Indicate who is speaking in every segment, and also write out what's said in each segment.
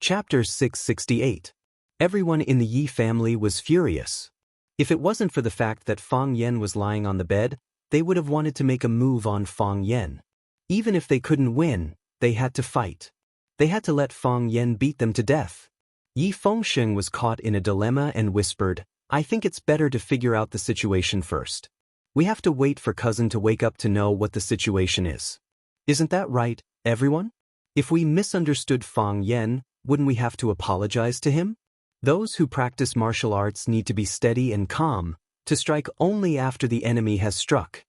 Speaker 1: Chapter 668. Everyone in the Yi family was furious. If it wasn't for the fact that Fang Yan was lying on the bed, they would have wanted to make a move on Fang Yan. Even if they couldn't win, they had to fight. They had to let Fang Yan beat them to death. Yi Fengsheng was caught in a dilemma and whispered, "I think it's better to figure out the situation first. We have to wait for cousin to wake up to know what the situation is. Isn't that right, everyone? If we misunderstood Fang Yan, wouldn't we have to apologize to him? Those who practice martial arts need to be steady and calm, to strike only after the enemy has struck."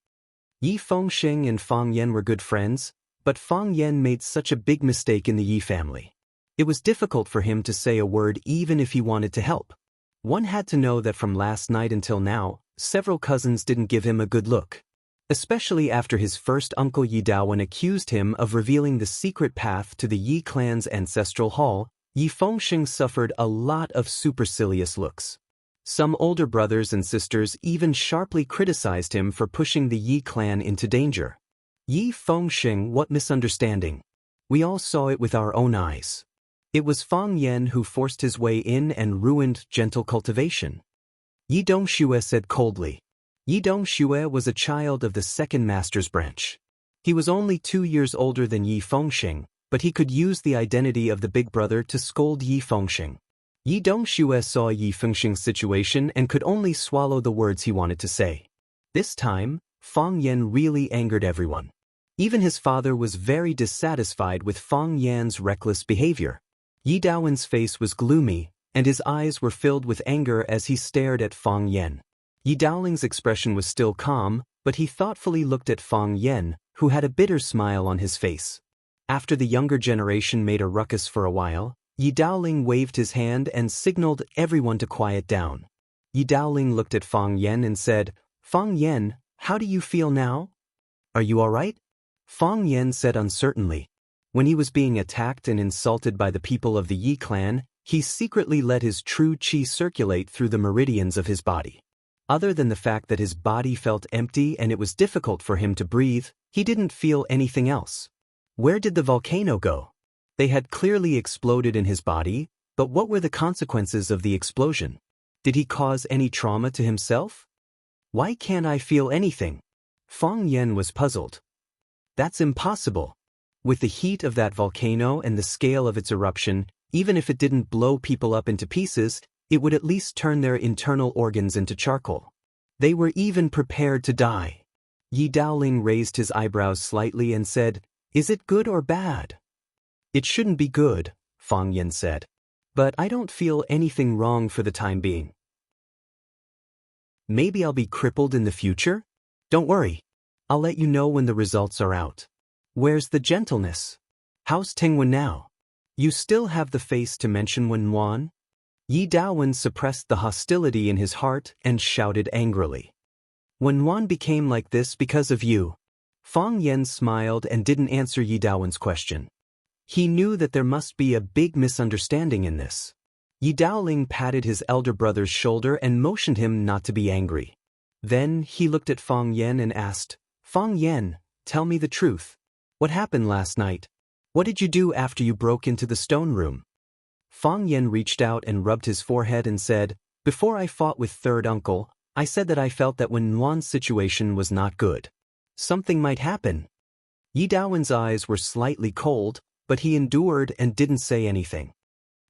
Speaker 1: Yi Fengsheng and Fang Yan were good friends, but Fang Yan made such a big mistake in the Yi family. It was difficult for him to say a word even if he wanted to help. One had to know that from last night until now, several cousins didn't give him a good look. Especially after his first uncle Yi Daowen accused him of revealing the secret path to the Yi clan's ancestral hall, Yi Fengsheng suffered a lot of supercilious looks. Some older brothers and sisters even sharply criticized him for pushing the Yi clan into danger. Yi Fengsheng, what misunderstanding! We all saw it with our own eyes. It was Fang Yan who forced his way in and ruined gentle cultivation. Yi Dongxue said coldly. Yi Dongxue was a child of the second master's branch. He was only 2 years older than Yi Fengsheng, but he could use the identity of the big brother to scold Yi Fengsheng. Yi Dongxue saw Yi Fengsheng's situation and could only swallow the words he wanted to say. This time, Fang Yan really angered everyone. Even his father was very dissatisfied with Fang Yan's reckless behavior. Yi Daowen's face was gloomy, and his eyes were filled with anger as he stared at Fang Yan. Yi Daoling's expression was still calm, but he thoughtfully looked at Fang Yan, who had a bitter smile on his face. After the younger generation made a ruckus for a while, Yi Daoling waved his hand and signaled everyone to quiet down. Yi Daoling looked at Fang Yan and said, "Fang Yan, how do you feel now? Are you all right?" Fang Yan said uncertainly. When he was being attacked and insulted by the people of the Yi clan, he secretly let his true qi circulate through the meridians of his body. Other than the fact that his body felt empty and it was difficult for him to breathe, he didn't feel anything else. Where did the volcano go? They had clearly exploded in his body, but what were the consequences of the explosion? Did he cause any trauma to himself? Why can't I feel anything? Fang Yan was puzzled. That's impossible. With the heat of that volcano and the scale of its eruption, even if it didn't blow people up into pieces, it would at least turn their internal organs into charcoal. They were even prepared to die. Yi Daoling raised his eyebrows slightly and said, "Is it good or bad?" "It shouldn't be good," Fang Yan said. "But I don't feel anything wrong for the time being. Maybe I'll be crippled in the future? Don't worry. I'll let you know when the results are out. Where's the gentleness? How's Tingwen now? You still have the face to mention Wenwan?" Yi Daowen suppressed the hostility in his heart and shouted angrily. "Wenwan became like this because of you." Fang Yan smiled and didn't answer Yi Daowen's question. He knew that there must be a big misunderstanding in this. Yi Daoling patted his elder brother's shoulder and motioned him not to be angry. Then he looked at Fang Yan and asked, "Fang Yan, tell me the truth. What happened last night? What did you do after you broke into the stone room?" Fang Yan reached out and rubbed his forehead and said, "Before I fought with third uncle, I said that I felt that when Nuan's situation was not good. Something might happen." Yi Daowen's eyes were slightly cold, but he endured and didn't say anything.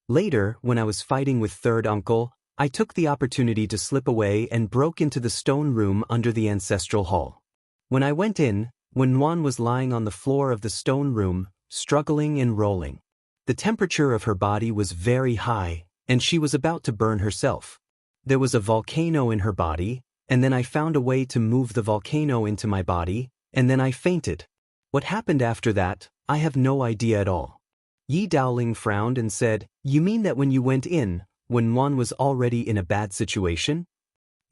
Speaker 1: "Later, when I was fighting with third uncle, I took the opportunity to slip away and broke into the stone room under the ancestral hall. When I went in, when Nuan was lying on the floor of the stone room, struggling and rolling. The temperature of her body was very high, and she was about to burn herself. There was a volcano in her body, and then I found a way to move the volcano into my body, and then I fainted. What happened after that, I have no idea at all." Yi Daoling frowned and said, "You mean that when you went in, when Nuan was already in a bad situation?"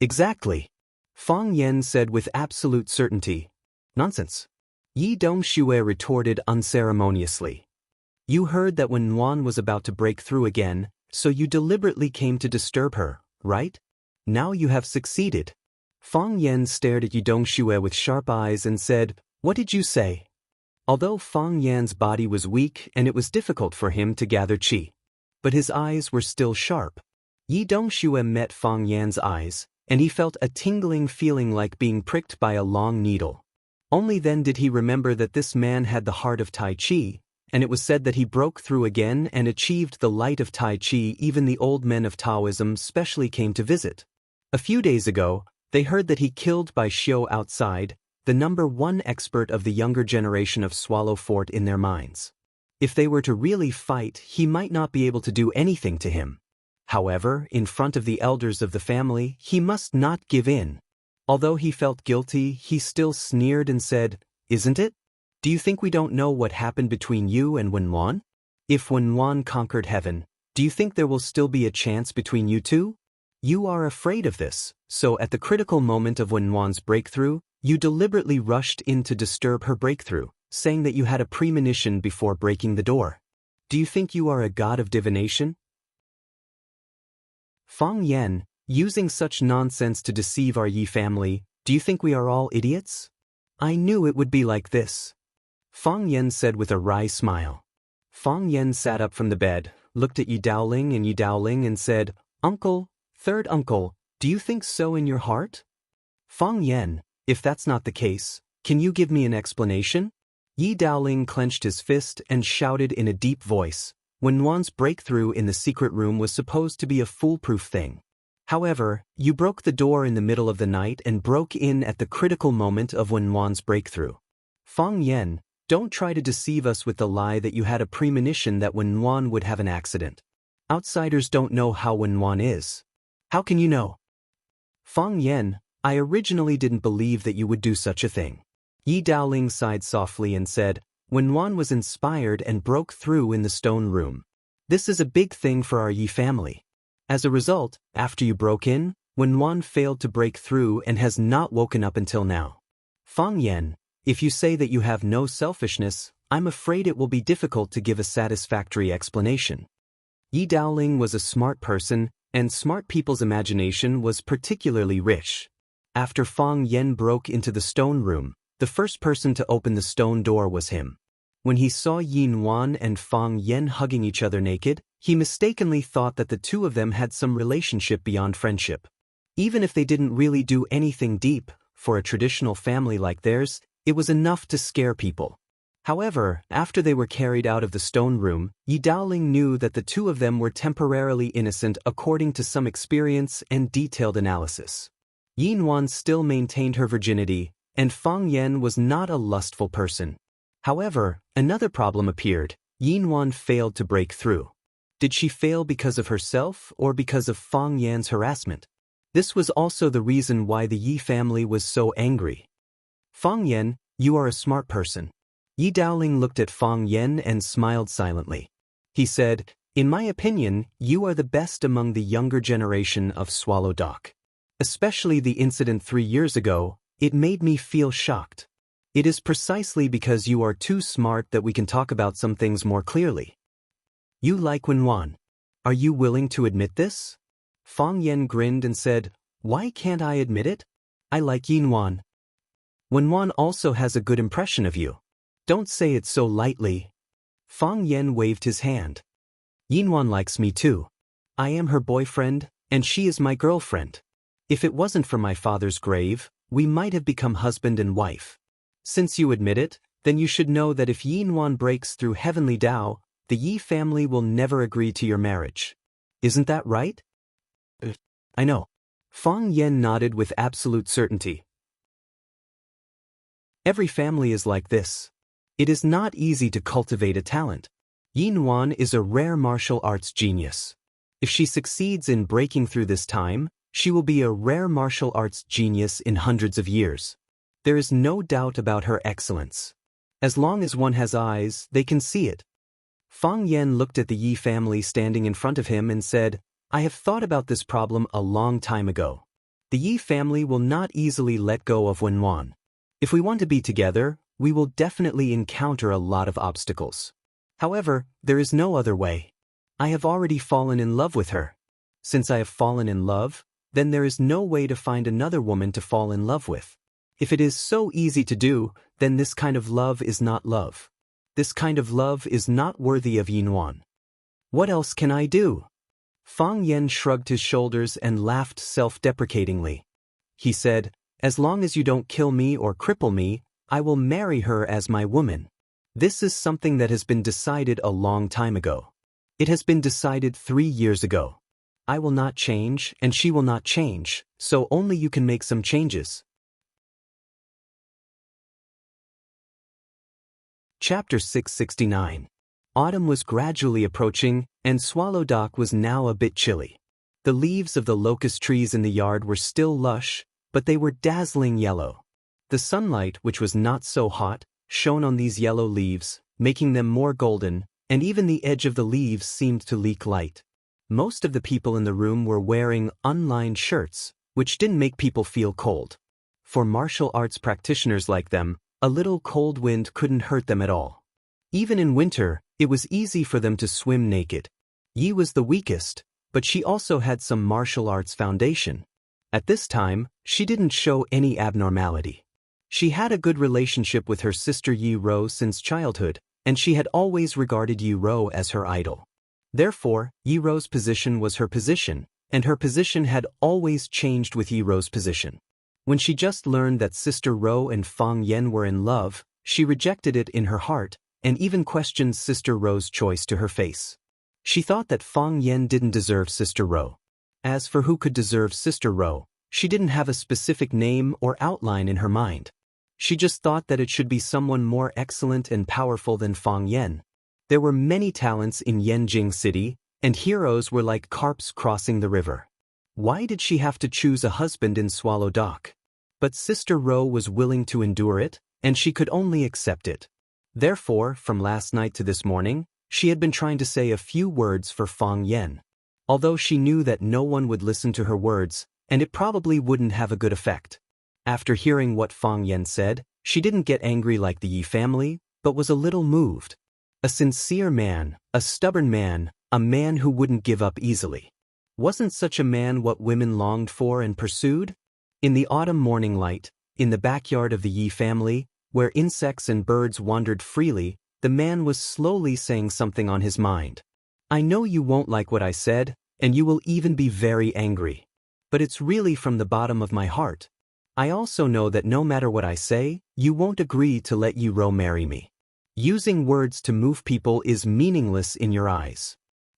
Speaker 1: "Exactly," Fang Yan said with absolute certainty. "Nonsense," Yi Dongxue retorted unceremoniously. "You heard that when Nuan was about to break through again, so you deliberately came to disturb her, right? Now you have succeeded." Fang Yan stared at Yi Dongxue with sharp eyes and said, "What did you say?" Although Fang Yan's body was weak and it was difficult for him to gather qi, but his eyes were still sharp. Yi Dongxue met Fang Yan's eyes, and he felt a tingling feeling like being pricked by a long needle. Only then did he remember that this man had the heart of Tai Chi, and it was said that he broke through again and achieved the light of Tai Chi. Even the old men of Taoism specially came to visit. A few days ago, they heard that he killed by Xiu outside, the #1 expert of the younger generation of Swallow Fort in their minds. If they were to really fight, he might not be able to do anything to him. However, in front of the elders of the family, he must not give in. Although he felt guilty, he still sneered and said, "Isn't it? Do you think we don't know what happened between you and Wenwan? If Wenwan conquered heaven, do you think there will still be a chance between you two? You are afraid of this, so at the critical moment of Wenwan's breakthrough, you deliberately rushed in to disturb her breakthrough, saying that you had a premonition before breaking the door. Do you think you are a god of divination?" Fang Yan, using such nonsense to deceive our Yi family, do you think we are all idiots? I knew it would be like this. Fang Yan said with a wry smile. Fang Yan sat up from the bed, looked at Yi Daoling and said, "Uncle, third uncle, do you think so in your heart?" Fang Yan, if that's not the case, can you give me an explanation? Yi Daoling clenched his fist and shouted in a deep voice. Wenwan's breakthrough in the secret room was supposed to be a foolproof thing. However, you broke the door in the middle of the night and broke in at the critical moment of Wenwan's breakthrough. Fang Yan, don't try to deceive us with the lie that you had a premonition that Wenwan would have an accident. Outsiders don't know how Wenwan is. How can you know? Fang Yan, I originally didn't believe that you would do such a thing. Yi Daoling sighed softly and said, Wenwan was inspired and broke through in the stone room. This is a big thing for our Yi family. As a result, after you broke in, Wenwan failed to break through and has not woken up until now. Fang Yan, if you say that you have no selfishness, I'm afraid it will be difficult to give a satisfactory explanation. Yi Daoling was a smart person, and smart people's imagination was particularly rich. After Fang Yan broke into the stone room, the first person to open the stone door was him. When he saw Yin Wan and Fang Yan hugging each other naked, he mistakenly thought that the two of them had some relationship beyond friendship. Even if they didn't really do anything deep, for a traditional family like theirs, it was enough to scare people. However, after they were carried out of the stone room, Yi Daoling knew that the two of them were temporarily innocent according to some experience and detailed analysis. Yin Wan still maintained her virginity, and Fang Yan was not a lustful person. However, another problem appeared. Yin Wan failed to break through. Did she fail because of herself or because of Fang Yan's harassment? This was also the reason why the Yi family was so angry. Fang Yan, you are a smart person. Yi Daoling looked at Fang Yan and smiled silently. He said, in my opinion, you are the best among the younger generation of Swallow Dock. Especially the incident 3 years ago, it made me feel shocked. It is precisely because you are too smart that we can talk about some things more clearly. You like Wenwan. Are you willing to admit this? Fang Yan grinned and said, why can't I admit it? I like Yin Wan. Wenwan also has a good impression of you. Don't say it so lightly. Fang Yan waved his hand. Yin Wan likes me too. I am her boyfriend, and she is my girlfriend. If it wasn't for my father's grave, we might have become husband and wife. Since you admit it, then you should know that if Yin Wan breaks through heavenly Tao, the Yi family will never agree to your marriage. Isn't that right? I know. Fang Yan nodded with absolute certainty. Every family is like this. It is not easy to cultivate a talent. Yin Wan is a rare martial arts genius. If she succeeds in breaking through this time, she will be a rare martial arts genius in hundreds of years. There is no doubt about her excellence. As long as one has eyes, they can see it. Fang Yan looked at the Yi family standing in front of him and said, I have thought about this problem a long time ago. The Yi family will not easily let go of Wenwan. If we want to be together, we will definitely encounter a lot of obstacles. However, there is no other way. I have already fallen in love with her. Since I have fallen in love, then there is no way to find another woman to fall in love with. If it is so easy to do, then this kind of love is not love. This kind of love is not worthy of Yin Wan. What else can I do? Fang Yen shrugged his shoulders and laughed self-deprecatingly. He said, as long as you don't kill me or cripple me, I will marry her as my woman. This is something that has been decided a long time ago. It has been decided 3 years ago. I will not change and she will not change, so only you can make some changes. Chapter 669. Autumn was gradually approaching, and Swallow Dock was now a bit chilly. The leaves of the locust trees in the yard were still lush, but they were dazzling yellow. The sunlight, which was not so hot, shone on these yellow leaves, making them more golden, and even the edge of the leaves seemed to leak light. Most of the people in the room were wearing unlined shirts, which didn't make people feel cold. For martial arts practitioners like them, a little cold wind couldn't hurt them at all. Even in winter, it was easy for them to swim naked. Yi was the weakest, but she also had some martial arts foundation. At this time, she didn't show any abnormality. She had a good relationship with her sister Yi Ro since childhood, and she had always regarded Yi Ro as her idol. Therefore, Yi Ro's position was her position, and her position had always changed with Yi Ro's position. When she just learned that Sister Ro and Fang Yen were in love, she rejected it in her heart, and even questioned Sister Ro's choice to her face. She thought that Fang Yen didn't deserve Sister Ro. As for who could deserve Sister Ro, she didn't have a specific name or outline in her mind. She just thought that it should be someone more excellent and powerful than Fang Yen. There were many talents in Yanjing City, and heroes were like carps crossing the river. Why did she have to choose a husband in Swallow Dock? But Sister Ro was willing to endure it, and she could only accept it. Therefore, from last night to this morning, she had been trying to say a few words for Fang Yen. Although she knew that no one would listen to her words, and it probably wouldn't have a good effect. After hearing what Fang Yen said, she didn't get angry like the Yi family, but was a little moved. A sincere man, a stubborn man, a man who wouldn't give up easily. Wasn't such a man what women longed for and pursued? In the autumn morning light, in the backyard of the Yi family, where insects and birds wandered freely, the man was slowly saying something on his mind. I know you won't like what I said, and you will even be very angry. But it's really from the bottom of my heart. I also know that no matter what I say, you won't agree to let Yi Ro marry me. Using words to move people is meaningless in your eyes.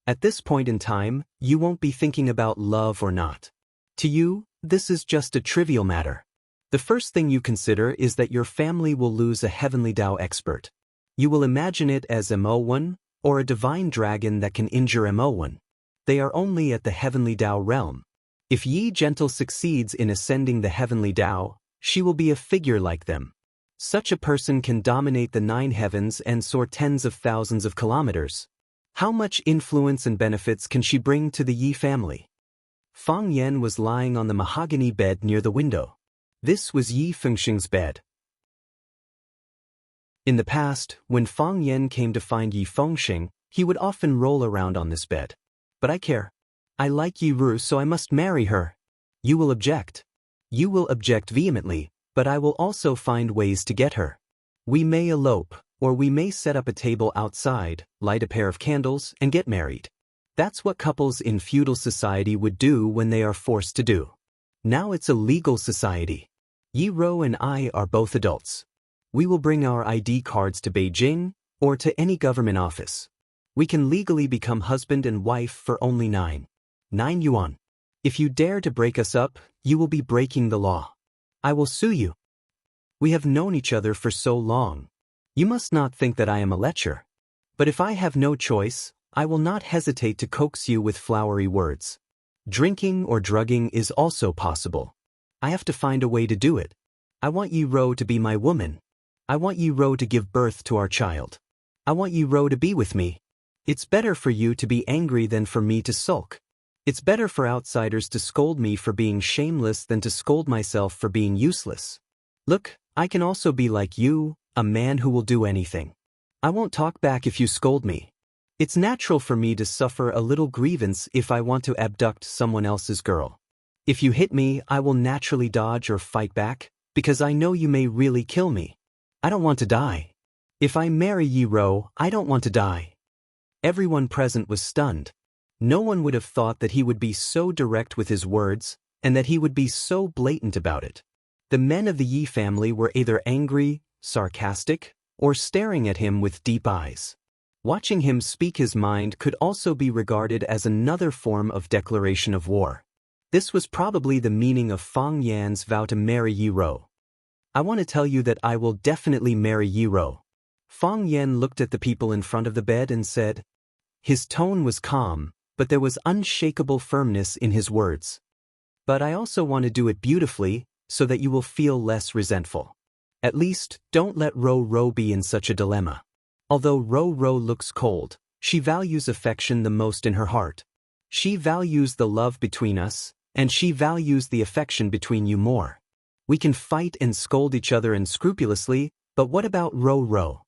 Speaker 1: At this point in time, you won't be thinking about love or not. To you, this is just a trivial matter. The first thing you consider is that your family will lose a heavenly Tao expert. You will imagine it as Mo1, or a divine dragon that can injure Mo1. They are only at the heavenly Tao realm. If Yi Gentle succeeds in ascending the heavenly Tao, she will be a figure like them. Such a person can dominate the 9 heavens and soar tens of thousands of kilometers. How much influence and benefits can she bring to the Yi family? Fang Yen was lying on the mahogany bed near the window. This was Yi Fengxing's bed. In the past, when Fang Yen came to find Yi Fengxing, he would often roll around on this bed. But I care. I like Yi Ru, so I must marry her. You will object. You will object vehemently, but I will also find ways to get her. We may elope, or we may set up a table outside, light a pair of candles, and get married. That's what couples in feudal society would do when they are forced to do. Now it's a legal society. Yi Ro and I are both adults. We will bring our ID cards to Beijing, or to any government office. We can legally become husband and wife for only 9 yuan. If you dare to break us up, you will be breaking the law. I will sue you. We have known each other for so long. You must not think that I am a lecher. But if I have no choice, I will not hesitate to coax you with flowery words. Drinking or drugging is also possible. I have to find a way to do it. I want Yi Ro to be my woman. I want Yi Ro to give birth to our child. I want Yi Ro to be with me. It's better for you to be angry than for me to sulk. It's better for outsiders to scold me for being shameless than to scold myself for being useless. Look, I can also be like you, a man who will do anything. I won't talk back if you scold me. It's natural for me to suffer a little grievance if I want to abduct someone else's girl. If you hit me, I will naturally dodge or fight back, because I know you may really kill me. I don't want to die. If I marry Yi Ro, I don't want to die. Everyone present was stunned. No one would have thought that he would be so direct with his words, and that he would be so blatant about it. The men of the Yi family were either angry, sarcastic, or staring at him with deep eyes. Watching him speak his mind could also be regarded as another form of declaration of war. This was probably the meaning of Fang Yan's vow to marry Yi Rou. I want to tell you that I will definitely marry Yi Rou. Fang Yan looked at the people in front of the bed and said. His tone was calm, but there was unshakable firmness in his words. But I also want to do it beautifully, so that you will feel less resentful. At least, don't let Rou be in such a dilemma. Although Rou looks cold, she values affection the most in her heart. She values the love between us, and she values the affection between you more. We can fight and scold each other unscrupulously, but what about Rou?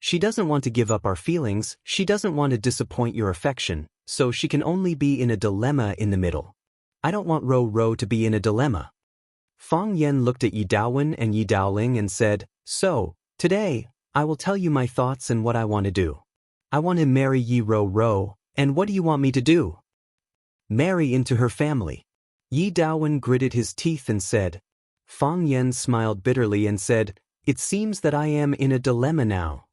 Speaker 1: She doesn't want to give up our feelings, she doesn't want to disappoint your affection, so she can only be in a dilemma in the middle. I don't want Rou to be in a dilemma. Fang Yan looked at Yi Daowen and Yi Daoling and said, So, today, I will tell you my thoughts and what I want to do. I want to marry Yi Rou, and what do you want me to do? Marry into her family. Yi Daowen gritted his teeth and said. Fang Yan smiled bitterly and said, It seems that I am in a dilemma now.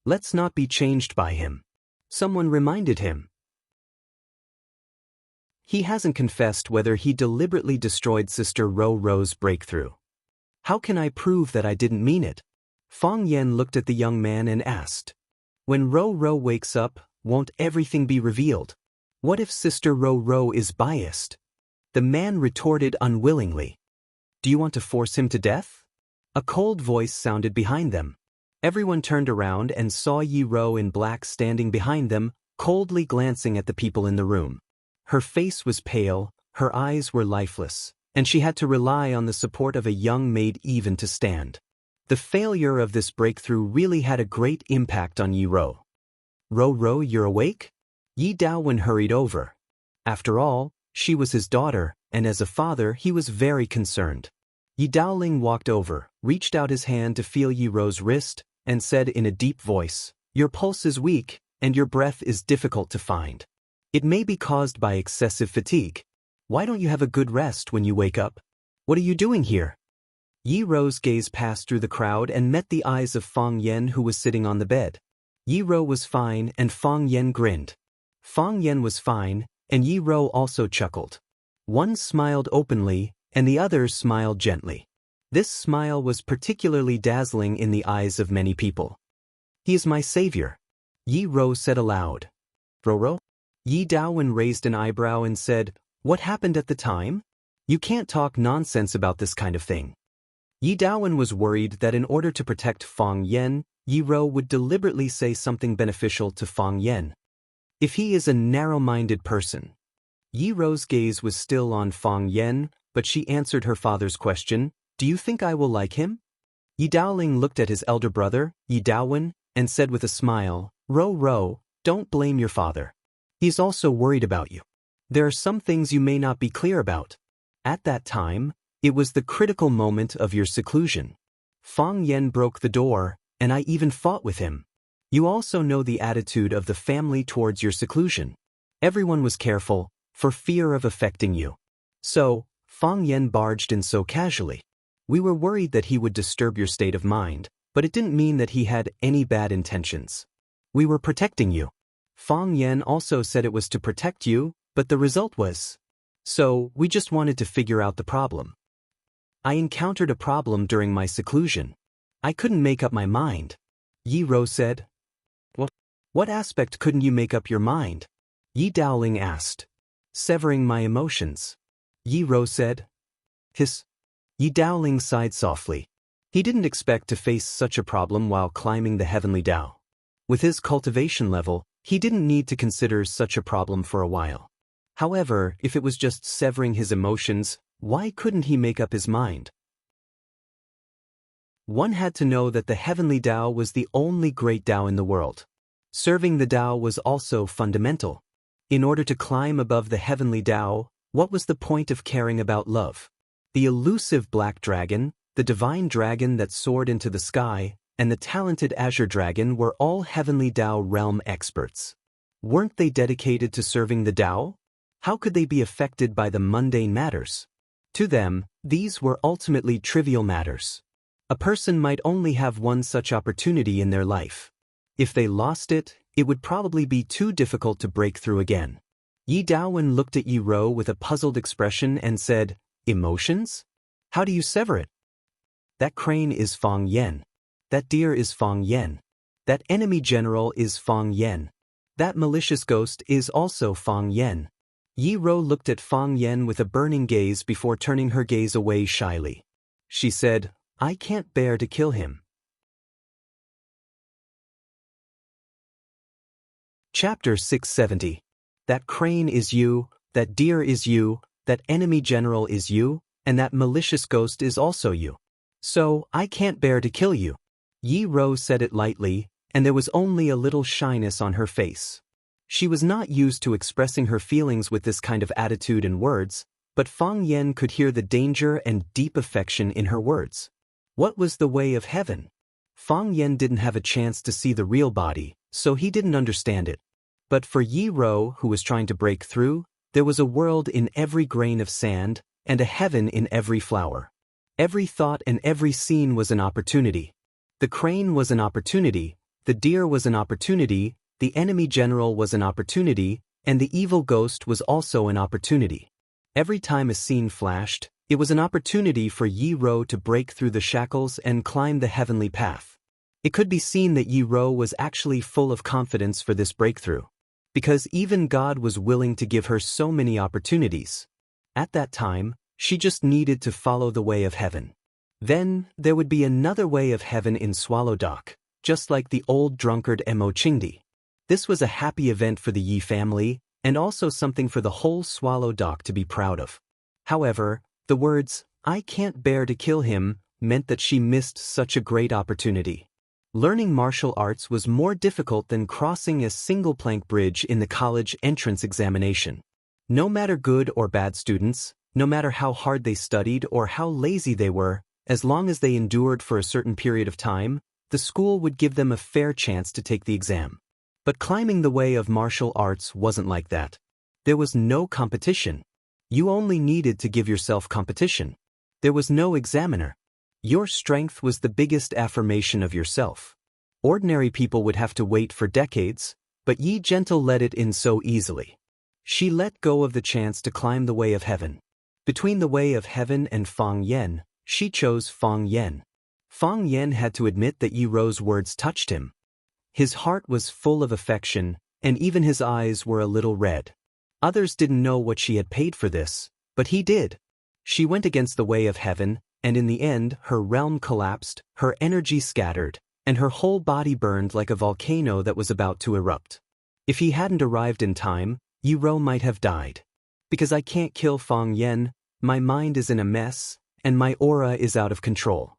Speaker 1: Let's not be changed by him. Someone reminded him. He hasn't confessed whether he deliberately destroyed Sister Rou's breakthrough. How can I prove that I didn't mean it? Fang Yan looked at the young man and asked. When Rou wakes up, won't everything be revealed? What if Sister Rou is biased? The man retorted unwillingly. Do you want to force him to death? A cold voice sounded behind them. Everyone turned around and saw Yi Rou in black standing behind them, coldly glancing at the people in the room. Her face was pale, her eyes were lifeless, and she had to rely on the support of a young maid even to stand. The failure of this breakthrough really had a great impact on Yi Rou. Rou, you're awake? Yi Daowen hurried over. After all, she was his daughter, and as a father he was very concerned. Yi Daoling walked over, reached out his hand to feel Yi Rou's wrist, and said in a deep voice, Your pulse is weak, and your breath is difficult to find. It may be caused by excessive fatigue. Why don't you have a good rest when you wake up? What are you doing here? Yi Rou's gaze passed through the crowd and met the eyes of Fang Yan, who was sitting on the bed. Yi Rou was fine and Fang Yan grinned. Fang Yan was fine, and Yi Rou also chuckled. One smiled openly, and the other smiled gently. This smile was particularly dazzling in the eyes of many people. He is my savior, Yi Rou said aloud. Rou? Yi Daowen raised an eyebrow and said, What happened at the time? You can't talk nonsense about this kind of thing. Yi Daowen was worried that in order to protect Fang Yan, Yi Rou would deliberately say something beneficial to Fang Yan. If he is a narrow-minded person. Yi Rou's gaze was still on Fang Yan, but she answered her father's question, Do you think I will like him? Yi Daoling looked at his elder brother, Yi Daowen, and said with a smile, Rou, don't blame your father. He's also worried about you. There are some things you may not be clear about. At that time, it was the critical moment of your seclusion. Fang Yan broke the door, and I even fought with him. You also know the attitude of the family towards your seclusion. Everyone was careful, for fear of affecting you. So, Fang Yan barged in so casually. We were worried that he would disturb your state of mind, but it didn't mean that he had any bad intentions. We were protecting you. Fang Yan also said it was to protect you, but the result was. So, we just wanted to figure out the problem. I encountered a problem during my seclusion. I couldn't make up my mind. Yi Rou said. What aspect couldn't you make up your mind? Yi Daoling asked. Severing my emotions. Yi Rou said. Hiss. Yi Daoling sighed softly. He didn't expect to face such a problem while climbing the heavenly Tao. With his cultivation level, he didn't need to consider such a problem for a while. However, if it was just severing his emotions, why couldn't he make up his mind? One had to know that the heavenly Tao was the only great Tao in the world. Serving the Tao was also fundamental. In order to climb above the heavenly Tao, what was the point of caring about love? The elusive black dragon, the divine dragon that soared into the sky, and the talented azure dragon were all heavenly Tao realm experts. Weren't they dedicated to serving the Tao? How could they be affected by the mundane matters? To them, these were ultimately trivial matters. A person might only have one such opportunity in their life. If they lost it, it would probably be too difficult to break through again. Yi Daowen looked at Yi Ro with a puzzled expression and said, "Emotions? How do you sever it?" "That crane is Fang Yen. That deer is Fang Yen. That enemy general is Fang Yen. That malicious ghost is also Fang Yen." Yi Ro looked at Fang Yen with a burning gaze before turning her gaze away shyly. She said, "I can't bear to kill him." Chapter 670. That crane is you, that deer is you, that enemy general is you, and that malicious ghost is also you. So, I can't bear to kill you. Yi Ro said it lightly, and there was only a little shyness on her face. She was not used to expressing her feelings with this kind of attitude and words, but Fang Yen could hear the danger and deep affection in her words. What was the way of heaven? Fang Yen didn't have a chance to see the real body, so he didn't understand it. But for Yi Ro, who was trying to break through, there was a world in every grain of sand, and a heaven in every flower. Every thought and every scene was an opportunity. The crane was an opportunity, the deer was an opportunity, the enemy general was an opportunity, and the evil ghost was also an opportunity. Every time a scene flashed, it was an opportunity for Yi Ro to break through the shackles and climb the heavenly path. It could be seen that Yi Ro was actually full of confidence for this breakthrough, because even God was willing to give her so many opportunities. At that time, she just needed to follow the way of heaven. Then, there would be another way of heaven in Swallow Dock, just like the old drunkard Mo Qingdi. This was a happy event for the Yi family, and also something for the whole Swallow Dock to be proud of. However, the words, "I can't bear to kill him," meant that she missed such a great opportunity. Learning martial arts was more difficult than crossing a single-plank bridge in the college entrance examination. No matter good or bad students, no matter how hard they studied or how lazy they were, as long as they endured for a certain period of time, the school would give them a fair chance to take the exam. But climbing the way of martial arts wasn't like that. There was no competition. You only needed to give yourself competition. There was no examiner. Your strength was the biggest affirmation of yourself. Ordinary people would have to wait for decades, but Yi Gentle let it in so easily. She let go of the chance to climb the way of heaven. Between the way of heaven and Fang Yen, she chose Fang Yen. Fang Yen had to admit that Yi Ro's words touched him. His heart was full of affection, and even his eyes were a little red. Others didn't know what she had paid for this, but he did. She went against the way of heaven, and in the end her realm collapsed, her energy scattered, and her whole body burned like a volcano that was about to erupt. If he hadn't arrived in time, Yi Ro might have died. Because I can't kill Fang Yen, my mind is in a mess, and my aura is out of control.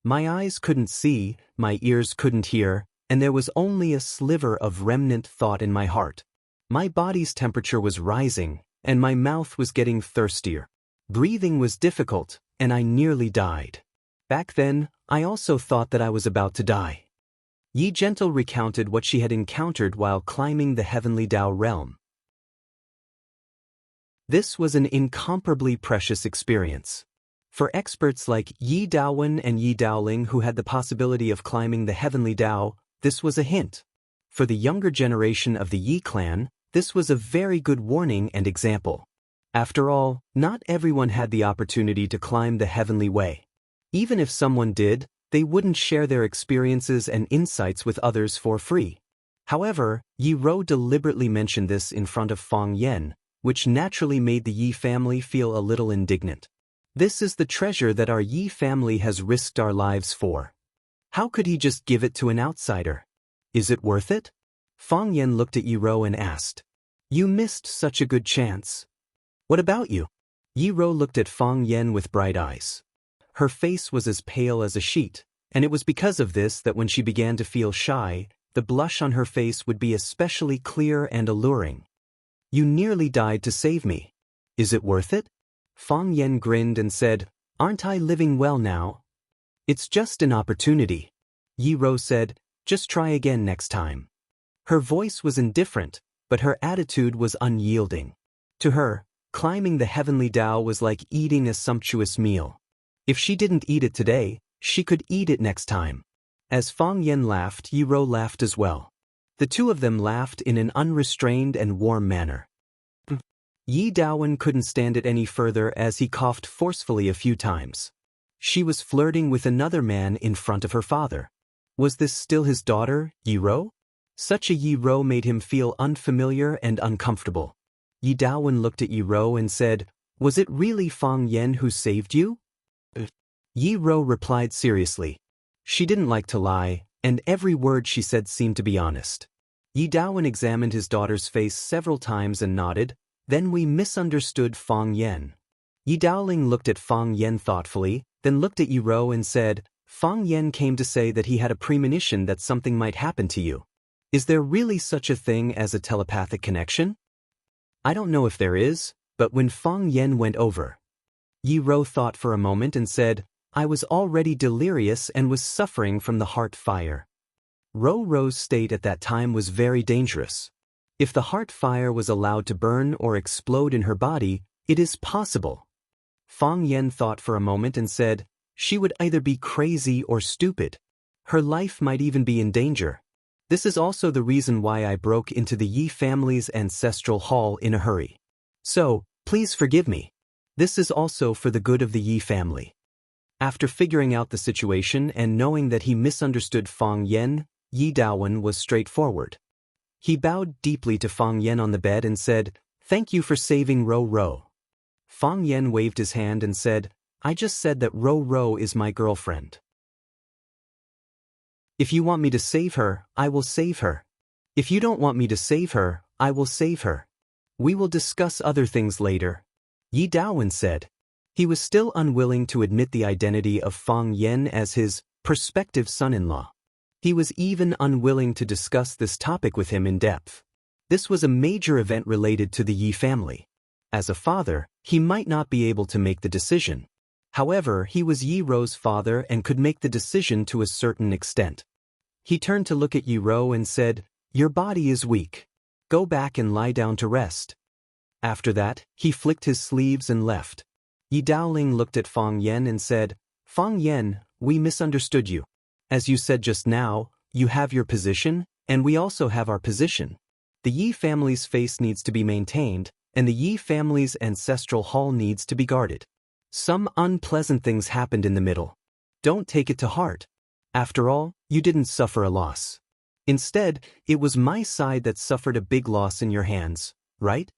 Speaker 1: My eyes couldn't see, my ears couldn't hear, and there was only a sliver of remnant thought in my heart. My body's temperature was rising, and my mouth was getting thirstier. Breathing was difficult, and I nearly died. Back then, I also thought that I was about to die. Yi Gentle recounted what she had encountered while climbing the heavenly Tao realm. This was an incomparably precious experience. For experts like Yi Daowen and Yi Daoling who had the possibility of climbing the heavenly Tao, this was a hint. For the younger generation of the Yi clan, this was a very good warning and example. After all, not everyone had the opportunity to climb the heavenly way. Even if someone did, they wouldn't share their experiences and insights with others for free. However, Yi Ro deliberately mentioned this in front of Fang Yen, which naturally made the Yi family feel a little indignant. This is the treasure that our Yi family has risked our lives for. How could he just give it to an outsider? Is it worth it? Fang Yen looked at Yi Ro and asked. You missed such a good chance. What about you? Yi Ro looked at Fang Yen with bright eyes. Her face was as pale as a sheet, and it was because of this that when she began to feel shy, the blush on her face would be especially clear and alluring. You nearly died to save me. Is it worth it? Fang Yen grinned and said, Aren't I living well now? It's just an opportunity. Yi Ro said, Just try again next time. Her voice was indifferent, but her attitude was unyielding. To her, climbing the heavenly Tao was like eating a sumptuous meal. If she didn't eat it today, she could eat it next time. As Fang Yen laughed, Yi Rou laughed as well. The two of them laughed in an unrestrained and warm manner. Yi Daowen couldn't stand it any further as he coughed forcefully a few times. She was flirting with another man in front of her father. Was this still his daughter, Yi Rou? Such a Yi Rou made him feel unfamiliar and uncomfortable. Yi Daowen looked at Yi Rou and said, "Was it really Fang Yen who saved you?" Yi Rou replied seriously. She didn't like to lie, and every word she said seemed to be honest. Yi Daowen examined his daughter's face several times and nodded. "Then we misunderstood Fang Yen." Yi Daoling looked at Fang Yen thoughtfully, then looked at Yi Rou and said, "Fang Yen came to say that he had a premonition that something might happen to you. Is there really such a thing as a telepathic connection?" "I don't know if there is, but when Fang Yen went over." Yi Rou thought for a moment and said, "I was already delirious and was suffering from the heart fire." Rou's state at that time was very dangerous. If the heart fire was allowed to burn or explode in her body, it is possible. Fang Yen thought for a moment and said, "She would either be crazy or stupid. Her life might even be in danger. This is also the reason why I broke into the Yi family's ancestral hall in a hurry. So, please forgive me. This is also for the good of the Yi family." After figuring out the situation and knowing that he misunderstood Fang Yen, Yi Daowen was straightforward. He bowed deeply to Fang Yen on the bed and said, "Thank you for saving Rou." Fang Yen waved his hand and said, "I just said that Rou is my girlfriend. If you want me to save her, I will save her. If you don't want me to save her, I will save her. We will discuss other things later," Yi Daowen said. He was still unwilling to admit the identity of Fang Yen as his prospective son-in-law. He was even unwilling to discuss this topic with him in depth. This was a major event related to the Yi family. As a father, he might not be able to make the decision. However, he was Yi Rou's father and could make the decision to a certain extent. He turned to look at Yi Rou and said, "Your body is weak. Go back and lie down to rest." After that, he flicked his sleeves and left. Yi Daoling looked at Fang Yen and said, "Fang Yen, we misunderstood you. As you said just now, you have your position, and we also have our position. The Yi family's face needs to be maintained, and the Yi family's ancestral hall needs to be guarded. Some unpleasant things happened in the middle. Don't take it to heart. After all, you didn't suffer a loss. Instead, it was my side that suffered a big loss in your hands, right?"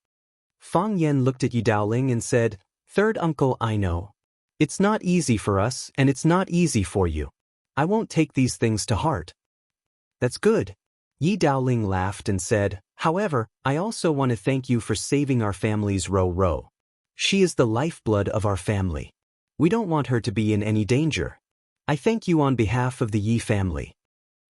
Speaker 1: Fang Yen looked at Yi Daoling and said, "Third uncle, I know. It's not easy for us, and it's not easy for you. I won't take these things to heart." "That's good." Yi Daoling laughed and said, "However, I also want to thank you for saving our family's Rou. She is the lifeblood of our family. We don't want her to be in any danger. I thank you on behalf of the Yi family."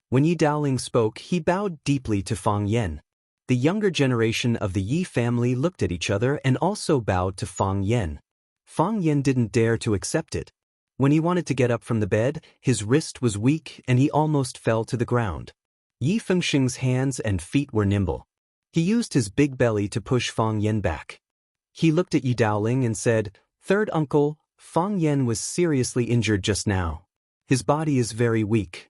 Speaker 1: When Yi Daoling spoke, he bowed deeply to Fang Yen. The younger generation of the Yi family looked at each other and also bowed to Fang Yen. Fang Yen didn't dare to accept it. When he wanted to get up from the bed, his wrist was weak and he almost fell to the ground. Yi Fengxing's hands and feet were nimble. He used his big belly to push Fang Yen back. He looked at Yi Daoling and said, "Third uncle, Fang Yen was seriously injured just now. His body is very weak.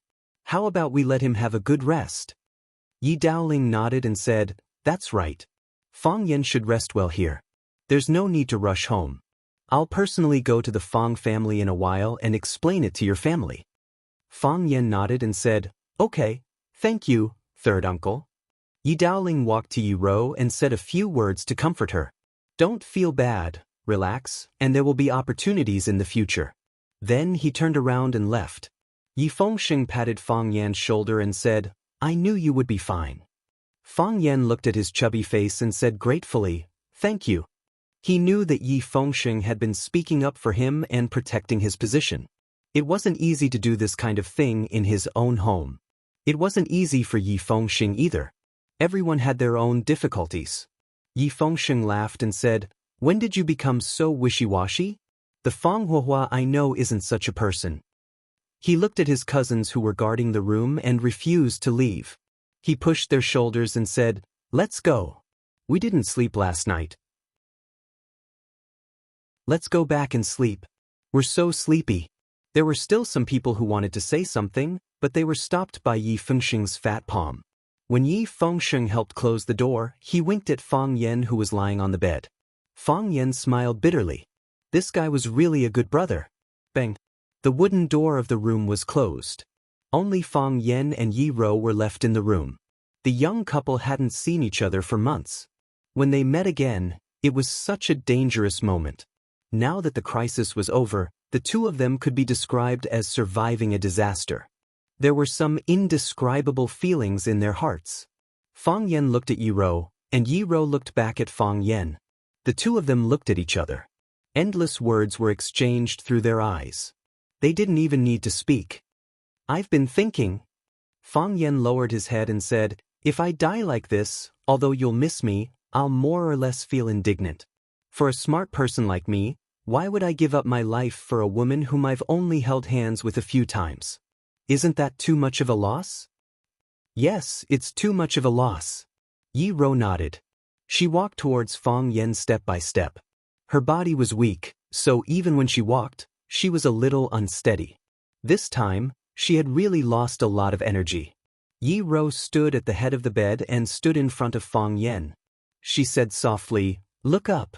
Speaker 1: How about we let him have a good rest?" Yi Daoling nodded and said, "That's right. Fang Yen should rest well here. There's no need to rush home. I'll personally go to the Fang family in a while and explain it to your family." Fang Yen nodded and said, "Okay, thank you, third uncle." Yi Daoling walked to Yi Rou and said a few words to comfort her. "Don't feel bad, relax, and there will be opportunities in the future." Then he turned around and left. Yi Fengxing patted Fang Yan's shoulder and said, "I knew you would be fine." Fang Yan looked at his chubby face and said gratefully, "Thank you." He knew that Yi Fengxing had been speaking up for him and protecting his position. It wasn't easy to do this kind of thing in his own home. It wasn't easy for Yi Fengxing either. Everyone had their own difficulties. Yi Fengxing laughed and said, "When did you become so wishy-washy? The Fang Huahua I know isn't such a person." He looked at his cousins who were guarding the room and refused to leave. He pushed their shoulders and said, "Let's go." We didn't sleep last night. Let's go back and sleep. We're so sleepy. There were still some people who wanted to say something, but they were stopped by Yi Fengsheng's fat palm. When Yi Fengsheng helped close the door, he winked at Fang Yan, who was lying on the bed. Fang Yan smiled bitterly. This guy was really a good brother. Bang! The wooden door of the room was closed. Only Fang Yan and Yi Ro were left in the room. The young couple hadn't seen each other for months. When they met again, it was such a dangerous moment. Now that the crisis was over, the two of them could be described as surviving a disaster. There were some indescribable feelings in their hearts. Fang Yan looked at Yi Ro, and Yi Ro looked back at Fang Yan. The two of them looked at each other. Endless words were exchanged through their eyes. They didn't even need to speak. I've been thinking. Fang Yan lowered his head and said, if I die like this, although you'll miss me, I'll more or less feel indignant. For a smart person like me, why would I give up my life for a woman whom I've only held hands with a few times? Isn't that too much of a loss? Yes, it's too much of a loss. Yi Ro nodded. She walked towards Fang Yan step by step. Her body was weak, so even when she walked, she was a little unsteady. This time, she had really lost a lot of energy. Yi Ro stood at the head of the bed and stood in front of Fang Yan. She said softly, look up.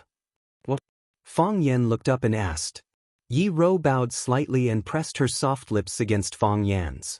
Speaker 1: What? Fang Yan looked up and asked. Yi Ro bowed slightly and pressed her soft lips against Fang Yan's.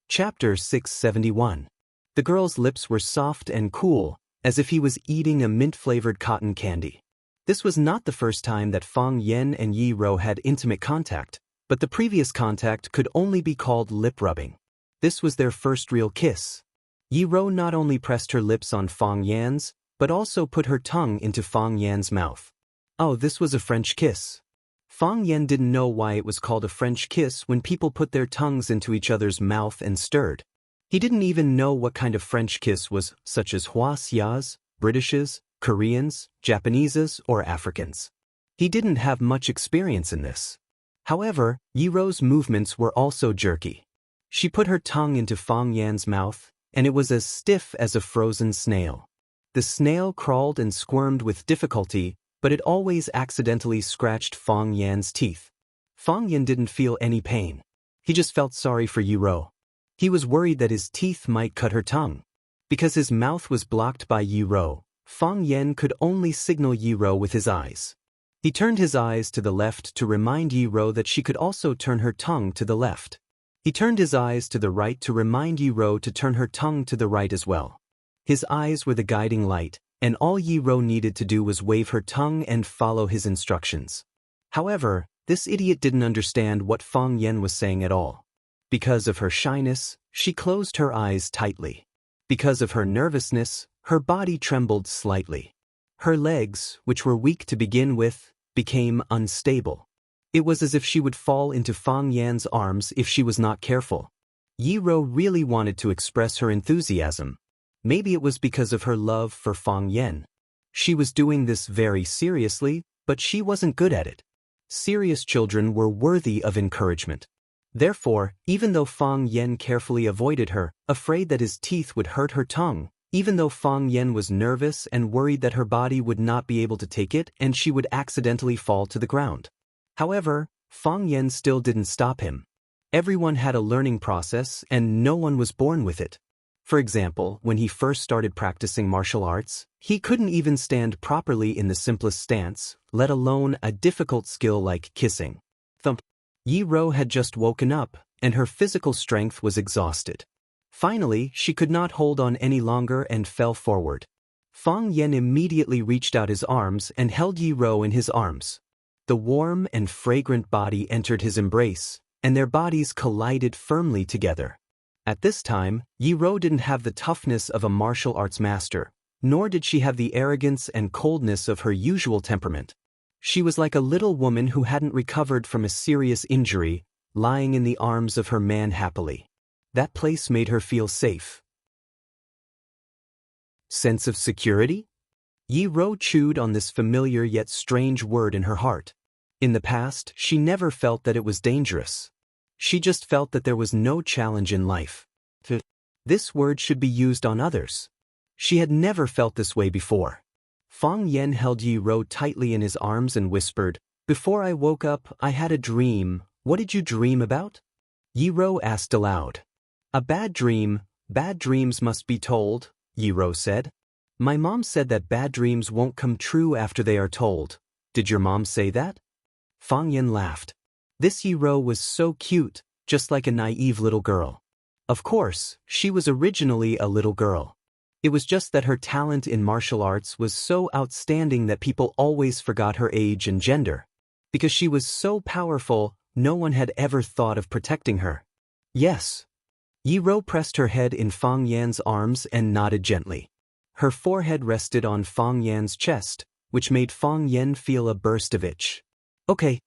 Speaker 1: Chapter 671. The girl's lips were soft and cool, as if he was eating a mint-flavored cotton candy. This was not the first time that Fang Yan and Yi Ro had intimate contact, but the previous contact could only be called lip-rubbing. This was their first real kiss. Yi Ro not only pressed her lips on Fang Yan's, but also put her tongue into Fang Yan's mouth. Oh, this was a French kiss. Fang Yan didn't know why it was called a French kiss when people put their tongues into each other's mouth and stirred. He didn't even know what kind of French kiss was, such as Hua-Xia's, British's, Koreans, Japanese's, or Africans. He didn't have much experience in this. However, Yi Ro's movements were also jerky. She put her tongue into Fang Yan's mouth, and it was as stiff as a frozen snail. The snail crawled and squirmed with difficulty, but it always accidentally scratched Fang Yan's teeth. Fang Yan didn't feel any pain. He just felt sorry for Yi Ro. He was worried that his teeth might cut her tongue. Because his mouth was blocked by Yi Ro, Fang Yan could only signal Yi Ro with his eyes. He turned his eyes to the left to remind Yi Ro that she could also turn her tongue to the left. He turned his eyes to the right to remind Yi Ro to turn her tongue to the right as well. His eyes were the guiding light, and all Yi Ro needed to do was wave her tongue and follow his instructions. However, this idiot didn't understand what Fang Yan was saying at all. Because of her shyness, she closed her eyes tightly. Because of her nervousness, her body trembled slightly. Her legs, which were weak to begin with, became unstable. It was as if she would fall into Fang Yan's arms if she was not careful. Yi Ro really wanted to express her enthusiasm. Maybe it was because of her love for Fang Yan. She was doing this very seriously, but she wasn't good at it. Serious children were worthy of encouragement. Therefore, even though Fang Yan carefully avoided her, afraid that his teeth would hurt her tongue, even though Fang Yan was nervous and worried that her body would not be able to take it and she would accidentally fall to the ground. However, Fang Yan still didn't stop him. Everyone had a learning process and no one was born with it. For example, when he first started practicing martial arts, he couldn't even stand properly in the simplest stance, let alone a difficult skill like kissing. Thump. Yi Ro had just woken up, and her physical strength was exhausted. Finally, she could not hold on any longer and fell forward. Fang Yan immediately reached out his arms and held Yi Ro in his arms. The warm and fragrant body entered his embrace, and their bodies collided firmly together. At this time, Yi Ro didn't have the toughness of a martial arts master, nor did she have the arrogance and coldness of her usual temperament. She was like a little woman who hadn't recovered from a serious injury, lying in the arms of her man happily. That place made her feel safe. Sense of security? Yi Ro chewed on this familiar yet strange word in her heart. In the past, she never felt that it was dangerous. She just felt that there was no challenge in life. This word should be used on others. She had never felt this way before. Fang Yen held Yi Ro tightly in his arms and whispered, "Before I woke up, I had a dream. What did you dream about?" Yi Ro asked aloud. "A bad dream. Bad dreams must be told," Yi Ro said. "My mom said that bad dreams won't come true after they are told. Did your mom say that?" Fang Yen laughed. This Yi Ro was so cute, just like a naive little girl. Of course, she was originally a little girl. It was just that her talent in martial arts was so outstanding that people always forgot her age and gender. Because she was so powerful, no one had ever thought of protecting her. "Yes." Yi Ro pressed her head in Fang Yan's arms and nodded gently. Her forehead rested on Fang Yan's chest, which made Fang Yan feel a burst of itch. "Okay."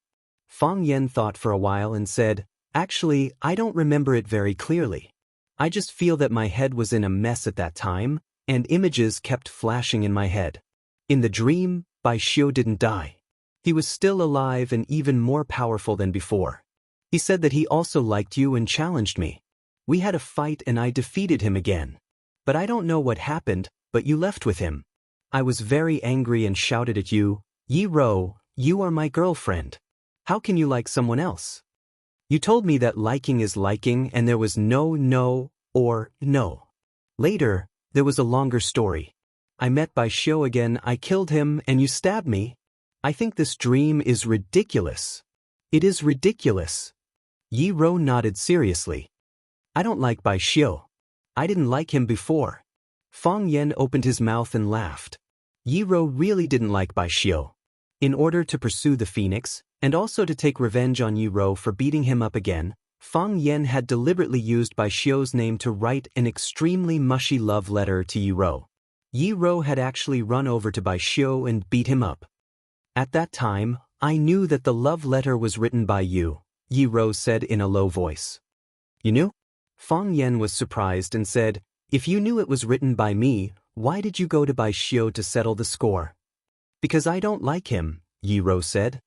Speaker 1: Fang Yan thought for a while and said, "Actually, I don't remember it very clearly. I just feel that my head was in a mess at that time, and images kept flashing in my head. In the dream, Bai Xiu didn't die. He was still alive and even more powerful than before. He said that he also liked you and challenged me. We had a fight and I defeated him again. But I don't know what happened, but you left with him. I was very angry and shouted at you, 'Yi Ro, you are my girlfriend. How can you like someone else?' You told me that liking is liking and there was no no or no. Later, there was a longer story. I met Bai Xiu again, I killed him, and you stabbed me. I think this dream is ridiculous." "It is ridiculous." Yi Ro nodded seriously. "I don't like Bai Xiu. I didn't like him before." Fang Yen opened his mouth and laughed. Yi Ro really didn't like Bai Xiu. In order to pursue the phoenix, and also to take revenge on Yi Ro for beating him up again, Fang Yen had deliberately used Bai Xiu's name to write an extremely mushy love letter to Yi Ro. Yi Ro had actually run over to Bai Xiu and beat him up. "At that time, I knew that the love letter was written by you," Yi Ro said in a low voice. "You knew?" Fang Yen was surprised and said, "If you knew it was written by me, why did you go to Bai Xiu to settle the score?" "Because I don't like him," Yi Ro said.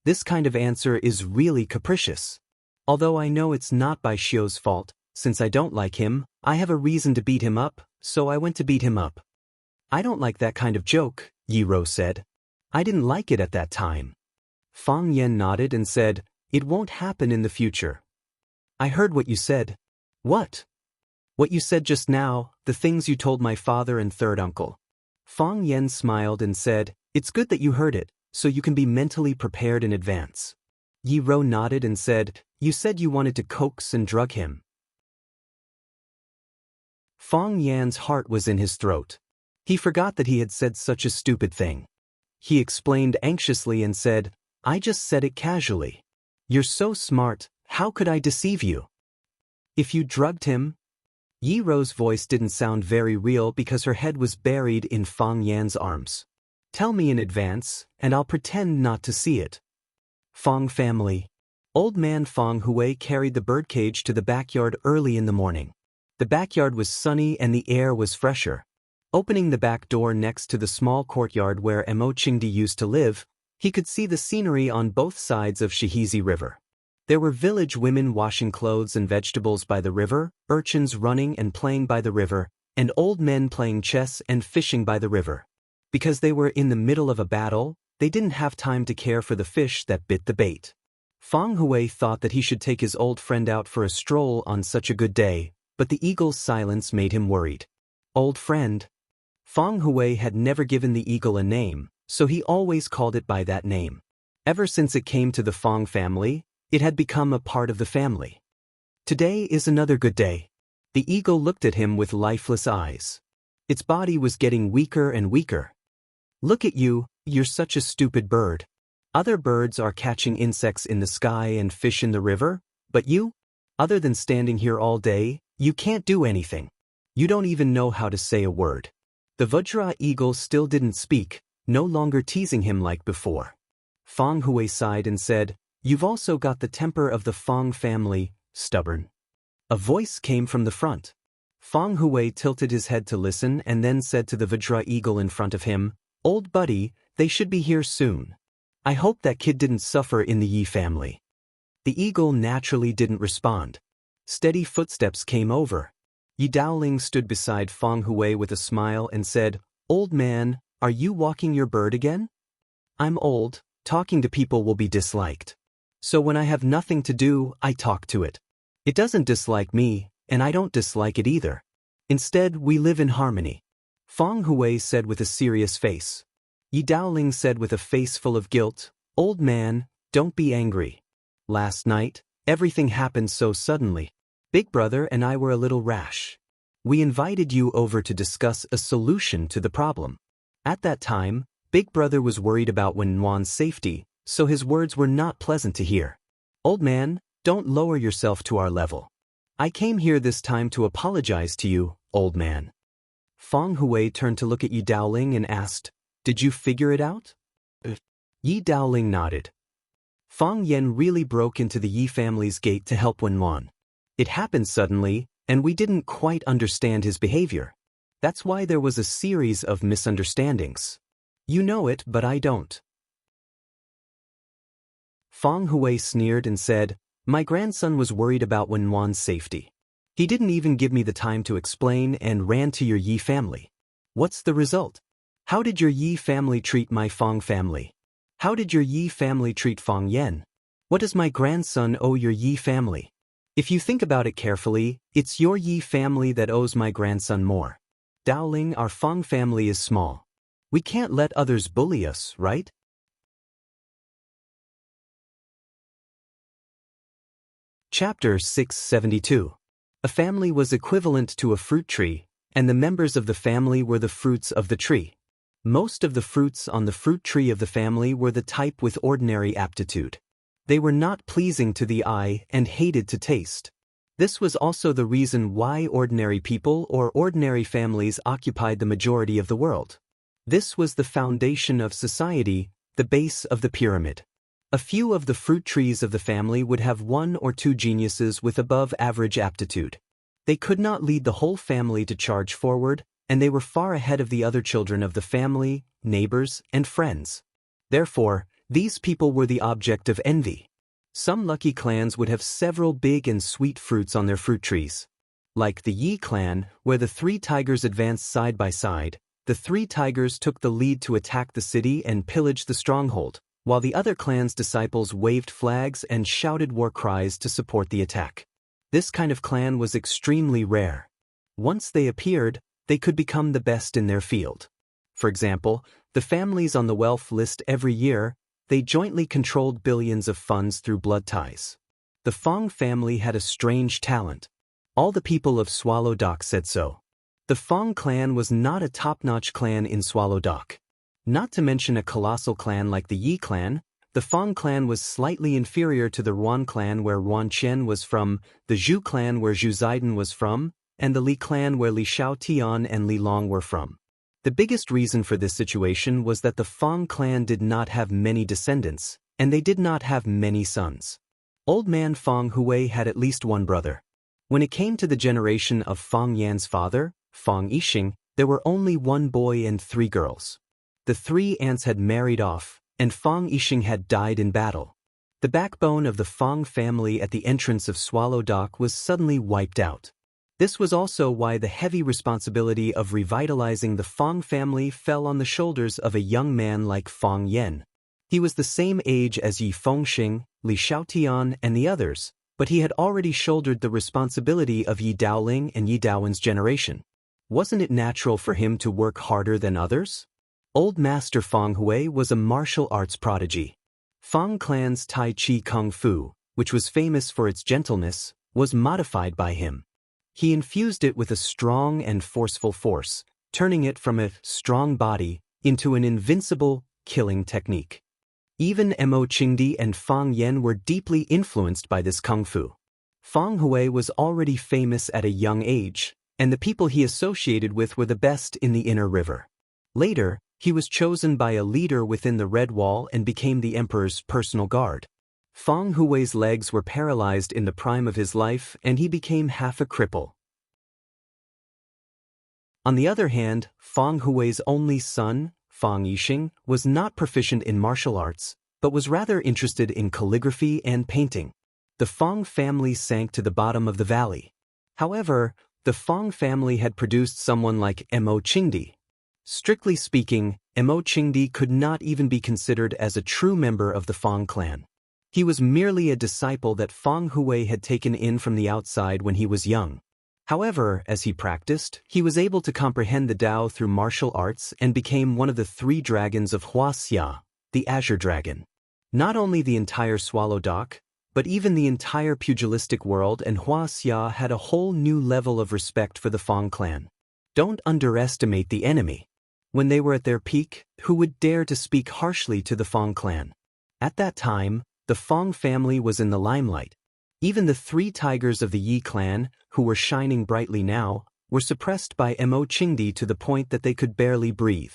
Speaker 1: This kind of answer is really capricious. Although I know it's not Bai Xiu's fault, since I don't like him, I have a reason to beat him up, so I went to beat him up. "I don't like that kind of joke," Yi Ro said. "I didn't like it at that time." Fang Yen nodded and said, "It won't happen in the future." "I heard what you said." "What?" "What you said just now, the things you told my father and third uncle." Fang Yen smiled and said, "It's good that you heard it, so you can be mentally prepared in advance." Yi Ro nodded and said, "You said you wanted to coax and drug him." Fang Yan's heart was in his throat. He forgot that he had said such a stupid thing. He explained anxiously and said, "I just said it casually. You're so smart, how could I deceive you?" "If you drugged him?" Yi Ro's voice didn't sound very real because her head was buried in Fang Yan's arms. "Tell me in advance, and I'll pretend not to see it." Fang family. Old man Fang Hui carried the birdcage to the backyard early in the morning. The backyard was sunny and the air was fresher. Opening the back door next to the small courtyard where Emo Qingdi used to live, he could see the scenery on both sides of Shihizi River. There were village women washing clothes and vegetables by the river, urchins running and playing by the river, and old men playing chess and fishing by the river. Because they were in the middle of a battle, they didn't have time to care for the fish that bit the bait. Fang Hui thought that he should take his old friend out for a stroll on such a good day, but the eagle's silence made him worried. Old friend. Fang Hui had never given the eagle a name, so he always called it by that name. Ever since it came to the Fang family, it had become a part of the family. Today is another good day. The eagle looked at him with lifeless eyes. Its body was getting weaker and weaker. "Look at you, you're such a stupid bird. Other birds are catching insects in the sky and fish in the river, but you? Other than standing here all day, you can't do anything. You don't even know how to say a word." The Vajra eagle still didn't speak, no longer teasing him like before. Fang Hui sighed and said, "You've also got the temper of the Fang family, stubborn." A voice came from the front. Fang Hui tilted his head to listen and then said to the Vajra eagle in front of him, "Old buddy, they should be here soon. I hope that kid didn't suffer in the Yi family." The eagle naturally didn't respond. Steady footsteps came over. Yi Daoling stood beside Feng Hui with a smile and said, "Old man, are you walking your bird again? I'm old, talking to people will be disliked. So when I have nothing to do, I talk to it. It doesn't dislike me, and I don't dislike it either. Instead, we live in harmony." Feng Hui said with a serious face. Yi Daoling said with a face full of guilt, "Old man, don't be angry. Last night, everything happened so suddenly. Big Brother and I were a little rash. We invited you over to discuss a solution to the problem. At that time, Big Brother was worried about Wenwan's safety, so his words were not pleasant to hear. Old man, don't lower yourself to our level. I came here this time to apologize to you, old man." Feng Hui turned to look at Yi Daoling and asked, "Did you figure it out?" Yi Daoling nodded. Feng Yan really broke into the Yi family's gate to help Wenwan. It happened suddenly, and we didn't quite understand his behavior. That's why there was a series of misunderstandings. You know it, but I don't. Feng Hui sneered and said, "My grandson was worried about Wenwan's safety. He didn't even give me the time to explain and ran to your Yi family. What's the result? How did your Yi family treat my Feng family? How did your Yi family treat Feng Yan? What does my grandson owe your Yi family? If you think about it carefully, it's your Yi family that owes my grandson more. Daoling, our Feng family is small. We can't let others bully us, right?" Chapter 672. A family was equivalent to a fruit tree, and the members of the family were the fruits of the tree. Most of the fruits on the fruit tree of the family were the type with ordinary aptitude. They were not pleasing to the eye and hated to taste. This was also the reason why ordinary people or ordinary families occupied the majority of the world. This was the foundation of society, the base of the pyramid. A few of the fruit trees of the family would have one or two geniuses with above-average aptitude. They could not lead the whole family to charge forward, and they were far ahead of the other children of the family, neighbors, and friends. Therefore, these people were the object of envy. Some lucky clans would have several big and sweet fruits on their fruit trees. Like the Yi clan, where the 3 tigers advanced side by side, the 3 tigers took the lead to attack the city and pillage the stronghold, while the other clan's disciples waved flags and shouted war cries to support the attack. This kind of clan was extremely rare. Once they appeared, they could become the best in their field. For example, the families on the wealth list every year, they jointly controlled billions of funds through blood ties. The Feng family had a strange talent. All the people of Swallow Dock said so. The Feng clan was not a top-notch clan in Swallow Dock. Not to mention a colossal clan like the Yi clan, the Feng clan was slightly inferior to the Ruan clan where Ruan Chen was from, the Zhu clan where Zhu Zaidan was from, and the Li clan where Li Xiaotian and Li Long were from. The biggest reason for this situation was that the Feng clan did not have many descendants, and they did not have many sons. Old man Feng Hui had at least one brother. When it came to the generation of Feng Yan's father, Feng Yixing, there were only 1 boy and 3 girls. The 3 aunts had married off, and Feng Yixing had died in battle. The backbone of the Feng family at the entrance of Swallow Dock was suddenly wiped out. This was also why the heavy responsibility of revitalizing the Feng family fell on the shoulders of a young man like Feng Yan. He was the same age as Yi Fengxing, Li Xiaotian, and the others, but he had already shouldered the responsibility of Yi Daoling and Yi Daowen's generation. Wasn't it natural for him to work harder than others? Old Master Feng Hui was a martial arts prodigy. Feng clan's Tai Chi Kung Fu, which was famous for its gentleness, was modified by him. He infused it with a strong and forceful force, turning it from a strong body into an invincible, killing technique. Even Mo Qingdi and Feng Yan were deeply influenced by this kung fu. Feng Hui was already famous at a young age, and the people he associated with were the best in the inner river. Later, he was chosen by a leader within the Red Wall and became the emperor's personal guard. Feng Hui's legs were paralyzed in the prime of his life, and he became half a cripple. On the other hand, Feng Hui's only son, Feng Yixing, was not proficient in martial arts, but was rather interested in calligraphy and painting. The Feng family sank to the bottom of the valley. However, The Fong family had produced someone like Mo Qingdi. Strictly speaking, Mo Qingdi could not even be considered as a true member of the Fong clan. He was merely a disciple that Fong Hui had taken in from the outside when he was young. However, as he practiced, he was able to comprehend the Tao through martial arts and became one of the 3 dragons of Huaxia, the Azure Dragon. Not only the entire Swallow Dock, but even the entire pugilistic world and Huaxia had a whole new level of respect for the Fong clan. Don't underestimate the enemy. When they were at their peak, who would dare to speak harshly to the Fong clan? At that time, the Fong family was in the limelight. Even the 3 tigers of the Yi clan, who were shining brightly now, were suppressed by Mo Qingdi to the point that they could barely breathe.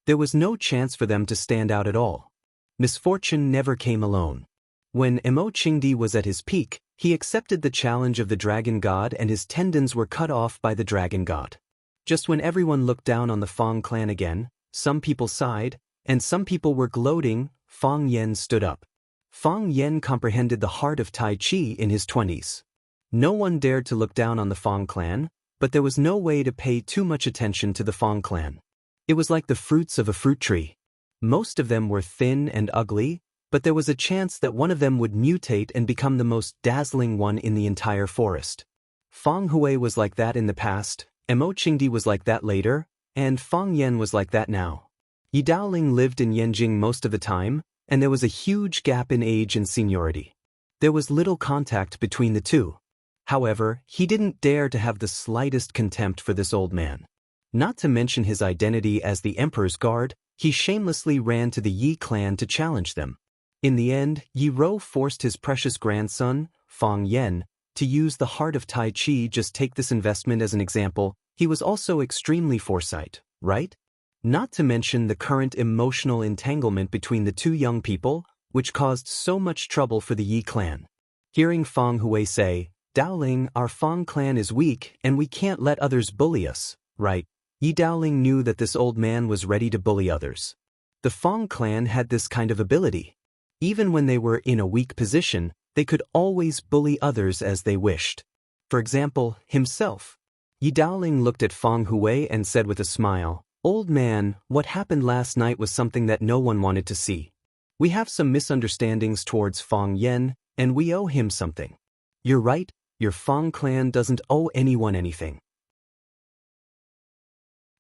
Speaker 1: There was no chance for them to stand out at all. Misfortune never came alone. When Mo Qingdi was at his peak, he accepted the challenge of the dragon god and his tendons were cut off by the dragon god. Just when everyone looked down on the Fong clan again, some people sighed, and some people were gloating. Fong Yan stood up. Fong Yan comprehended the heart of Tai Chi in his 20s. No one dared to look down on the Fong clan, but there was no way to pay too much attention to the Fong clan. It was like the fruits of a fruit tree. Most of them were thin and ugly, but there was a chance that one of them would mutate and become the most dazzling one in the entire forest. Fong Hui was like that in the past, Mo Qingdi was like that later, and Fong Yan was like that now. Yi Daoling lived in Yanjing most of the time, and there was a huge gap in age and seniority. There was little contact between the two. However, he didn't dare to have the slightest contempt for this old man. Not to mention his identity as the emperor's guard, he shamelessly ran to the Yi clan to challenge them. In the end, Yi Rou forced his precious grandson, Fong Yan, to use the heart of Tai Chi. Just take this investment as an example. He was also extremely foresight, right? Not to mention the current emotional entanglement between the 2 young people, which caused so much trouble for the Yi clan. Hearing Fong Hui say, "Daoling, our Fong clan is weak and we can't let others bully us," right? Yi Daoling knew that this old man was ready to bully others. The Fong clan had this kind of ability. Even when they were in a weak position, they could always bully others as they wished. For example, himself. Yi Daoling looked at Fong Hui and said with a smile, "Old man, what happened last night was something that no one wanted to see. We have some misunderstandings towards Fong Yan, and we owe him something." "You're right, your Fong clan doesn't owe anyone anything.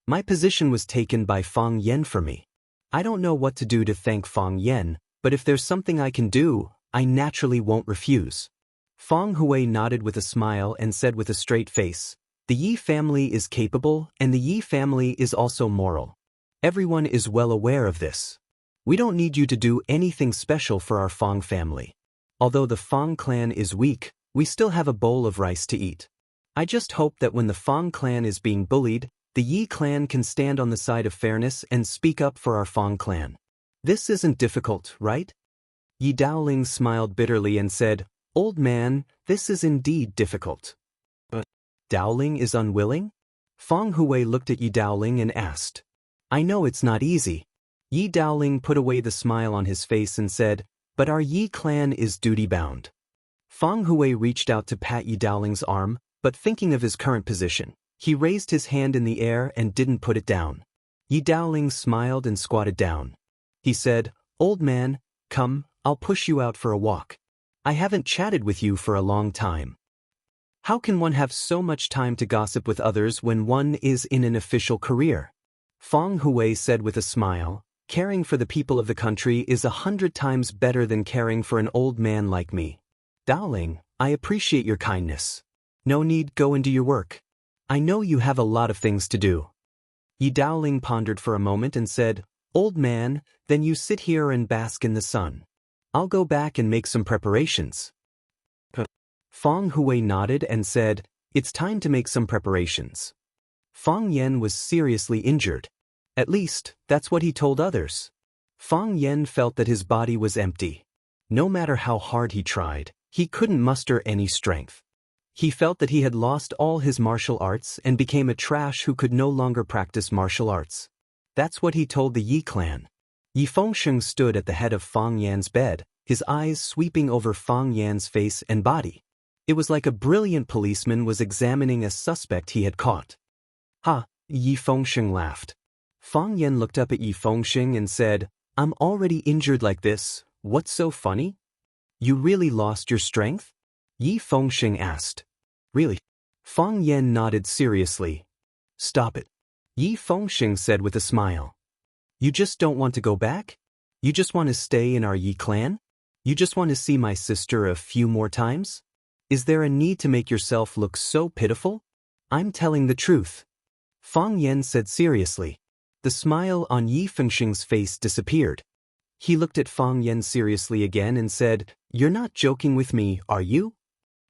Speaker 1: My position was taken by Fong Yan for me. I don't know what to do to thank Fong Yan, but if there's something I can do, I naturally won't refuse." Fong Hui nodded with a smile and said with a straight face, "The Yi family is capable, and the Yi family is also moral. Everyone is well aware of this. We don't need you to do anything special for our Fong family. Although the Fong clan is weak, we still have a bowl of rice to eat. I just hope that when the Fong clan is being bullied, the Yi clan can stand on the side of fairness and speak up for our Fong clan. This isn't difficult, right?" Yi Daoling smiled bitterly and said, "Old man, this is indeed difficult." "But Daoling is unwilling?" Fong Hui looked at Yi Daoling and asked. "I know it's not easy." Yi Daoling put away the smile on his face and said, "But our Yi clan is duty-bound." Fong Hui reached out to pat Yi Daoling's arm, but thinking of his current position, he raised his hand in the air and didn't put it down. Yi Daoling smiled and squatted down. He said, "Old man, come, I'll push you out for a walk. I haven't chatted with you for a long time." How can one have so much time to gossip with others when one is in an official career? Fong Hui said with a smile, "Caring for the people of the country is 100 times better than caring for an old man like me. Daoling, I appreciate your kindness. No need, go and do your work. I know you have a lot of things to do." Yi Daoling pondered for a moment and said, "Old man, then you sit here and bask in the sun. I'll go back and make some preparations." Fong Hui nodded and said, "It's time to make some preparations." Fong Yan was seriously injured. At least, that's what he told others. Fong Yan felt that his body was empty. No matter how hard he tried, he couldn't muster any strength. He felt that he had lost all his martial arts and became a trash who could no longer practice martial arts. That's what he told the Yi clan. Yi Fengsheng stood at the head of Fong Yan's bed, his eyes sweeping over Fong Yan's face and body. It was like a brilliant policeman was examining a suspect he had caught. Ha, Yi Fengsheng laughed. Fang Yan looked up at Yi Fengsheng and said, I'm already injured like this, what's so funny? You really lost your strength? Yi Fengsheng asked. Really? Fang Yan nodded seriously. Stop it. Yi Fengsheng said with a smile. You just don't want to go back? You just want to stay in our Yi clan? You just want to see my sister a few more times? Is there a need to make yourself look so pitiful? I'm telling the truth. Fang Yan said seriously. The smile on Yi Fengsheng's face disappeared. He looked at Fang Yan seriously again and said, You're not joking with me, are you?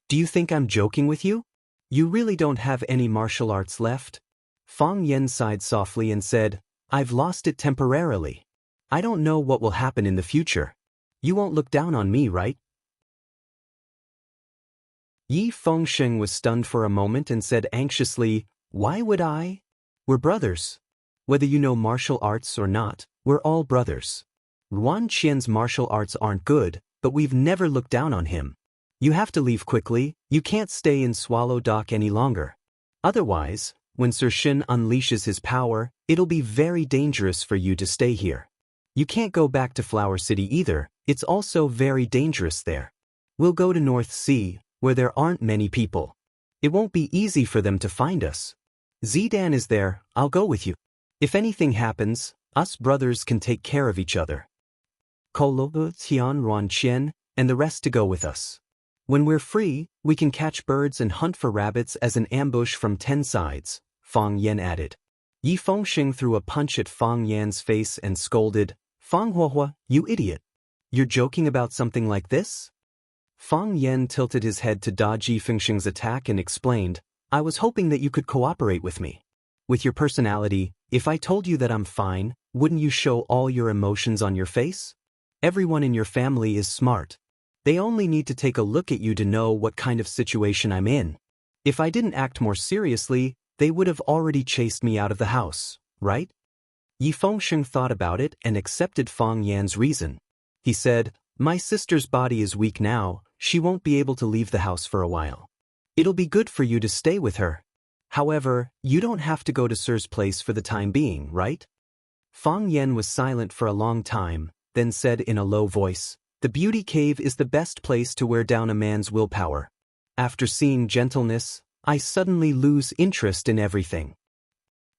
Speaker 1: Do you think I'm joking with you? You really don't have any martial arts left? Fang Yan sighed softly and said, I've lost it temporarily. I don't know what will happen in the future. You won't look down on me, right? Yi Fengsheng was stunned for a moment and said anxiously, Why would I? We're brothers. Whether you know martial arts or not, we're all brothers. Ruan Qian's martial arts aren't good, but we've never looked down on him. You have to leave quickly, you can't stay in Swallow Dock any longer. Otherwise, when Sir Shin unleashes his power, it'll be very dangerous for you to stay here. You can't go back to Flower City either, it's also very dangerous there. We'll go to North Sea, where there aren't many people. It won't be easy for them to find us. Zidan is there, I'll go with you. If anything happens, us brothers can take care of each other. Kolo, Tian, Ruan Qian, and the rest to go with us. When we're free, we can catch birds and hunt for rabbits as an ambush from 10 sides, Fang Yan added. Yi Fengsheng threw a punch at Fang Yan's face and scolded, Fang Huohua, you idiot. You're joking about something like this? Fang Yan tilted his head to dodge Yi Fengsheng's attack and explained, I was hoping that you could cooperate with me. With your personality, if I told you that I'm fine, wouldn't you show all your emotions on your face? Everyone in your family is smart. They only need to take a look at you to know what kind of situation I'm in. If I didn't act more seriously, they would have already chased me out of the house, right? Yi Fengsheng thought about it and accepted Fang Yan's reason. He said, My sister's body is weak now, she won't be able to leave the house for a while. It'll be good for you to stay with her. However, you don't have to go to Sir's place for the time being, right? Fang Yan was silent for a long time, then said in a low voice, The beauty cave is the best place to wear down a man's willpower. After seeing gentleness, I suddenly lose interest in everything.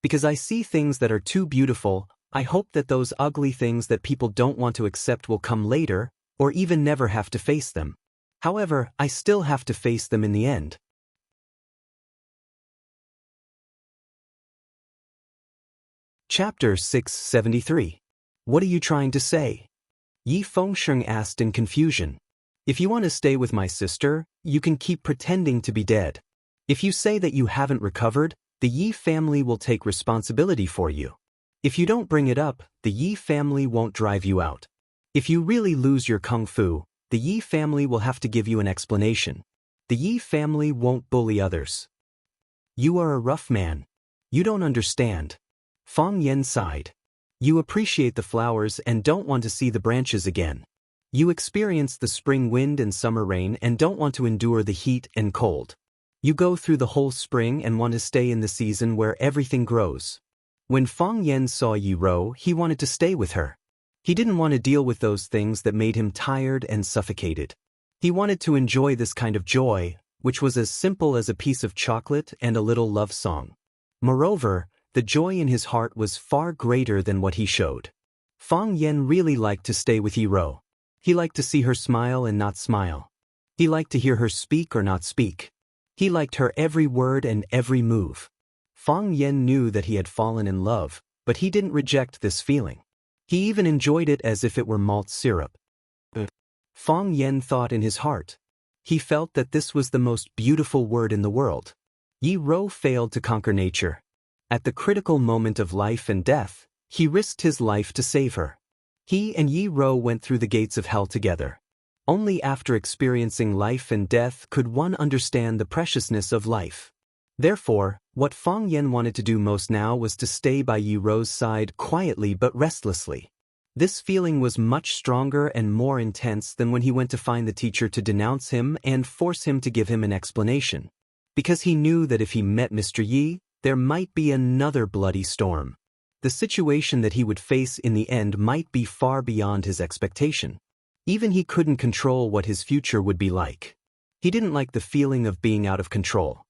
Speaker 1: Because I see things that are too beautiful, I hope that those ugly things that people don't want to accept will come later, or even never have to face them. However, I still have to face them in the end. Chapter 673. What are you trying to say? Yi Fengsheng asked in confusion. If you want to stay with my sister, you can keep pretending to be dead. If you say that you haven't recovered, the Yi family will take responsibility for you. If you don't bring it up, the Yi family won't drive you out. If you really lose your kung fu, the Yi family will have to give you an explanation. The Yi family won't bully others. You are a rough man. You don't understand. Fang Yan sighed. You appreciate the flowers and don't want to see the branches again. You experience the spring wind and summer rain and don't want to endure the heat and cold. You go through the whole spring and want to stay in the season where everything grows. When Fang Yan saw Yi Rou, he wanted to stay with her. He didn't want to deal with those things that made him tired and suffocated. He wanted to enjoy this kind of joy, which was as simple as a piece of chocolate and a little love song. Moreover, the joy in his heart was far greater than what he showed. Fang Yan really liked to stay with Yi Rou. He liked to see her smile and not smile. He liked to hear her speak or not speak. He liked her every word and every move. Fang Yan knew that he had fallen in love, but he didn't reject this feeling. He even enjoyed it as if it were malt syrup. Fang Yan thought in his heart. He felt that this was the most beautiful word in the world. Yi Rou failed to conquer nature. At the critical moment of life and death, he risked his life to save her. He and Yi Rou went through the gates of hell together. Only after experiencing life and death could one understand the preciousness of life. Therefore, what Fang Yan wanted to do most now was to stay by Yi Rou's side quietly but restlessly. This feeling was much stronger and more intense than when he went to find the teacher to denounce him and force him to give him an explanation. Because he knew that if he met Mr. Yi, there might be another bloody storm. The situation that he would face in the end might be far beyond his expectation. Even he couldn't control what his future would be like. He didn't like the feeling of being out of control.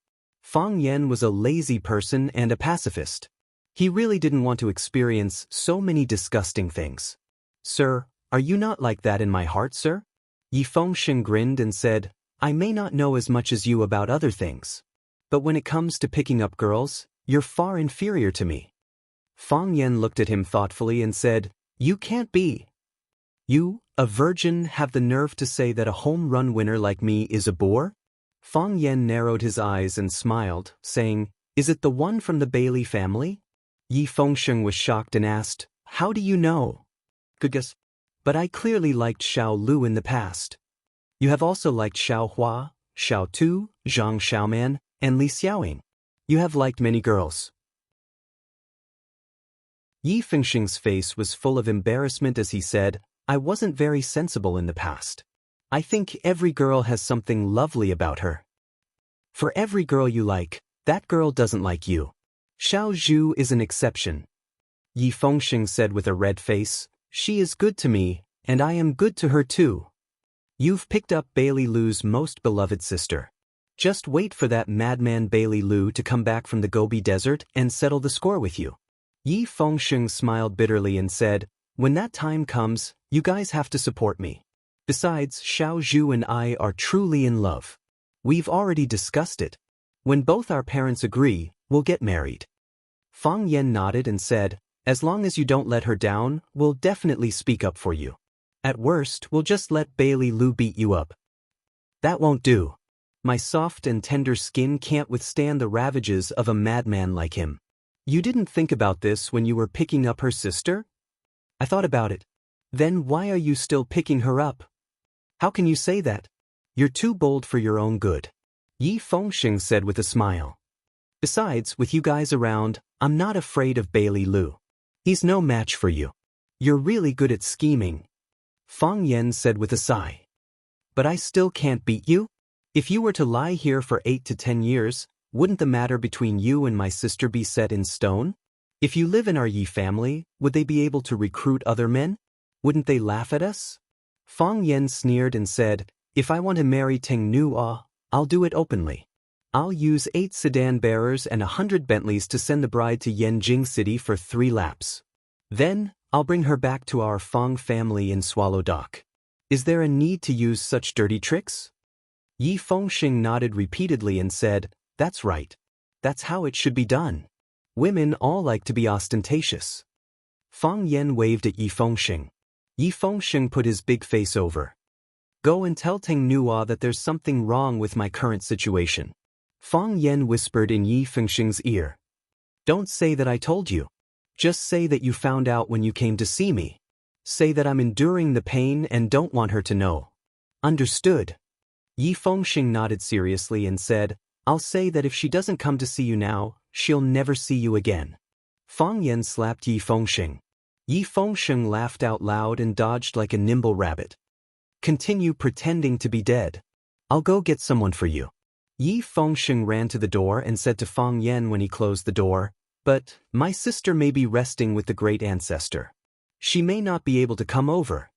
Speaker 1: Fang Yan was a lazy person and a pacifist. He really didn't want to experience so many disgusting things. "Sir, are you not like that in my heart, sir?" Yi Fengsheng grinned and said, "I may not know as much as you about other things, but when it comes to picking up girls, you're far inferior to me." Fang Yan looked at him thoughtfully and said, "You can't be. You, a virgin, have the nerve to say that a home run winner like me is a bore?" Fang Yan narrowed his eyes and smiled, saying, "Is it the one from the Bailey family?" Yi Fengsheng was shocked and asked, "How do you know?" "Good guess. But I clearly liked Xiao Lu in the past. You have also liked Xiao Hua, Xiao Tu, Zhang Xiaoman, and Li Xiaoying. You have liked many girls." Yi Fengsheng's face was full of embarrassment as he said, "I wasn't very sensible in the past. I think every girl has something lovely about her. For every girl you like, that girl doesn't like you. Xiao Zhu is an exception." Yi Fengsheng said with a red face, "She is good to me, and I am good to her too. You've picked up Bailey Lu's most beloved sister. Just wait for that madman Bailey Lu to come back from the Gobi Desert and settle the score with you." Yi Fengsheng smiled bitterly and said, "When that time comes, you guys have to support me. Besides, Xiao Zhu and I are truly in love. We've already discussed it. When both our parents agree, we'll get married." Fang Yan nodded and said, "As long as you don't let her down, we'll definitely speak up for you. At worst, we'll just let Bailey Lu beat you up." "That won't do. My soft and tender skin can't withstand the ravages of a madman like him." "You didn't think about this when you were picking up her sister?" "I thought about it." "Then why are you still picking her up?" "How can you say that? You're too bold for your own good," Yi Fengsheng said with a smile. "Besides, with you guys around, I'm not afraid of Bailey Lu. He's no match for you. You're really good at scheming," Fang Yan said with a sigh. "But I still can't beat you? If you were to lie here for 8 to 10 years, wouldn't the matter between you and my sister be set in stone? If you live in our Yi family, would they be able to recruit other men? Wouldn't they laugh at us?" Fang Yan sneered and said, "If I want to marry Teng Nuo, I'll do it openly. I'll use 8 sedan bearers and 100 Bentleys to send the bride to Yanjing City for 3 laps. Then, I'll bring her back to our Fang family in Swallow Dock. Is there a need to use such dirty tricks?" Yi Fengsheng nodded repeatedly and said, "That's right. That's how it should be done. Women all like to be ostentatious." Fang Yan waved at Yi Fengsheng. Yi Fengsheng put his big face over. "Go and tell Teng Nuo that there's something wrong with my current situation." Fang Yan whispered in Yi Fengsheng's ear. "Don't say that I told you. Just say that you found out when you came to see me. Say that I'm enduring the pain and don't want her to know. Understood?" Yi Fengsheng nodded seriously and said, "I'll say that if she doesn't come to see you now, she'll never see you again." Fang Yan slapped Yi Fengsheng. Yi Fengsheng laughed out loud and dodged like a nimble rabbit. "Continue pretending to be dead. I'll go get someone for you." Yi Fengsheng ran to the door and said to Fang Yan when he closed the door, "But my sister may be resting with the great ancestor. She may not be able to come over.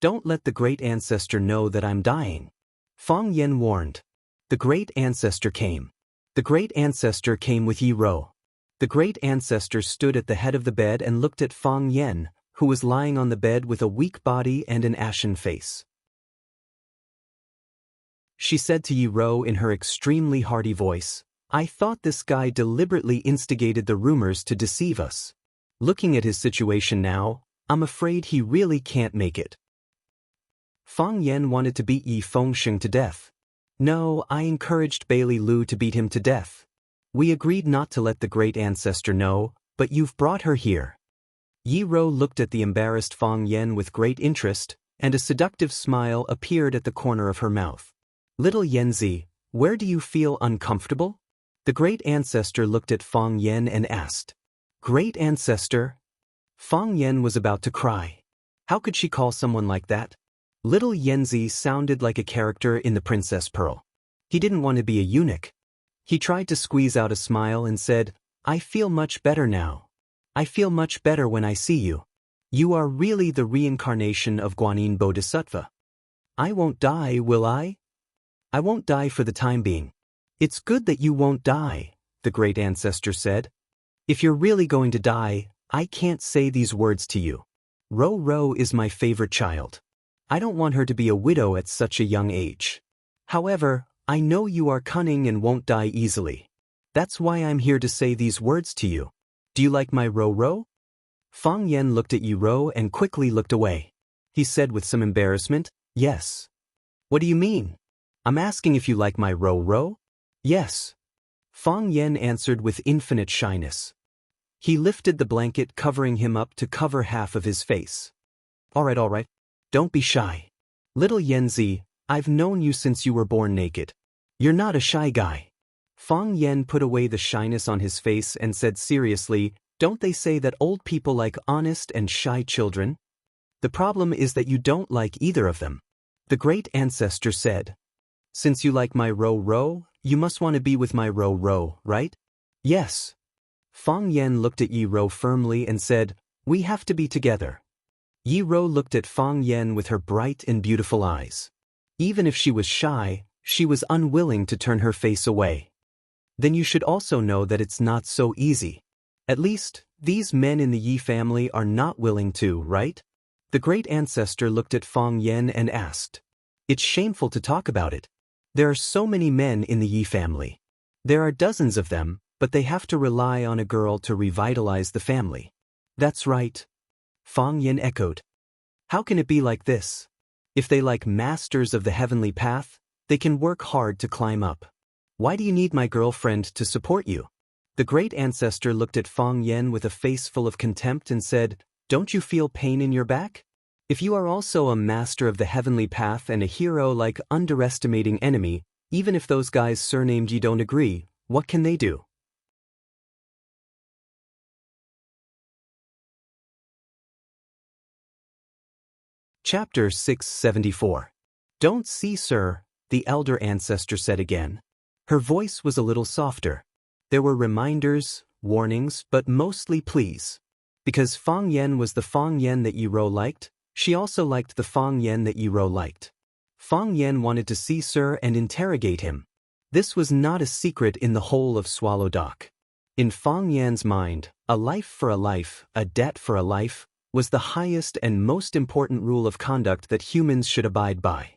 Speaker 1: Don't let the great ancestor know that I'm dying." Fang Yan warned. The great ancestor came. The great ancestor came with Yi Rou. The great ancestor stood at the head of the bed and looked at Fang Yan, who was lying on the bed with a weak body and an ashen face. She said to Yi Rou in her extremely hearty voice, "I thought this guy deliberately instigated the rumors to deceive us. Looking at his situation now, I'm afraid he really can't make it." Fang Yan wanted to beat Yi Fengsheng to death. "No, I encouraged Bailey Lu to beat him to death. We agreed not to let the great ancestor know, but you've brought her here." Yi Rou looked at the embarrassed Fang Yan with great interest, and a seductive smile appeared at the corner of her mouth. "Little Yanzi, where do you feel uncomfortable?" The great ancestor looked at Fang Yan and asked. "Great ancestor?" Fang Yen was about to cry. How could she call someone like that? Little Yanzi sounded like a character in The Princess Pearl. He didn't want to be a eunuch. He tried to squeeze out a smile and said, I feel much better now. I feel much better when I see you. You are really the reincarnation of Guanyin Bodhisattva. I won't die, will I? I won't die for the time being. It's good that you won't die, the great ancestor said. If you're really going to die, I can't say these words to you. Ro Ro is my favorite child. I don't want her to be a widow at such a young age. However, I know you are cunning and won't die easily. That's why I'm here to say these words to you. Do you like my Ro Ro? Fang Yen looked at Yi Ro and quickly looked away. He said with some embarrassment, yes. What do you mean? I'm asking if you like my Ro Ro? Yes. Fang Yen answered with infinite shyness. He lifted the blanket covering him up to cover half of his face. All right. Don't be shy. Little Yanzi, I've known you since you were born naked. You're not a shy guy. Fang Yen put away the shyness on his face and said seriously, don't they say that old people like honest and shy children? The problem is that you don't like either of them. The great ancestor said. Since you like my Ro Ro, you must want to be with my Ro Ro, right? Yes. Fang Yen looked at Yi Ro firmly and said, we have to be together. Yi Ro looked at Fang Yen with her bright and beautiful eyes. Even if she was shy, she was unwilling to turn her face away. Then you should also know that it's not so easy. At least, these men in the Yi family are not willing to, right? The great ancestor looked at Fang Yen and asked. It's shameful to talk about it. There are so many men in the Yi family. There are dozens of them, but they have to rely on a girl to revitalize the family. That's right. Fang Yen echoed. How can it be like this? If they like masters of the heavenly path, they can work hard to climb up. Why do you need my girlfriend to support you? The great ancestor looked at Fang Yen with a face full of contempt and said, don't you feel pain in your back? If you are also a master of the heavenly path and a hero like underestimating enemy, even if those guys surnamed you don't agree, what can they do? Chapter 674. Don't see, sir, the elder ancestor said again. Her voice was a little softer. There were reminders, warnings, but mostly pleas. Because Fang Yen was the Fang Yen that Yi Ro liked, she also liked the Fang Yen that Yi Ro liked. Fang Yen wanted to see Sir and interrogate him. This was not a secret in the whole of Swallow Dock. In Fang Yan's mind, a life for a life, a debt for a life, was the highest and most important rule of conduct that humans should abide by.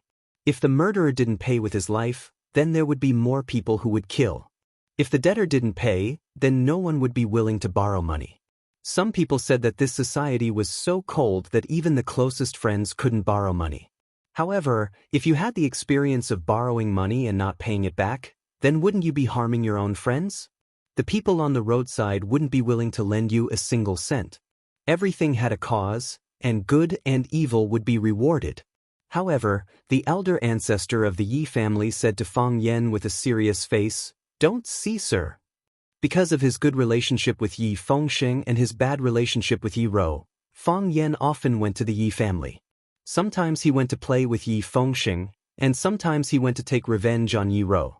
Speaker 1: If the murderer didn't pay with his life, then there would be more people who would kill. If the debtor didn't pay, then no one would be willing to borrow money. Some people said that this society was so cold that even the closest friends couldn't borrow money. However, if you had the experience of borrowing money and not paying it back, then wouldn't you be harming your own friends? The people on the roadside wouldn't be willing to lend you a single cent. Everything had a cause, and good and evil would be rewarded. However, the elder ancestor of the Yi family said to Fang Yen with a serious face, don't see, sir. Because of his good relationship with Yi Fengsheng and his bad relationship with Yi Ro, Fang Yen often went to the Yi family. Sometimes he went to play with Yi Fengsheng, and sometimes he went to take revenge on Yi Ro.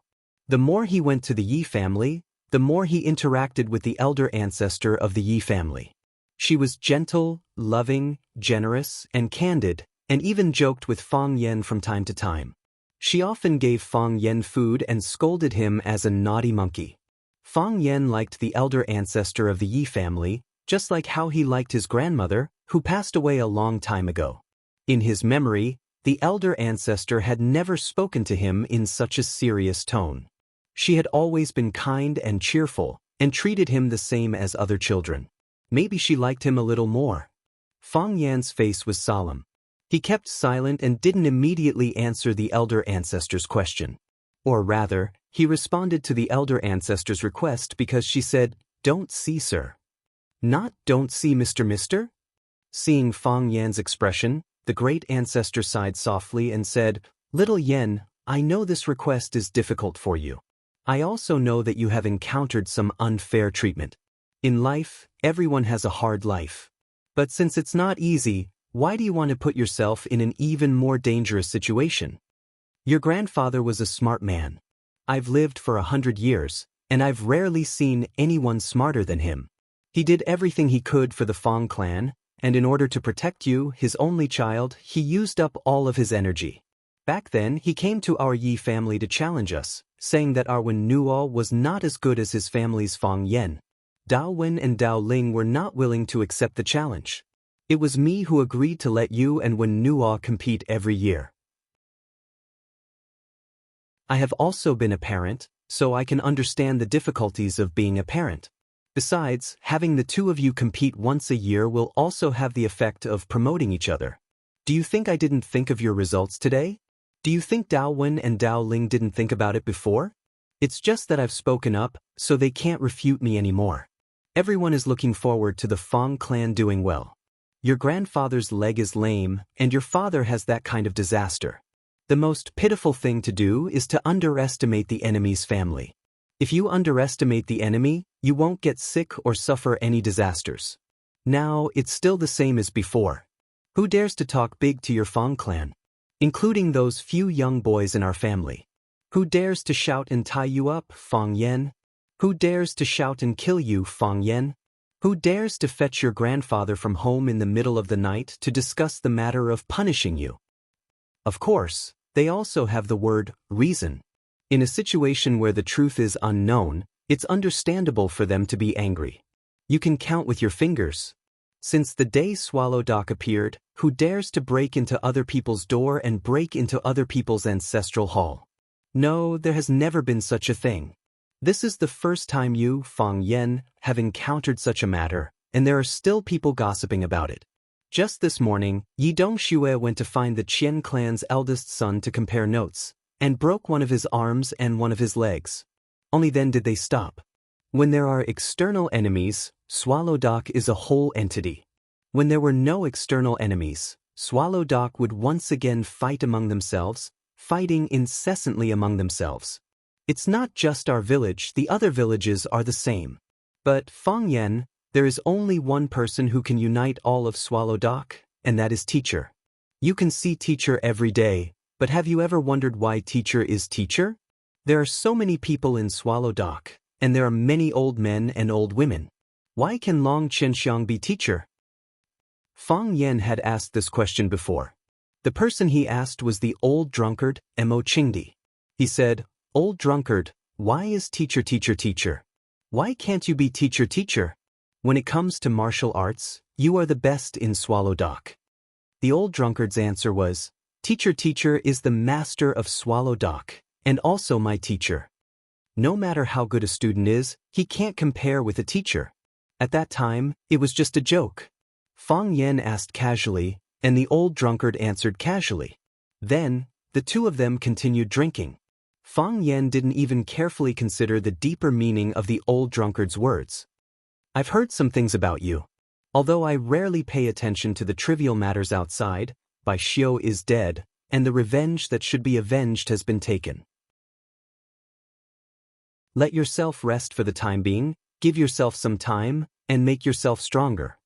Speaker 1: The more he went to the Yi family, the more he interacted with the elder ancestor of the Yi family. She was gentle, loving, generous, and candid, and even joked with Fang Yen from time to time. She often gave Fang Yen food and scolded him as a naughty monkey. Fang Yen liked the elder ancestor of the Yi family, just like how he liked his grandmother, who passed away a long time ago. In his memory, the elder ancestor had never spoken to him in such a serious tone. She had always been kind and cheerful, and treated him the same as other children. Maybe she liked him a little more. Fang Yan's face was solemn. He kept silent and didn't immediately answer the elder ancestor's question. Or rather, he responded to the elder ancestor's request because she said, don't see, sir. Not don't see, Mr. Seeing Fang Yan's expression, the great ancestor sighed softly and said, little Yen, I know this request is difficult for you. I also know that you have encountered some unfair treatment. In life, everyone has a hard life. But since it's not easy, why do you want to put yourself in an even more dangerous situation? Your grandfather was a smart man. I've lived for 100 years, and I've rarely seen anyone smarter than him. He did everything he could for the Fong clan, and in order to protect you, his only child, he used up all of his energy. Back then, he came to our Yi family to challenge us, saying that our Wen Nuo was not as good as his family's Fong Yen. Dao Wen and Dao Ling were not willing to accept the challenge. It was me who agreed to let you and Wen Nuo compete every year. I have also been a parent, so I can understand the difficulties of being a parent. Besides, having the two of you compete once a year will also have the effect of promoting each other. Do you think I didn't think of your results today? Do you think Dao Wen and Dao Ling didn't think about it before? It's just that I've spoken up, so they can't refute me anymore. Everyone is looking forward to the Fong clan doing well. Your grandfather's leg is lame, and your father has that kind of disaster. The most pitiful thing to do is to underestimate the enemy's family. If you underestimate the enemy, you won't get sick or suffer any disasters. Now, it's still the same as before. Who dares to talk big to your Fong clan? Including those few young boys in our family. Who dares to shout and tie you up, Fong Yen? Who dares to shout and kill you, Fong Yen? Who dares to fetch your grandfather from home in the middle of the night to discuss the matter of punishing you? Of course, they also have the word reason. In a situation where the truth is unknown, it's understandable for them to be angry. You can count with your fingers. Since the day Swallow Dock appeared, who dares to break into other people's door and break into other people's ancestral hall? No, there has never been such a thing. This is the first time you, Fong Yen, have encountered such a matter, and there are still people gossiping about it. Just this morning, Yi Dongxue went to find the Qian clan's eldest son to compare notes, and broke one of his arms and one of his legs. Only then did they stop. When there are external enemies, Swallow Dock is a whole entity. When there were no external enemies, Swallow Dock would once again fight among themselves, fighting incessantly among themselves. It's not just our village, the other villages are the same. But, Fong Yen, there is only one person who can unite all of Swallow Dock, and that is Teacher. You can see Teacher every day, but have you ever wondered why Teacher is Teacher? There are so many people in Swallow Dock, and there are many old men and old women. Why can Long Chenxiang be Teacher? Fong Yen had asked this question before. The person he asked was the old drunkard, Mo Qingdi. He said, "Old drunkard, why is Teacher Teacher Teacher? Why can't you be Teacher Teacher? When it comes to martial arts, you are the best in Swallow Dock." The old drunkard's answer was, "Teacher Teacher is the master of Swallow Dock, and also my teacher. No matter how good a student is, he can't compare with a teacher." At that time, it was just a joke. Fong Yen asked casually, and the old drunkard answered casually. Then, the two of them continued drinking. Fong Yen didn't even carefully consider the deeper meaning of the old drunkard's words. "I've heard some things about you. Although I rarely pay attention to the trivial matters outside, Bai Xiu is dead, and the revenge that should be avenged has been taken. Let yourself rest for the time being, give yourself some time, and make yourself stronger.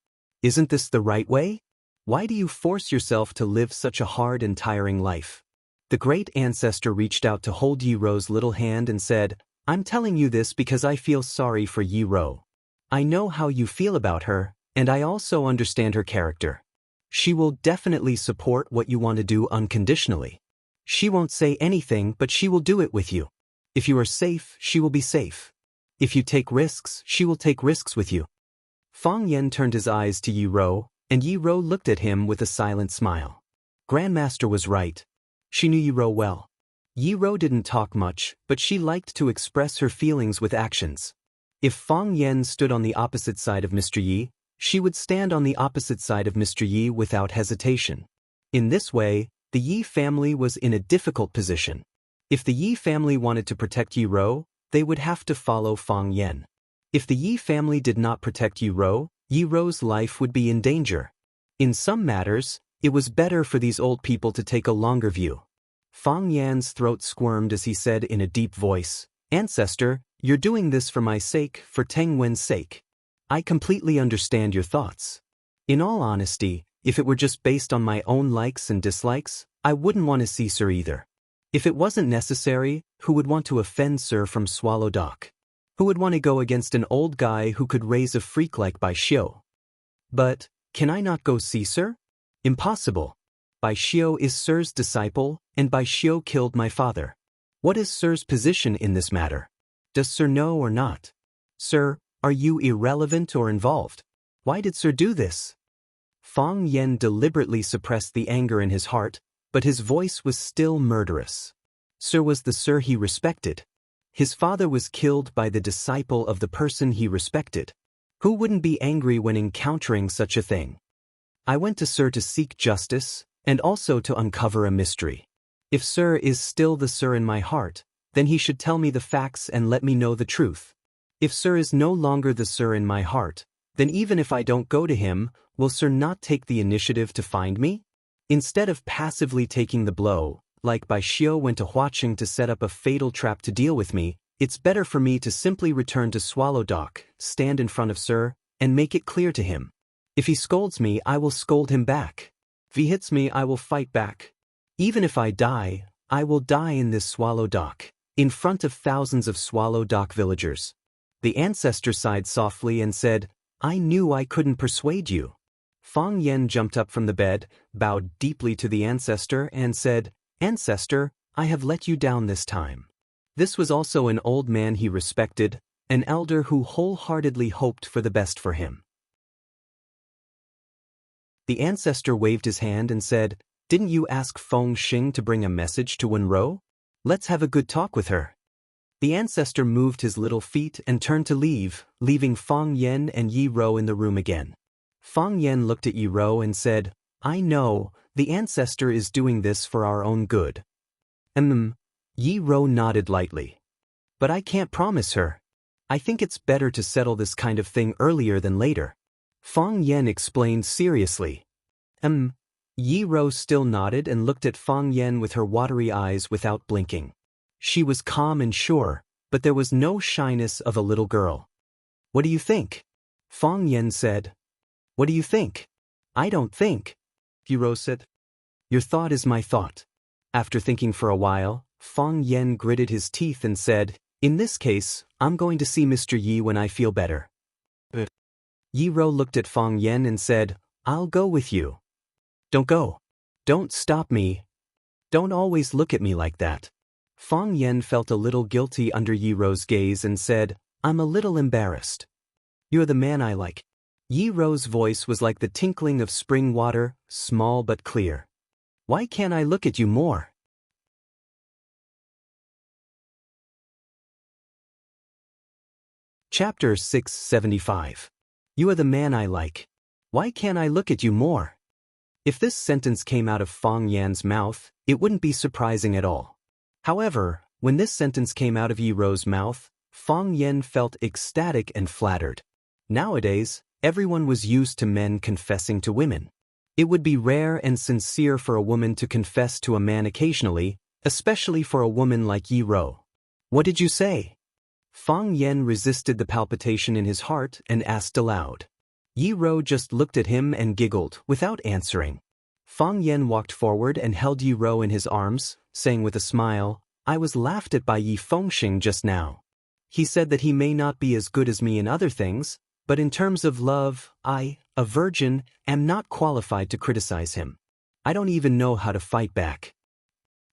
Speaker 1: Isn't this the right way? Why do you force yourself to live such a hard and tiring life?" The great ancestor reached out to hold Yi Ro's little hand and said, "I'm telling you this because I feel sorry for Yi Ro. I know how you feel about her, and I also understand her character. She will definitely support what you want to do unconditionally. She won't say anything, but she will do it with you. If you are safe, she will be safe. If you take risks, she will take risks with you." Fong Yen turned his eyes to Yi Ro, and Yi Ro looked at him with a silent smile. Grandmaster was right. She knew Yi Ro well. Yi Ro didn't talk much, but she liked to express her feelings with actions. If Fong Yen stood on the opposite side of Mr. Yi, she would stand on the opposite side of Mr. Yi without hesitation. In this way, the Yi family was in a difficult position. If the Yi family wanted to protect Yi Ro, they would have to follow Fong Yen. If the Yi family did not protect Yi Ro's life would be in danger. In some matters, it was better for these old people to take a longer view. Fong Yan's throat squirmed as he said in a deep voice, "Ancestor, you're doing this for my sake, for Teng Wen's sake. I completely understand your thoughts. In all honesty, if it were just based on my own likes and dislikes, I wouldn't want to see Sir either. If it wasn't necessary, who would want to offend Sir from Swallow Dock? Who would want to go against an old guy who could raise a freak like Bai Xiu? But, can I not go see Sir? Impossible. Bai Xiu is Sir's disciple, and Bai Xiu killed my father. What is Sir's position in this matter? Does Sir know or not? Sir, are you irrelevant or involved? Why did Sir do this? Fang Yen deliberately suppressed the anger in his heart, but his voice was still murderous. Sir was the Sir he respected. His father was killed by the disciple of the person he respected. Who wouldn't be angry when encountering such a thing? I went to Sir to seek justice, and also to uncover a mystery. If Sir is still the Sir in my heart, then he should tell me the facts and let me know the truth. If Sir is no longer the Sir in my heart, then even if I don't go to him, will Sir not take the initiative to find me? Instead of passively taking the blow, like Bai Xiu went to Huaqing to set up a fatal trap to deal with me, it's better for me to simply return to Swallow Dock, stand in front of Sir, and make it clear to him. If he scolds me, I will scold him back. If he hits me, I will fight back. Even if I die, I will die in this Swallow Dock, in front of thousands of Swallow Dock villagers. The ancestor sighed softly and said, I knew I couldn't persuade you. Fang Yen jumped up from the bed, bowed deeply to the ancestor and said, Ancestor, I have let you down this time. This was also an old man he respected, an elder who wholeheartedly hoped for the best for him. The ancestor waved his hand and said, Didn't you ask Feng Xing to bring a message to Wenro? Let's have a good talk with her. The ancestor moved his little feet and turned to leave, leaving Fang Yen and Yi Rou in the room again. Fang Yen looked at Yi Rou and said, I know, the ancestor is doing this for our own good. Yi Rou nodded lightly. But I can't promise her. I think it's better to settle this kind of thing earlier than later. Fang Yen explained seriously. Yi Rou still nodded and looked at Fang Yen with her watery eyes without blinking. She was calm and sure, but there was no shyness of a little girl. What do you think? Fang Yen said. What do you think? I don't think. Yi Rou said. Your thought is my thought. After thinking for a while, Fang Yen gritted his teeth and said, In this case, I'm going to see Mr. Yi when I feel better. Yi Rou looked at Fang Yen and said, I'll go with you. Don't go. Don't stop me. Don't always look at me like that. Fang Yen felt a little guilty under Yi Rou's gaze and said, I'm a little embarrassed. You're the man I like. Yi Rou's voice was like the tinkling of spring water, small but clear. Why can't I look at you more? Chapter 675. You are the man I like. Why can't I look at you more? If this sentence came out of Fang Yan's mouth, it wouldn't be surprising at all. However, when this sentence came out of Yi Rou's mouth, Fang Yen felt ecstatic and flattered. Nowadays, everyone was used to men confessing to women. It would be rare and sincere for a woman to confess to a man occasionally, especially for a woman like Yi Rou. What did you say? Fang Yen resisted the palpitation in his heart and asked aloud. Yi Rou just looked at him and giggled, without answering. Fang Yen walked forward and held Yi Rou in his arms, saying with a smile, I was laughed at by Yi Fengxing just now. He said that he may not be as good as me in other things, but in terms of love, I, a virgin, am not qualified to criticize him. I don't even know how to fight back.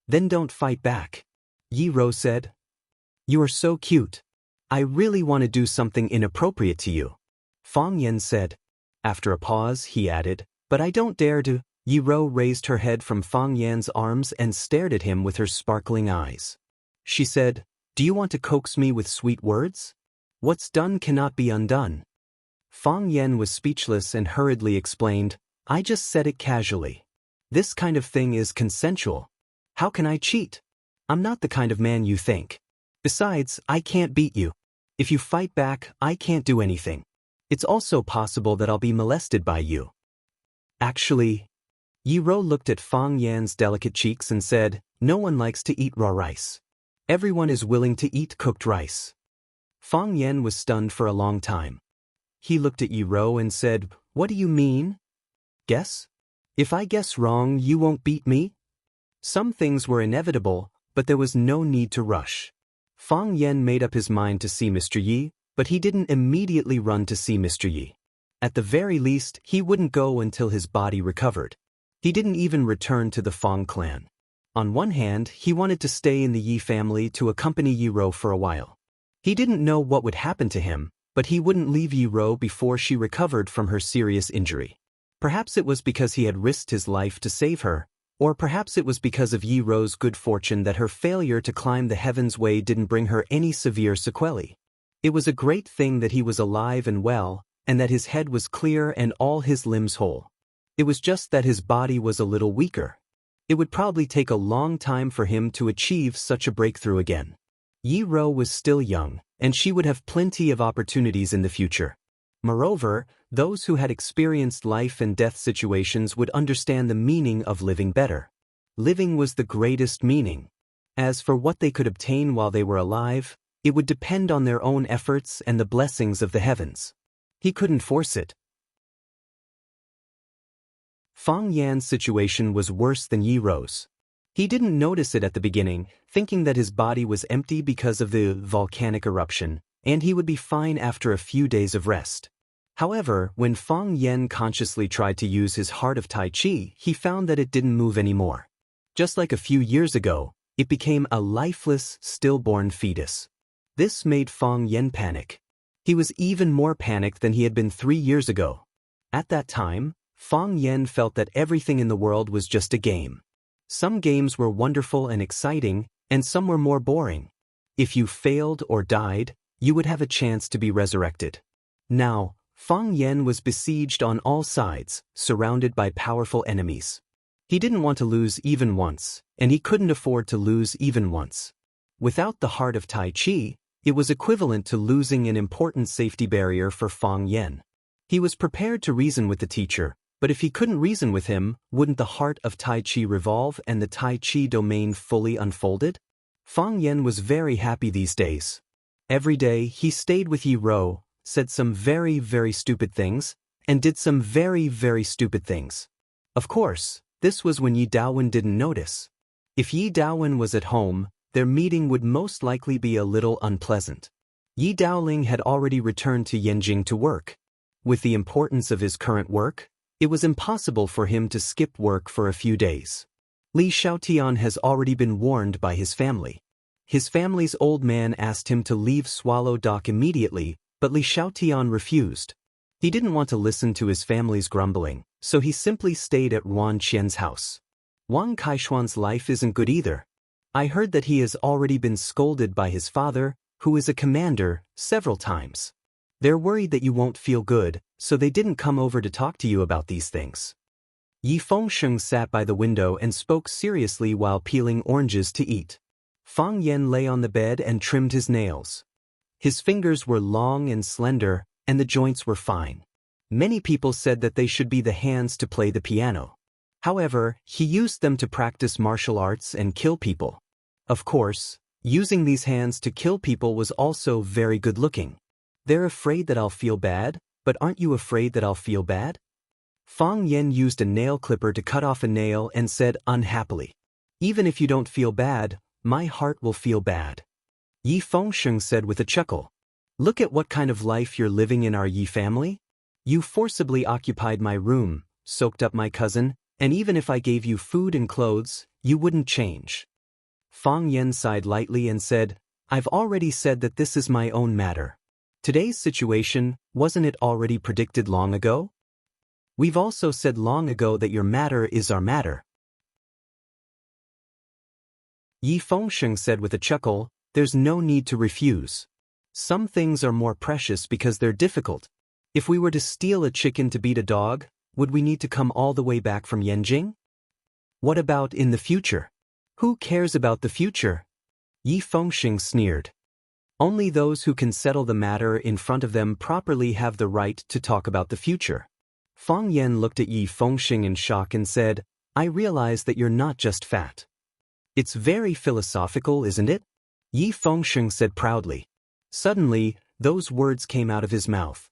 Speaker 1: Then don't fight back. Yi Rou said. You are so cute. I really want to do something inappropriate to you. Fang Yen said. After a pause, he added, but I don't dare to. Yi Rou raised her head from Fang Yan's arms and stared at him with her sparkling eyes. She said, Do you want to coax me with sweet words? What's done cannot be undone. Fang Yen was speechless and hurriedly explained, I just said it casually. This kind of thing is consensual. How can I cheat? I'm not the kind of man you think. Besides, I can't beat you. If you fight back, I can't do anything. It's also possible that I'll be molested by you. Actually, Yi Rou looked at Fang Yan's delicate cheeks and said, No one likes to eat raw rice. Everyone is willing to eat cooked rice. Fang Yan was stunned for a long time. He looked at Yi Rou and said, What do you mean? Guess? If I guess wrong, you won't beat me? Some things were inevitable, but there was no need to rush. Fang Yen made up his mind to see Mr. Yi, but he didn't immediately run to see Mr. Yi. At the very least, he wouldn't go until his body recovered. He didn't even return to the Fang clan. On one hand, he wanted to stay in the Yi family to accompany Yi Ro for a while. He didn't know what would happen to him, but he wouldn't leave Yi Ro before she recovered from her serious injury. Perhaps it was because he had risked his life to save her, or perhaps it was because of Yi Ro's good fortune that her failure to climb the Heaven's Way didn't bring her any severe sequelae. It was a great thing that he was alive and well, and that his head was clear and all his limbs whole. It was just that his body was a little weaker. It would probably take a long time for him to achieve such a breakthrough again. Yi Ro was still young, and she would have plenty of opportunities in the future. Moreover, those who had experienced life and death situations would understand the meaning of living better. Living was the greatest meaning. As for what they could obtain while they were alive, it would depend on their own efforts and the blessings of the heavens. He couldn't force it. Fang Yan's situation was worse than Yi Ro's. He didn't notice it at the beginning, thinking that his body was empty because of the volcanic eruption, and he would be fine after a few days of rest. However, when Fang Yan consciously tried to use his heart of Tai Chi, he found that it didn't move anymore. Just like a few years ago, it became a lifeless, stillborn fetus. This made Fang Yan panic. He was even more panicked than he had been 3 years ago. At that time, Fang Yan felt that everything in the world was just a game. Some games were wonderful and exciting, and some were more boring. If you failed or died, you would have a chance to be resurrected. Now, Fang Yan was besieged on all sides, surrounded by powerful enemies. He didn't want to lose even once, and he couldn't afford to lose even once. Without the heart of Tai Chi, it was equivalent to losing an important safety barrier for Fang Yan. He was prepared to reason with the teacher, but if he couldn't reason with him, wouldn't the heart of Tai Chi revolve and the Tai Chi domain fully unfolded? Fang Yan was very happy these days. Every day, he stayed with Yi Ro, said some very, very stupid things, and did some very, very stupid things. Of course, this was when Yi Daowen didn't notice. If Yi Daowen was at home, their meeting would most likely be a little unpleasant. Yi Daoling had already returned to Yanjing to work. With the importance of his current work, it was impossible for him to skip work for a few days. Li Xiaotian has already been warned by his family. His family's old man asked him to leave Swallow Dock immediately, but Li Xiaotian refused. He didn't want to listen to his family's grumbling, so he simply stayed at Wan Qian's house. Wang Kaishuan's life isn't good either. I heard that he has already been scolded by his father, who is a commander, several times. They're worried that you won't feel good, so they didn't come over to talk to you about these things. Yi Fengsheng sat by the window and spoke seriously while peeling oranges to eat. Fang Yan lay on the bed and trimmed his nails. His fingers were long and slender, and the joints were fine. Many people said that they should be the hands to play the piano. However, he used them to practice martial arts and kill people. Of course, using these hands to kill people was also very good-looking. They're afraid that I'll feel bad, but aren't you afraid that I'll feel bad? Fang Yan used a nail clipper to cut off a nail and said unhappily, "Even if you don't feel bad, my heart will feel bad." Yi Fengsheng said with a chuckle, "Look at what kind of life you're living in our Yi family. You forcibly occupied my room, soaked up my cousin, and even if I gave you food and clothes, you wouldn't change." Fang Yan sighed lightly and said, "I've already said that this is my own matter. Today's situation, wasn't it already predicted long ago? We've also said long ago that your matter is our matter." Yi Fengsheng said with a chuckle, "There's no need to refuse. Some things are more precious because they're difficult. If we were to steal a chicken to beat a dog, would we need to come all the way back from Yanjing? What about in the future? Who cares about the future?" Yi Fengsheng sneered. "Only those who can settle the matter in front of them properly have the right to talk about the future." Fang Yan looked at Yi Fengsheng in shock and said, "I realize that you're not just fat. It's very philosophical, isn't it?" Yi Fengsheng said proudly. Suddenly, those words came out of his mouth.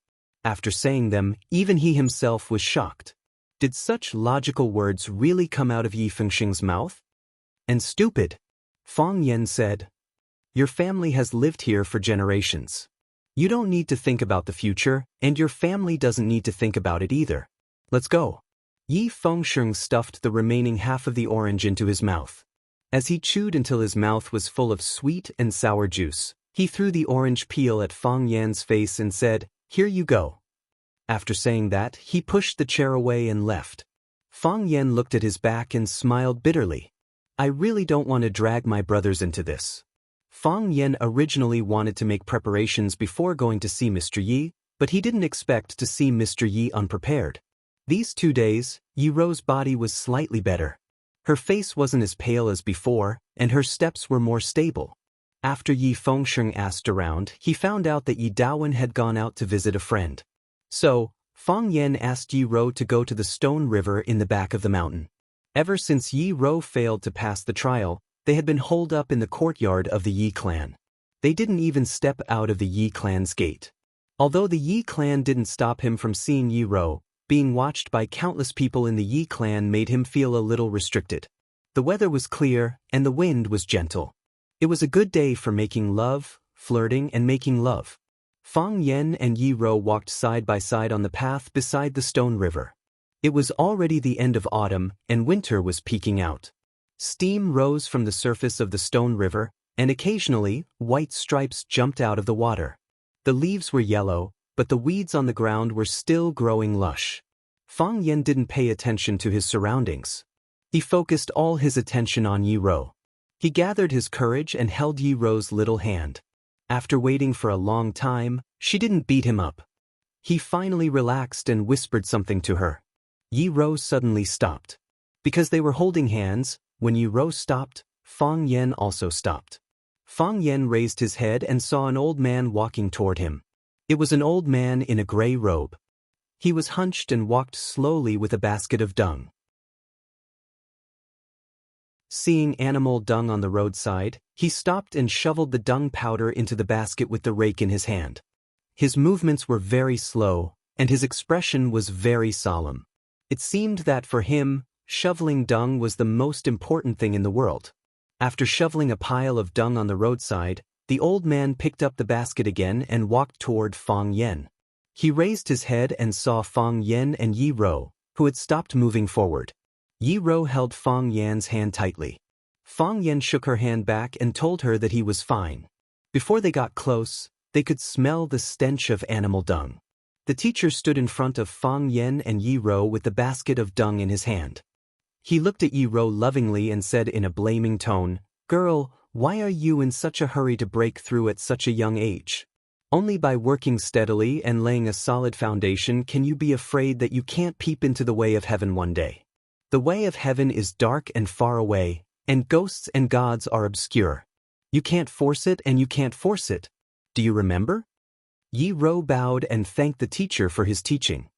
Speaker 1: After saying them, even he himself was shocked. Did such logical words really come out of Yi Fengxing's mouth? And stupid. Fang Yan said. Your family has lived here for generations. You don't need to think about the future, and your family doesn't need to think about it either. Let's go. Yi Fengxing stuffed the remaining half of the orange into his mouth. As he chewed until his mouth was full of sweet and sour juice, he threw the orange peel at Fang Yan's face and said, "Here you go." After saying that, he pushed the chair away and left. Fang Yan looked at his back and smiled bitterly. I really don't want to drag my brothers into this. Fang Yan originally wanted to make preparations before going to see Mr. Yi, but he didn't expect to see Mr. Yi unprepared. These 2 days, Yi Rou's body was slightly better. Her face wasn't as pale as before, and her steps were more stable. After Yi Fengxing asked around, he found out that Yi Dawen had gone out to visit a friend. So, Fang Yan asked Yi Rou to go to the stone river in the back of the mountain. Ever since Yi Rou failed to pass the trial, they had been holed up in the courtyard of the Yi clan. They didn't even step out of the Yi clan's gate. Although the Yi clan didn't stop him from seeing Yi Rou, being watched by countless people in the Yi clan made him feel a little restricted. The weather was clear, and the wind was gentle. It was a good day for making love, flirting, and making love. Fang Yan and Yi Rou walked side by side on the path beside the stone river. It was already the end of autumn, and winter was peeking out. Steam rose from the surface of the stone river, and occasionally, white stripes jumped out of the water. The leaves were yellow, but the weeds on the ground were still growing lush. Fang Yan didn't pay attention to his surroundings. He focused all his attention on Yi Rou. He gathered his courage and held Yi Rou's little hand. After waiting for a long time, she didn't beat him up. He finally relaxed and whispered something to her. Yi Rou suddenly stopped. Because they were holding hands, when Yi Rou stopped, Fang Yan also stopped. Fang Yan raised his head and saw an old man walking toward him. It was an old man in a gray robe. He was hunched and walked slowly with a basket of dung. Seeing animal dung on the roadside, he stopped and shoveled the dung powder into the basket with the rake in his hand. His movements were very slow, and his expression was very solemn. It seemed that for him, shoveling dung was the most important thing in the world. After shoveling a pile of dung on the roadside, the old man picked up the basket again and walked toward Fang Yan. He raised his head and saw Fang Yan and Yi Rou, who had stopped moving forward. Yi Rou held Fang Yan's hand tightly. Fang Yan shook her hand back and told her that he was fine. Before they got close, they could smell the stench of animal dung. The teacher stood in front of Fang Yan and Yi Rou with the basket of dung in his hand. He looked at Yi Rou lovingly and said in a blaming tone, "Girl, why are you in such a hurry to break through at such a young age? Only by working steadily and laying a solid foundation can you be afraid that you can't peep into the way of heaven one day. The way of heaven is dark and far away, and ghosts and gods are obscure. You can't force it and you can't force it. Do you remember?" Yi Rou bowed and thanked the teacher for his teaching.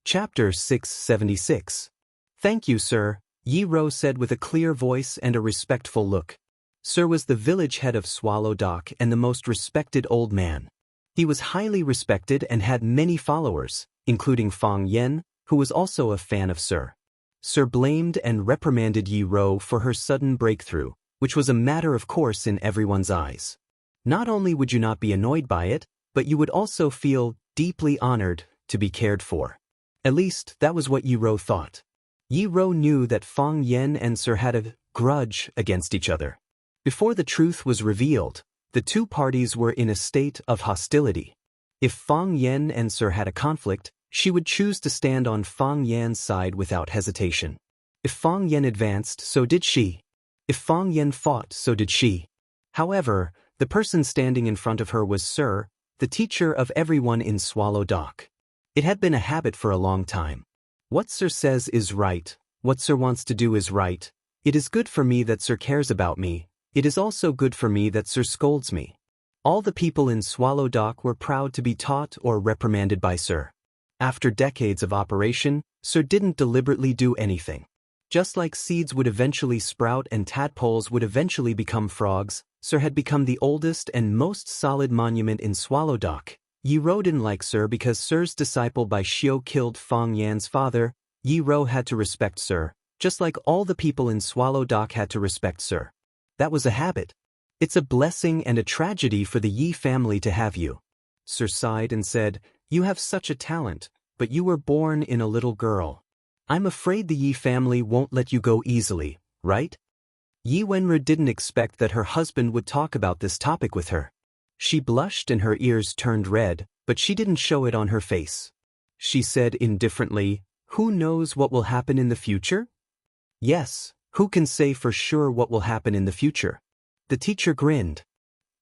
Speaker 1: Chapter 676. Thank you, sir, Yi Rou said with a clear voice and a respectful look. Sir was the village head of Swallow Dock and the most respected old man. He was highly respected and had many followers, including Fang Yan, who was also a fan of Sir. Sir blamed and reprimanded Yi Rou for her sudden breakthrough, which was a matter of course in everyone's eyes. Not only would you not be annoyed by it, but you would also feel deeply honored to be cared for. At least, that was what Yi Rou thought. Yi Rou knew that Fang Yan and Sir had a grudge against each other. Before the truth was revealed, the two parties were in a state of hostility. If Fang Yan and Sir had a conflict, she would choose to stand on Fang Yan's side without hesitation. If Fang Yan advanced, so did she. If Fang Yan fought, so did she. However, the person standing in front of her was Sir, the teacher of everyone in Swallow Dock. It had been a habit for a long time. What Sir says is right, what Sir wants to do is right. It is good for me that Sir cares about me. It is also good for me that Sir scolds me. All the people in Swallow Dock were proud to be taught or reprimanded by Sir. After decades of operation, Sir didn't deliberately do anything. Just like seeds would eventually sprout and tadpoles would eventually become frogs, Sir had become the oldest and most solid monument in Swallow Dock. Yi Ro didn't like Sir because Sir's disciple by Xiao killed Fang Yan's father. Yi Ro had to respect Sir, just like all the people in Swallow Dock had to respect Sir. That was a habit. It's a blessing and a tragedy for the Yi family to have you. Sir sighed and said, "You have such a talent, but you were born in a little girl. I'm afraid the Yi family won't let you go easily, right?" Yi Wenru didn't expect that her husband would talk about this topic with her. She blushed and her ears turned red, but she didn't show it on her face. She said indifferently, "Who knows what will happen in the future?" "Yes, who can say for sure what will happen in the future?" The teacher grinned.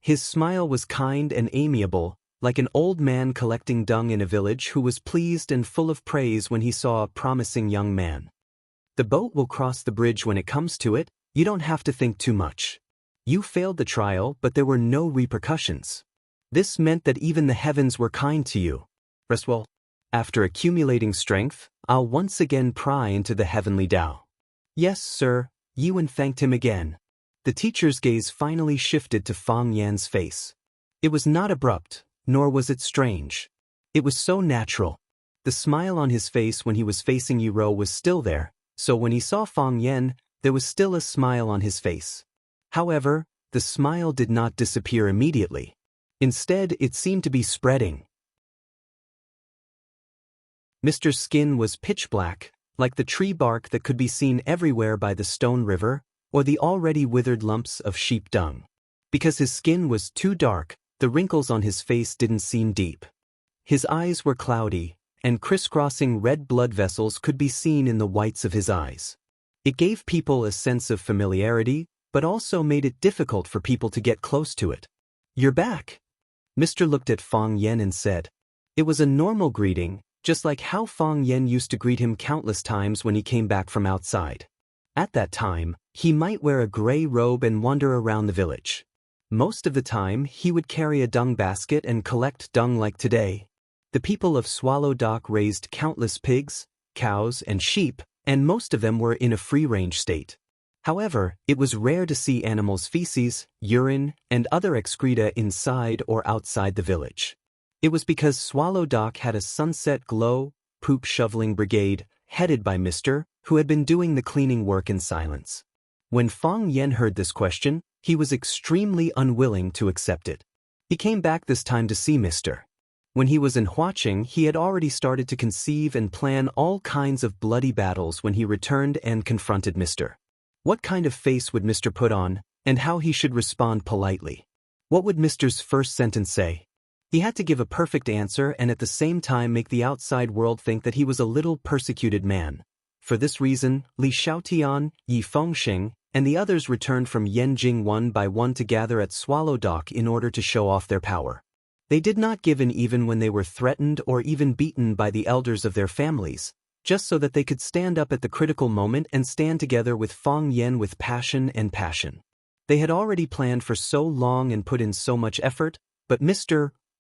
Speaker 1: His smile was kind and amiable, like an old man collecting dung in a village who was pleased and full of praise when he saw a promising young man. "The boat will cross the bridge when it comes to it. You don't have to think too much. You failed the trial, but there were no repercussions. This meant that even the heavens were kind to you. Rest well. After accumulating strength, I'll once again pry into the heavenly Tao." "Yes, sir." Yiwen thanked him again. The teacher's gaze finally shifted to Fang Yan's face. It was not abrupt, nor was it strange. It was so natural. The smile on his face when he was facing Yi Ro was still there, so when he saw Fang Yan, there was still a smile on his face. However, the smile did not disappear immediately. Instead, it seemed to be spreading. Mr. Skin was pitch black, like the tree bark that could be seen everywhere by the stone river, or the already withered lumps of sheep dung. Because his skin was too dark, the wrinkles on his face didn't seem deep. His eyes were cloudy, and crisscrossing red blood vessels could be seen in the whites of his eyes. It gave people a sense of familiarity, but also made it difficult for people to get close to it. "You're back." Mr. looked at Fang Yan and said. It was a normal greeting, just like how Fang Yan used to greet him countless times when he came back from outside. At that time, he might wear a gray robe and wander around the village. Most of the time, he would carry a dung basket and collect dung like today. The people of Swallow Dock raised countless pigs, cows, and sheep, and most of them were in a free-range state. However, it was rare to see animals' feces, urine, and other excreta inside or outside the village. It was because Swallow Dock had a sunset glow, poop shoveling brigade, headed by Mr., who had been doing the cleaning work in silence. When Fang Yan heard this question, he was extremely unwilling to accept it. He came back this time to see Mr. When he was in Huaqing, he had already started to conceive and plan all kinds of bloody battles when he returned and confronted Mr. What kind of face would Mr. put on, and how he should respond politely? What would Mr.'s first sentence say? He had to give a perfect answer and at the same time make the outside world think that he was a little persecuted man. For this reason, Li Xiaotian, Yi Fengxing, and the others returned from Yanjing one by one to gather at Swallow Dock in order to show off their power. They did not give in even when they were threatened or even beaten by the elders of their families, just so that they could stand up at the critical moment and stand together with Fang Yan with passion and passion. They had already planned for so long and put in so much effort, but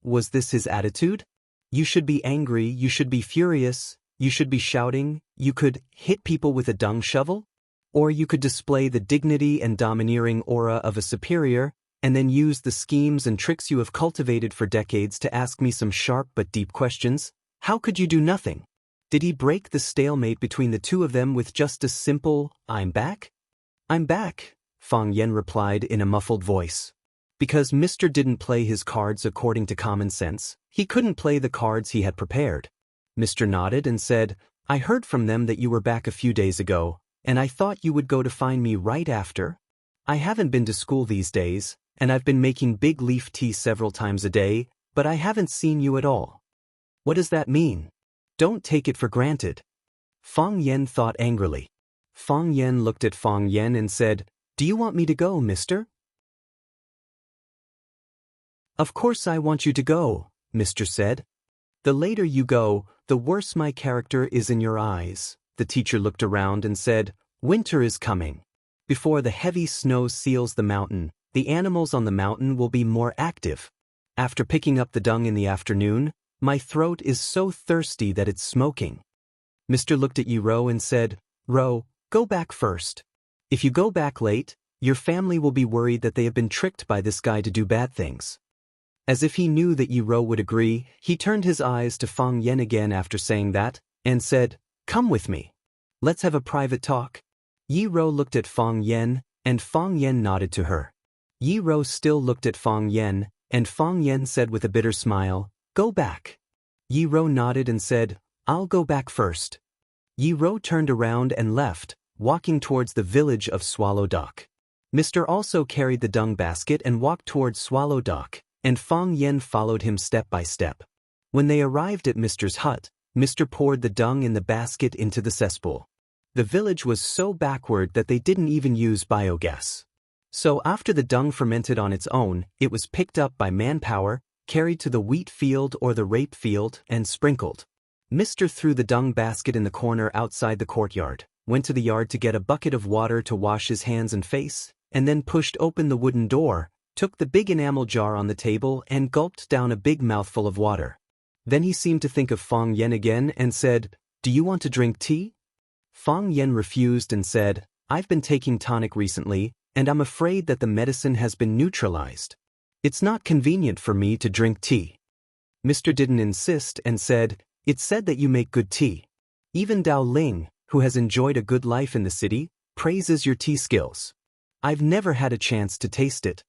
Speaker 1: was this his attitude? You should be angry, you should be furious, you should be shouting, you could hit people with a dung shovel? Or you could display the dignity and domineering aura of a superior, and then use the schemes and tricks you have cultivated for decades to ask me some sharp but deep questions? How could you do nothing? Did he break the stalemate between the two of them with just a simple, "I'm back"? "I'm back," Fang Yan replied in a muffled voice. Because Mr. didn't play his cards according to common sense, he couldn't play the cards he had prepared. Mr. nodded and said, "I heard from them that you were back a few days ago, and I thought you would go to find me right after. I haven't been to school these days, and I've been making big leaf tea several times a day, but I haven't seen you at all." "What does that mean? Don't take it for granted." Fang Yan thought angrily. Fang Yan looked at Fang Yan and said, "Do you want me to go, mister?" "Of course I want you to go," Mr. said. "The later you go, the worse my character is in your eyes." The teacher looked around and said, "Winter is coming. Before the heavy snow seals the mountain, the animals on the mountain will be more active. After picking up the dung in the afternoon, my throat is so thirsty that it's smoking." Mr. looked at Yi Ro and said, "Ro, go back first. If you go back late, Your family will be worried that they have been tricked by this guy to do bad things. As if he knew that Yi Ro would agree, he turned his eyes to Fang Yan again after saying that, and said, "Come with me. Let's have a private talk." Yi Ro looked at Fang Yan, and Fang Yan nodded to her. Yi Ro still looked at Fang Yan, and Fang Yan said with a bitter smile, "Go back." Yi Ro nodded and said, "I'll go back first." Yi Ro turned around and left, walking towards the village of Swallow Dock. Mr. also carried the dung basket and walked towards Swallow Dock, and Fang Yan followed him step by step. When they arrived at Mr.'s hut, Mr. poured the dung in the basket into the cesspool. The village was so backward that they didn't even use biogas. So after the dung fermented on its own, it was picked up by manpower, carried to the wheat field or the rape field, and sprinkled. Mr. threw the dung basket in the corner outside the courtyard, went to the yard to get a bucket of water to wash his hands and face, and then pushed open the wooden door, took the big enamel jar on the table and gulped down a big mouthful of water. Then he seemed to think of Fang Yan again and said, "Do you want to drink tea?" Fang Yan refused and said, "I've been taking tonic recently, and I'm afraid that the medicine has been neutralized. It's not convenient for me to drink tea." Mr. didn't insist and said, "It's said that you make good tea. Even Dao Ling, who has enjoyed a good life in the city, praises your tea skills. I've never had a chance to taste it."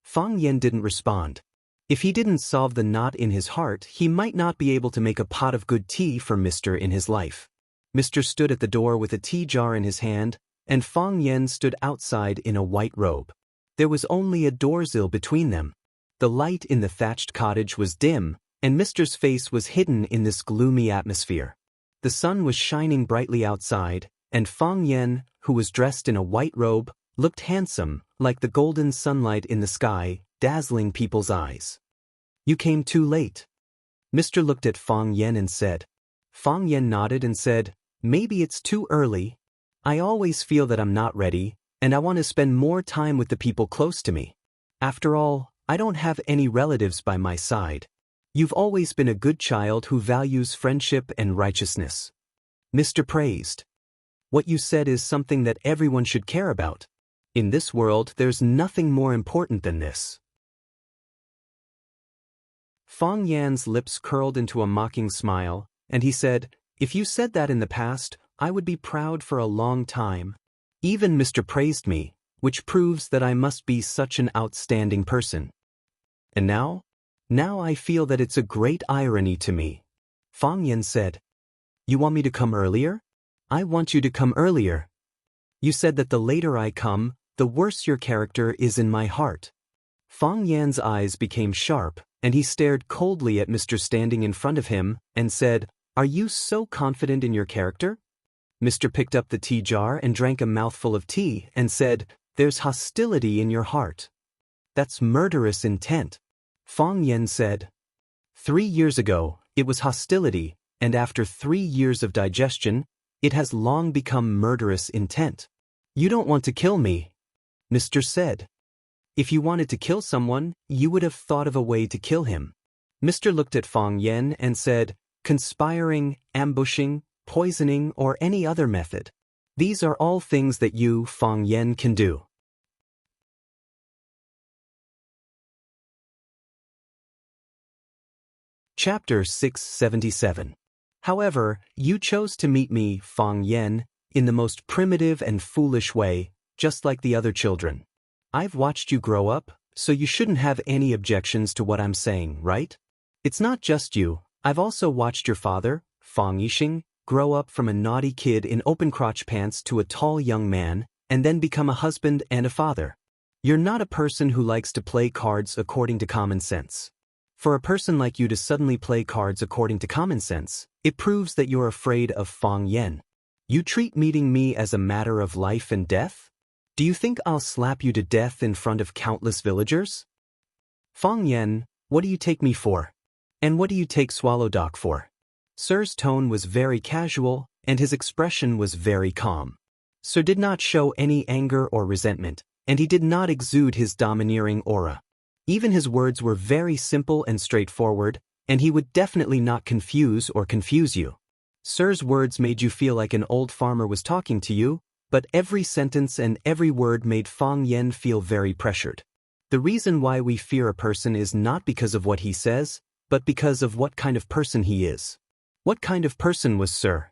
Speaker 1: Fang Yan didn't respond. If he didn't solve the knot in his heart, he might not be able to make a pot of good tea for Mr. in his life. Mr. stood at the door with a tea jar in his hand, and Fang Yan stood outside in a white robe. There was only a doorsill between them. The light in the thatched cottage was dim, and Mr.'s face was hidden in this gloomy atmosphere. The sun was shining brightly outside, and Fang Yan, who was dressed in a white robe, looked handsome, like the golden sunlight in the sky, dazzling people's eyes. "You came too late." Mr. looked at Fang Yan and said. Fang Yan nodded and said, "Maybe it's too early. I always feel that I'm not ready, and I want to spend more time with the people close to me. After all, I don't have any relatives by my side. You've always been a good child who values friendship and righteousness." Mr. praised. "What you said is something that everyone should care about. In this world, there's nothing more important than this." Fang Yan's lips curled into a mocking smile, and he said, "If you said that in the past, I would be proud for a long time. Even Mr. praised me, which proves that I must be such an outstanding person. And now? Now I feel that it's a great irony to me." Fang Yan said, "You want me to come earlier? I want you to come earlier. You said that the later I come, the worse your character is in my heart." Fang Yan's eyes became sharp, and he stared coldly at Mr. standing in front of him, and said, "Are you so confident in your character?" Mr. picked up the tea jar and drank a mouthful of tea, and said, "There's hostility in your heart. That's murderous intent." Fang Yan said, 3 years ago, it was hostility, and after 3 years of digestion, it has long become murderous intent." "You don't want to kill me," Mr. said. "If you wanted to kill someone, you would have thought of a way to kill him." Mr. looked at Fang Yan and said, "Conspiring, ambushing, poisoning, or any other method. These are all things that you, Fang Yan, can do." Chapter 677. "However, you chose to meet me, Fang Yan, in the most primitive and foolish way, just like the other children. I've watched you grow up, so you shouldn't have any objections to what I'm saying, right? It's not just you, I've also watched your father, Fang Yixing, grow up from a naughty kid in open-crotch pants to a tall young man, and then become a husband and a father. You're not a person who likes to play cards according to common sense. For a person like you to suddenly play cards according to common sense, it proves that you're afraid of Fang Yan. You treat meeting me as a matter of life and death? Do you think I'll slap you to death in front of countless villagers? Fang Yan, what do you take me for? And what do you take Swallow Dock for?" Sir's tone was very casual, and his expression was very calm. Sir did not show any anger or resentment, and he did not exude his domineering aura. Even his words were very simple and straightforward, and he would definitely not confuse you. Sir's words made you feel like an old farmer was talking to you, But every sentence and every word made Fang Yen feel very pressured. The reason why we fear a person is not because of what he says, but because of what kind of person he is. What kind of person was Sir?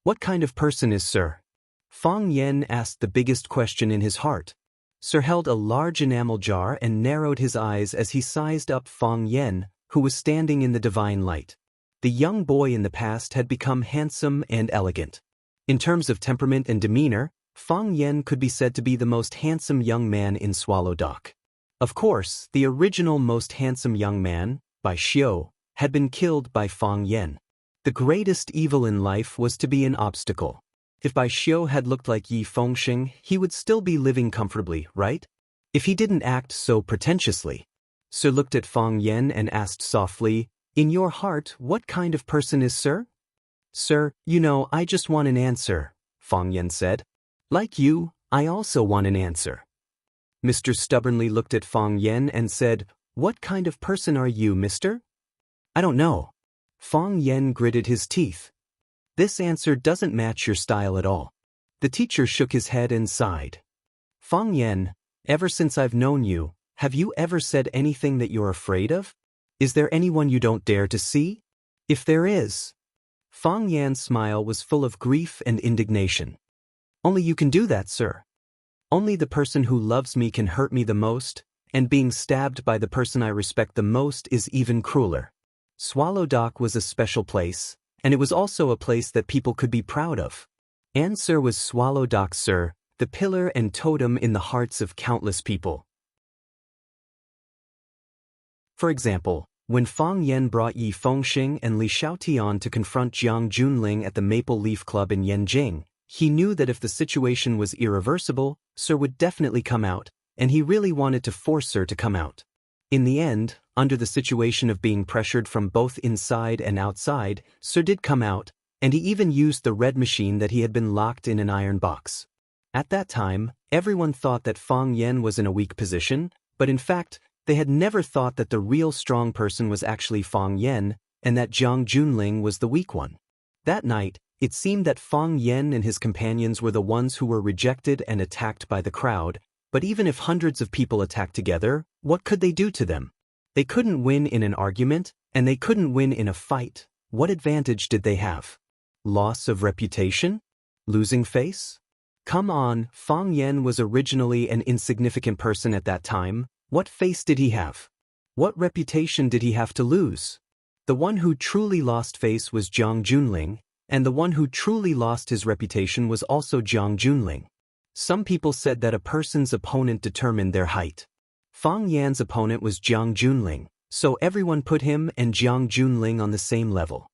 Speaker 1: What kind of person is Sir? Fang Yen asked the biggest question in his heart. Sir held a large enamel jar and narrowed his eyes as he sized up Fang Yen, who was standing in the divine light. The young boy in the past had become handsome and elegant. In terms of temperament and demeanor, Fang Yen could be said to be the most handsome young man in Swallow Dock. Of course, the original most handsome young man, Bai Xiu, had been killed by Fang Yen. The greatest evil in life was to be an obstacle. If Bai Xiu had looked like Yi Fengxing, he would still be living comfortably, right? If he didn't act so pretentiously. Sir looked at Fang Yen and asked softly, "In your heart, what kind of person is Sir?" "Sir, I just want an answer," Fang Yen said. "Like you, I also want an answer." Mr. stubbornly looked at Fang Yen and said, "What kind of person are you, mister?" "I don't know." Fang Yen gritted his teeth. "This answer doesn't match your style at all." The teacher shook his head and sighed. "Fang Yen, ever since I've known you, have you ever said anything that you're afraid of? Is there anyone you don't dare to see? If there is..." Fang Yan's smile was full of grief and indignation. "Only you can do that, sir. Only the person who loves me can hurt me the most, and being stabbed by the person I respect the most is even crueler." Swallow Dock was a special place, and it was also a place that people could be proud of. And Sir was Swallow Dock Sir, the pillar and totem in the hearts of countless people. For example, when Fang Yen brought Yi Fengxing and Li Xiaotian to confront Jiang Junling at the Maple Leaf Club in Yanjing, he knew that if the situation was irreversible, Sir would definitely come out, and he really wanted to force Sir to come out. In the end, under the situation of being pressured from both inside and outside, Sir did come out, and he even used the red machine that he had been locked in an iron box. At that time, everyone thought that Fang Yen was in a weak position, but in fact, they had never thought that the real strong person was actually Fang Yen, and that Jiang Junling was the weak one. That night, it seemed that Fang Yen and his companions were the ones who were rejected and attacked by the crowd, but even if hundreds of people attacked together, what could they do to them? They couldn't win in an argument, and they couldn't win in a fight. What advantage did they have? Loss of reputation? Losing face? Come on, Fang Yen was originally an insignificant person at that time. What face did he have? What reputation did he have to lose? The one who truly lost face was Jiang Junling, and the one who truly lost his reputation was also Jiang Junling. Some people said that a person's opponent determined their height. Fang Yan's opponent was Jiang Junling, so everyone put him and Jiang Junling on the same level.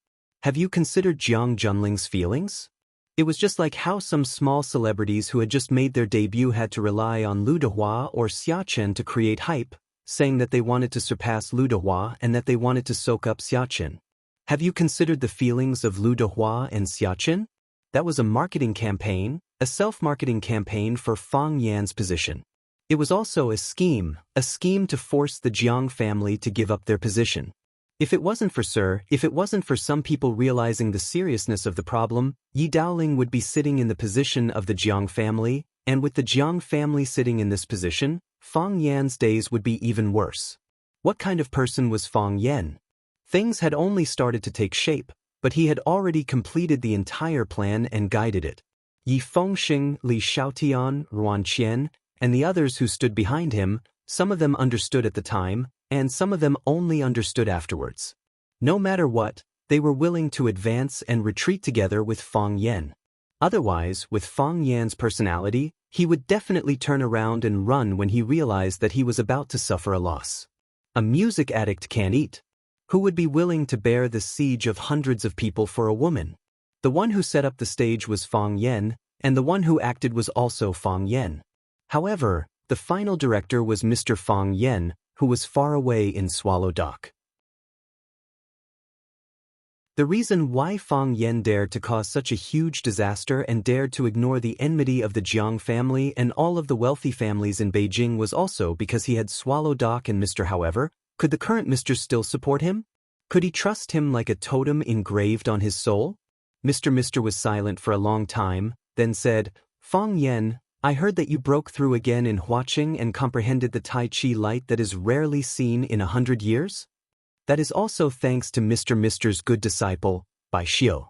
Speaker 1: Have you considered Jiang Junling's feelings? It was just like how some small celebrities who had just made their debut had to rely on Lu Dehua or Xia Chen to create hype, saying that they wanted to surpass Lu Dehua and that they wanted to soak up Xia Chen. Have you considered the feelings of Lu Dehua and Xia Chen? That was a marketing campaign, a self-marketing campaign for Fang Yan's position. It was also a scheme to force the Jiang family to give up their position. If it wasn't for some people realizing the seriousness of the problem, Yi Daoling would be sitting in the position of the Jiang family, and with the Jiang family sitting in this position, Fang Yan's days would be even worse. What kind of person was Fang Yan? Things had only started to take shape, but he had already completed the entire plan and guided it. Yi Fengxing, Li Xiaotian, Ruan Qian, and the others who stood behind him, some of them understood at the time, and some of them only understood afterwards. No matter what, they were willing to advance and retreat together with Fang Yan. Otherwise, with Fang Yan's personality, he would definitely turn around and run when he realized that he was about to suffer a loss. A music addict can't eat. Who would be willing to bear the siege of hundreds of people for a woman? The one who set up the stage was Fang Yan, and the one who acted was also Fang Yan. However, the final director was Mr. Fang Yan, who was far away in Swallow Dock. The reason why Fang Yan dared to cause such a huge disaster and dared to ignore the enmity of the Jiang family and all of the wealthy families in Beijing was also because he had Swallow Dock and Mr. However, could the current Mr. still support him? Could he trust him like a totem engraved on his soul? Mr. was silent for a long time, then said, Fang Yen, I heard that you broke through again in Huaqing and comprehended the Tai Chi light that is rarely seen in 100 years? That is also thanks to Mr.'s good disciple, Bai Xiu.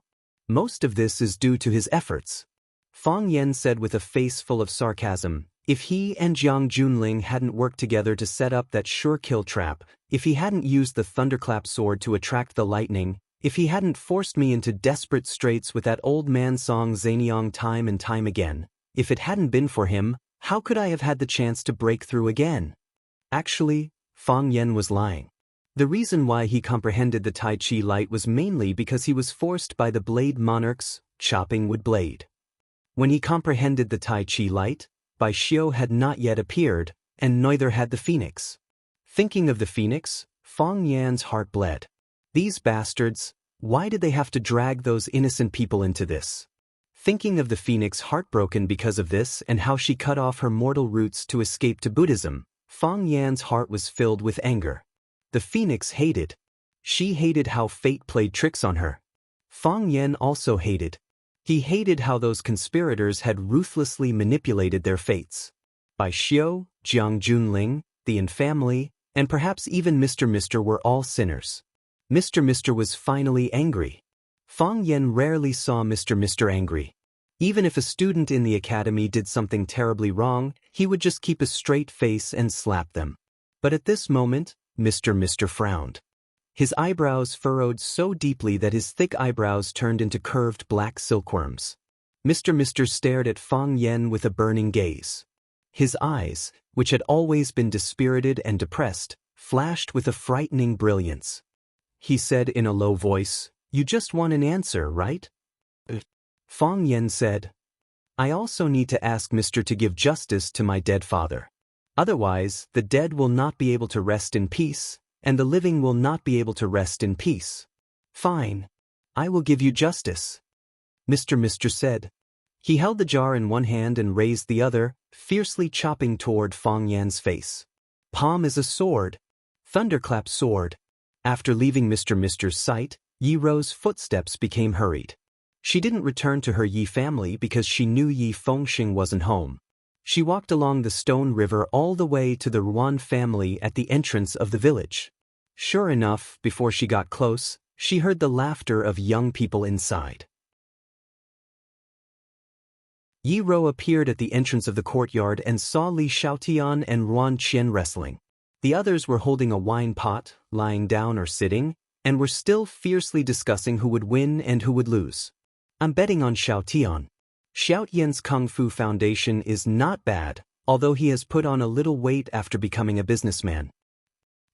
Speaker 1: Most of this is due to his efforts. Fang Yen said with a face full of sarcasm, if he and Jiang Junling hadn't worked together to set up that sure-kill trap, if he hadn't used the thunderclap sword to attract the lightning, if he hadn't forced me into desperate straits with that old man Song Zaniang time and time again, if it hadn't been for him, how could I have had the chance to break through again? Actually, Fang Yen was lying. The reason why he comprehended the Tai Chi light was mainly because he was forced by the Blade Monarch's chopping wood blade. When he comprehended the Tai Chi light, Bai Xiu had not yet appeared, and neither had the phoenix. Thinking of the phoenix, Fang Yan's heart bled. These bastards, why did they have to drag those innocent people into this? Thinking of the phoenix heartbroken because of this and how she cut off her mortal roots to escape to Buddhism, Fang Yan's heart was filled with anger. The phoenix hated. She hated how fate played tricks on her. Fang Yan also hated. He hated how those conspirators had ruthlessly manipulated their fates. Bai Xiu, Jiang Junling, the Yin family, and perhaps even Mr. were all sinners. Mr. was finally angry. Fang Yan rarely saw Mr. angry. Even if a student in the academy did something terribly wrong, he would just keep a straight face and slap them. But at this moment, Mr. frowned. His eyebrows furrowed so deeply that his thick eyebrows turned into curved black silkworms. Mr. stared at Fang Yan with a burning gaze. His eyes, which had always been dispirited and depressed, flashed with a frightening brilliance. He said in a low voice, "You just want an answer, right?" Fang Yan said, "I also need to ask Mr. to give justice to my dead father. Otherwise, the dead will not be able to rest in peace, and the living will not be able to rest in peace." "Fine. I will give you justice," Mr. said. He held the jar in one hand and raised the other, fiercely chopping toward Fang Yan's face. Palm is a sword. Thunderclap sword. After leaving Mr.'s sight, Yi Ro's footsteps became hurried. She didn't return to her Yi family because she knew Yi Fengxing wasn't home. She walked along the stone river all the way to the Ruan family at the entrance of the village. Sure enough, before she got close, she heard the laughter of young people inside. Yi Ro appeared at the entrance of the courtyard and saw Li Xiaotian and Ruan Qian wrestling. The others were holding a wine pot, lying down or sitting, and were still fiercely discussing who would win and who would lose. "I'm betting on Xiaotian. Xiaotian's Kung Fu foundation is not bad, although he has put on a little weight after becoming a businessman.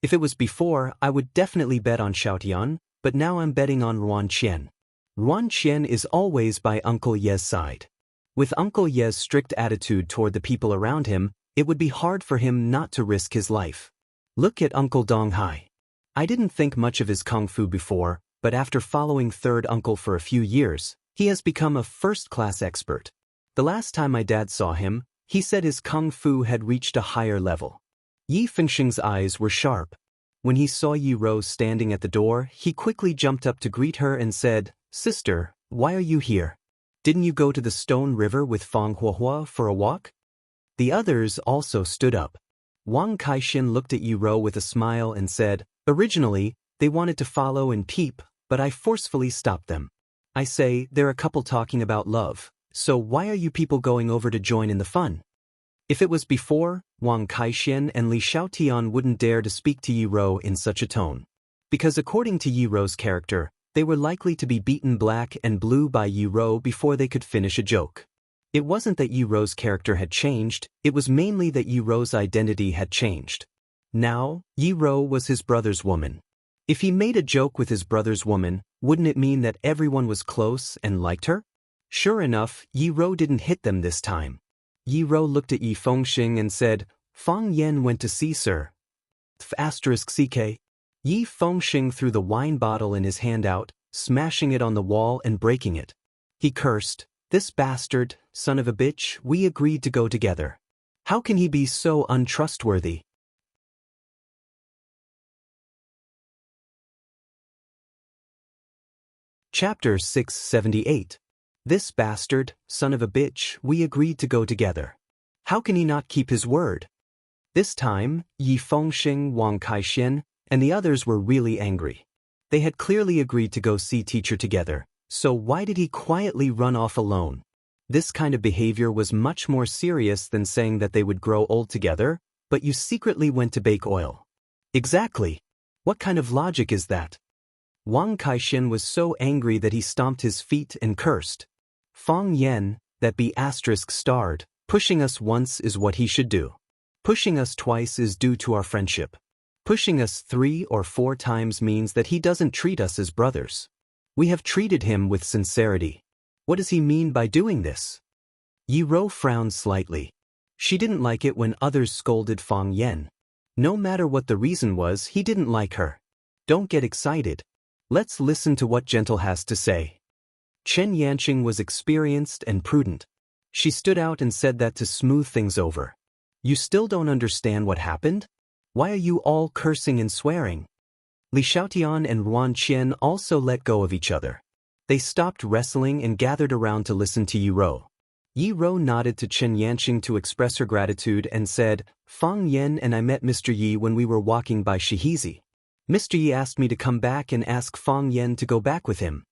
Speaker 1: If it was before, I would definitely bet on Xiaotian, but now I'm betting on Ruan Qian. Ruan Qian is always by Uncle Ye's side. With Uncle Ye's strict attitude toward the people around him, it would be hard for him not to risk his life. Look at Uncle Dong Hai. I didn't think much of his Kung Fu before, but after following Third Uncle for a few years, he has become a first-class expert. The last time my dad saw him, he said his Kung Fu had reached a higher level." Yi Fengxing's eyes were sharp. When he saw Yi Ro standing at the door, he quickly jumped up to greet her and said, "Sister, why are you here? Didn't you go to the Stone River with Fang Huahua for a walk?" The others also stood up. Wang Kaixin looked at Yi Ro with a smile and said, "Originally, they wanted to follow and peep, but I forcefully stopped them. I say, they're a couple talking about love, so why are you people going over to join in the fun?" If it was before, Wang Kaixin and Li Xiaotian wouldn't dare to speak to Yi Ro in such a tone. Because according to Yi Ro's character, they were likely to be beaten black and blue by Yi Ro before they could finish a joke. It wasn't that Yi Ro's character had changed, it was mainly that Yi Ro's identity had changed. Now, Yi Ro was his brother's woman. If he made a joke with his brother's woman, wouldn't it mean that everyone was close and liked her? Sure enough, Yi Ro didn't hit them this time. Yi Ro looked at Yi Fengxing and said, "Fang Yan went to see Sir. *CK. Yi Fengxing threw the wine bottle in his hand out, smashing it on the wall and breaking it. He cursed, "This bastard, son of a bitch, we agreed to go together. How can he be so untrustworthy?" Chapter 678. This bastard, son of a bitch, we agreed to go together. How can he not keep his word? This time, Yi Fengxing, Wang Kaixin, and the others were really angry. They had clearly agreed to go see teacher together, so why did he quietly run off alone? This kind of behavior was much more serious than saying that they would grow old together, but you secretly went to bake oil. Exactly. What kind of logic is that? Wang Kaixin was so angry that he stomped his feet and cursed. Fang Yan, that be asterisk starred, pushing us once is what he should do. Pushing us twice is due to our friendship. Pushing us 3 or 4 times means that he doesn't treat us as brothers. We have treated him with sincerity. What does he mean by doing this? Yi Rou frowned slightly. She didn't like it when others scolded Fang Yan. No matter what the reason was, he didn't like her. Don't get excited. Let's listen to what Gentle has to say. Chen Yanqing was experienced and prudent. She stood out and said that to smooth things over. You still don't understand what happened? Why are you all cursing and swearing? Li Xiaotian and Ruan Qian also let go of each other. They stopped wrestling and gathered around to listen to Yi Rou. Yi Rou nodded to Chen Yanqing to express her gratitude and said, Fang Yan and I met Mr. Yi when we were walking by Shihizi. Mr. Yi asked me to come back and ask Fang Yan to go back with him.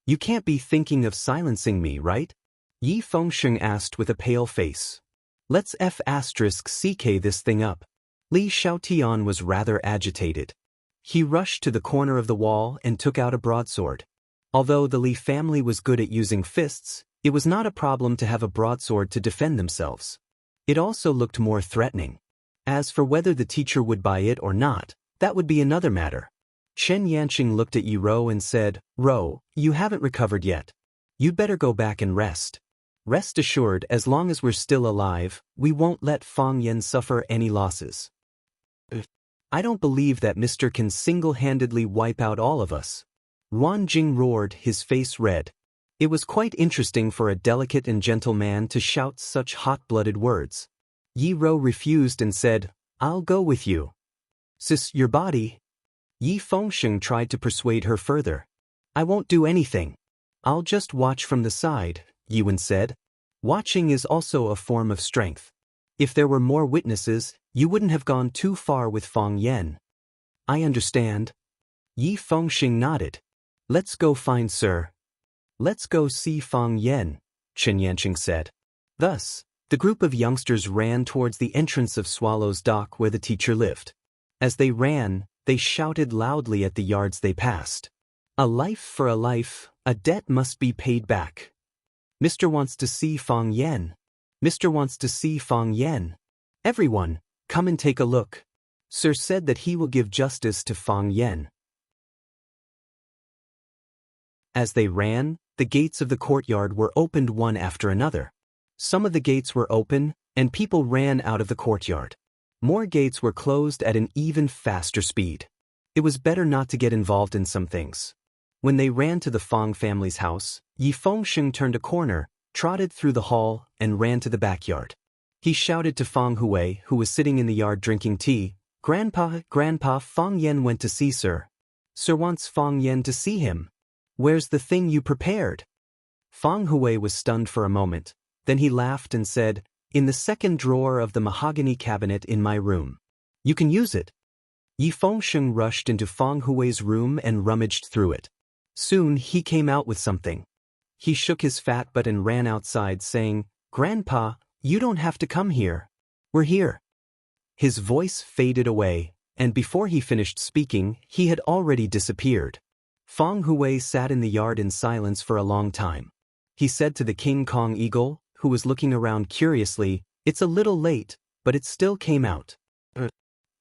Speaker 1: You can't be thinking of silencing me, right? Yi Fengxing asked with a pale face. Let's *CK this thing up. Li Xiaotian was rather agitated. He rushed to the corner of the wall and took out a broadsword. Although the Li family was good at using fists, it was not a problem to have a broadsword to defend themselves. It also looked more threatening. As for whether the teacher would buy it or not, that would be another matter. Chen Yanqing looked at Yi Rou and said, Rou, you haven't recovered yet. You'd better go back and rest. Rest assured, as long as we're still alive, we won't let Fang Yan suffer any losses. I don't believe that Mr. can single-handedly wipe out all of us. Ruan Jing roared, his face red. It was quite interesting for a delicate and gentle man to shout such hot-blooded words. Yi Rou refused and said, I'll go with you. Sis, your body. Yi Fengxing tried to persuade her further. I won't do anything. I'll just watch from the side, Yiwen said. Watching is also a form of strength. If there were more witnesses, you wouldn't have gone too far with Fang Yan. I understand. Yi Fengxing nodded. Let's go find Sir. Let's go see Fang Yan, Chen Yanqing said. Thus, the group of youngsters ran towards the entrance of Swallow's dock where the teacher lived. As they ran, they shouted loudly at the yards they passed. A life for a life, a debt must be paid back. Mr. wants to see Fang Yan. Mr. wants to see Fang Yan. Everyone, come and take a look. Sir said that he will give justice to Fang Yan. As they ran, the gates of the courtyard were opened one after another. Some of the gates were open, and people ran out of the courtyard. More gates were closed at an even faster speed. It was better not to get involved in some things. When they ran to the Fang family's house, Yi Fengxing turned a corner, trotted through the hall, and ran to the backyard. He shouted to Fang Hui, who was sitting in the yard drinking tea, Grandpa, Fang Yan went to see Sir. Sir wants Fang Yan to see him. Where's the thing you prepared? Fang Hui was stunned for a moment. Then he laughed and said, In the second drawer of the mahogany cabinet in my room. You can use it. Yi Fengxing rushed into Fang Hui's room and rummaged through it. Soon he came out with something. He shook his fat butt and ran outside saying, Grandpa, you don't have to come here. We're here. His voice faded away, and before he finished speaking, he had already disappeared. Fang Hui sat in the yard in silence for a long time. He said to the King Kong eagle, who was looking around curiously, It's a little late, but it still came out.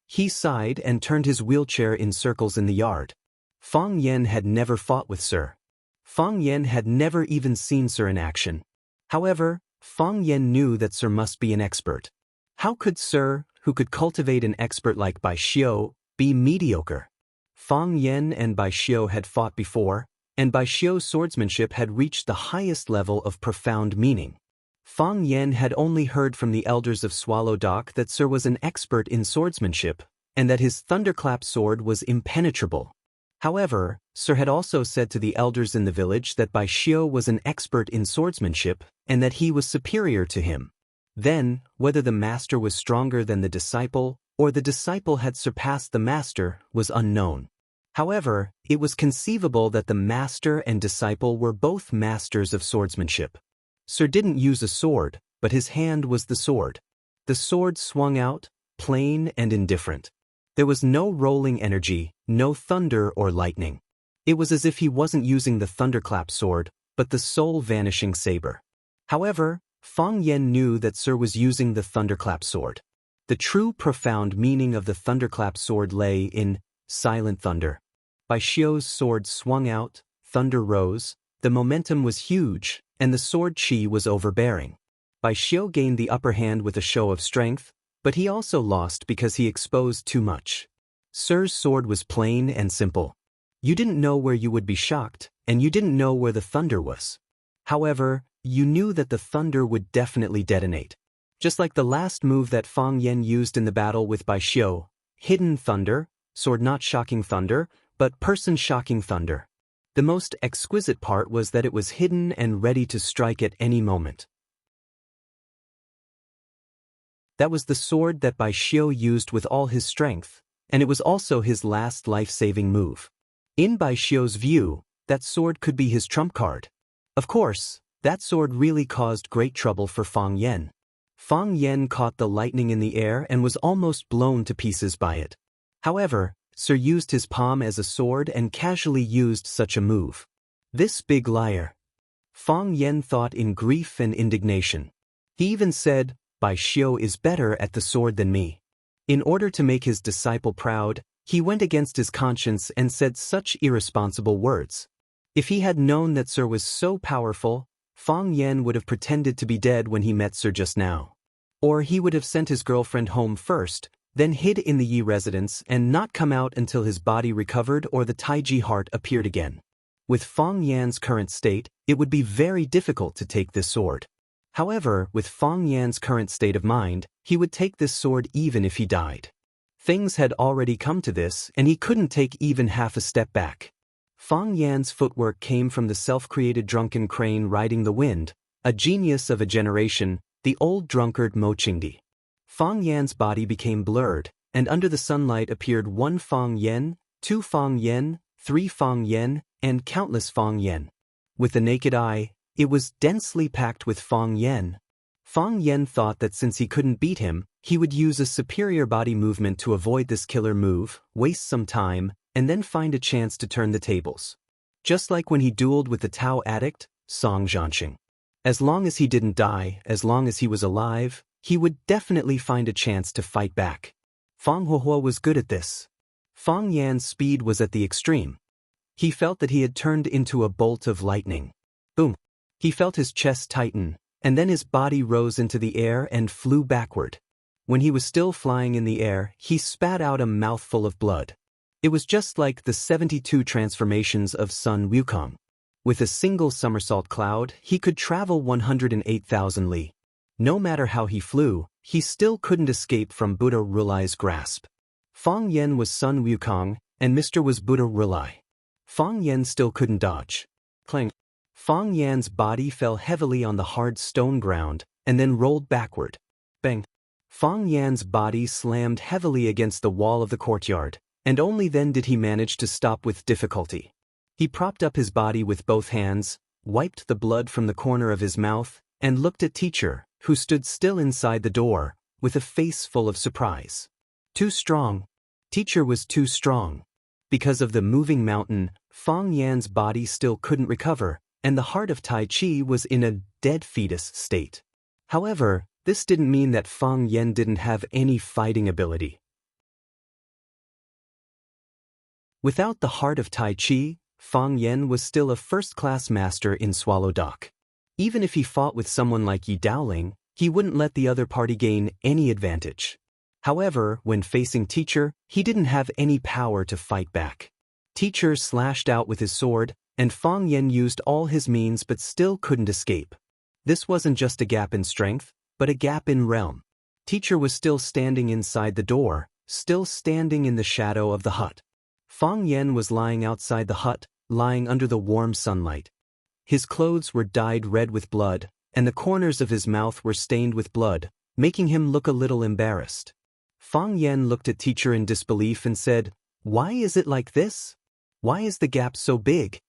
Speaker 1: He sighed and turned his wheelchair in circles in the yard. Fang Yan had never fought with Sir. Fang Yan had never even seen Sir in action. However, Fang Yan knew that Sir must be an expert. How could Sir, who could cultivate an expert like Bai Xiu, be mediocre? Fang Yan and Bai Xiu had fought before, and Bai Xiu's swordsmanship had reached the highest level of profound meaning. Fang Yan had only heard from the elders of Swallow Dock that Sir was an expert in swordsmanship, and that his thunderclap sword was impenetrable. However, Sir had also said to the elders in the village that Bai Xiu was an expert in swordsmanship and that he was superior to him. Then, whether the master was stronger than the disciple or the disciple had surpassed the master was unknown. However, it was conceivable that the master and disciple were both masters of swordsmanship. Sir didn't use a sword, but his hand was the sword. The sword swung out, plain and indifferent. There was no rolling energy, no thunder or lightning. It was as if he wasn't using the thunderclap sword, but the soul-vanishing saber. However, Fang Yen knew that Sir was using the thunderclap sword. The true profound meaning of the thunderclap sword lay in silent thunder. Bai Xiu's sword swung out, thunder rose, the momentum was huge, and the sword chi was overbearing. Bai Xiu gained the upper hand with a show of strength, but he also lost because he exposed too much. Sir's sword was plain and simple. You didn't know where you would be shocked, and you didn't know where the thunder was. However, you knew that the thunder would definitely detonate. Just like the last move that Fang Yen used in the battle with Bai Xiu, hidden thunder, sword not shocking thunder, but person shocking thunder. The most exquisite part was that it was hidden and ready to strike at any moment. That was the sword that Bai Xiu used with all his strength, and it was also his last life-saving move. In Bai Xiu's view, that sword could be his trump card. Of course, that sword really caused great trouble for Fang Yen. Fang Yen caught the lightning in the air and was almost blown to pieces by it. However, Sir used his palm as a sword and casually used such a move. This big liar. Fang Yen thought in grief and indignation. He even said, Bai Xiu is better at the sword than me. In order to make his disciple proud, he went against his conscience and said such irresponsible words. If he had known that Sir was so powerful, Fang Yen would have pretended to be dead when he met Sir just now. Or he would have sent his girlfriend home first, then hid in the Yi residence and not come out until his body recovered or the Taiji heart appeared again. With Fang Yan's current state, it would be very difficult to take this sword. However, with Fang Yan's current state of mind, he would take this sword even if he died. Things had already come to this, and he couldn't take even half a step back. Fang Yan's footwork came from the self-created drunken crane riding the wind, a genius of a generation, the old drunkard Mo Qingdi. Fang Yan's body became blurred, and under the sunlight appeared 1 Fang Yen, 2 Fang Yen, 3 Fang Yen, and countless Fang Yen. With the naked eye, it was densely packed with Fang Yen. Fang Yen thought that since he couldn't beat him, he would use a superior body movement to avoid this killer move, waste some time, and then find a chance to turn the tables. Just like when he dueled with the Tao addict, Song Zhanxing. As long as he didn't die, as long as he was alive, he would definitely find a chance to fight back. Fang Huohuo was good at this. Fang Yan's speed was at the extreme. He felt that he had turned into a bolt of lightning. Boom. He felt his chest tighten, and then his body rose into the air and flew backward. When he was still flying in the air, he spat out a mouthful of blood. It was just like the 72 transformations of Sun Wukong. With a single somersault cloud, he could travel 108,000 li. No matter how he flew, he still couldn't escape from Buddha Rulai's grasp. Fang Yen was Sun Wukong, and Mr. was Buddha Rulai. Fang Yen still couldn't dodge. Clang. Fang Yan's body fell heavily on the hard stone ground, and then rolled backward. Bang! Fang Yan's body slammed heavily against the wall of the courtyard, and only then did he manage to stop with difficulty. He propped up his body with both hands, wiped the blood from the corner of his mouth, and looked at Teacher, who stood still inside the door, with a face full of surprise. Too strong. Teacher was too strong. Because of the moving mountain, Fang Yan's body still couldn't recover, and the heart of Tai Chi was in a dead fetus state. However, this didn't mean that Fang Yen didn't have any fighting ability. Without the heart of Tai Chi, Fang Yen was still a first-class master in Swallow Dock. Even if he fought with someone like Yi Daoling, he wouldn't let the other party gain any advantage. However, when facing Teacher, he didn't have any power to fight back. Teacher slashed out with his sword, and Fang Yen used all his means but still couldn't escape. This wasn't just a gap in strength, but a gap in realm. Teacher was still standing inside the door, still standing in the shadow of the hut. Fang Yen was lying outside the hut, lying under the warm sunlight. His clothes were dyed red with blood, and the corners of his mouth were stained with blood, making him look a little embarrassed. Fang Yen looked at teacher in disbelief and said, "Why is it like this? Why is the gap so big?"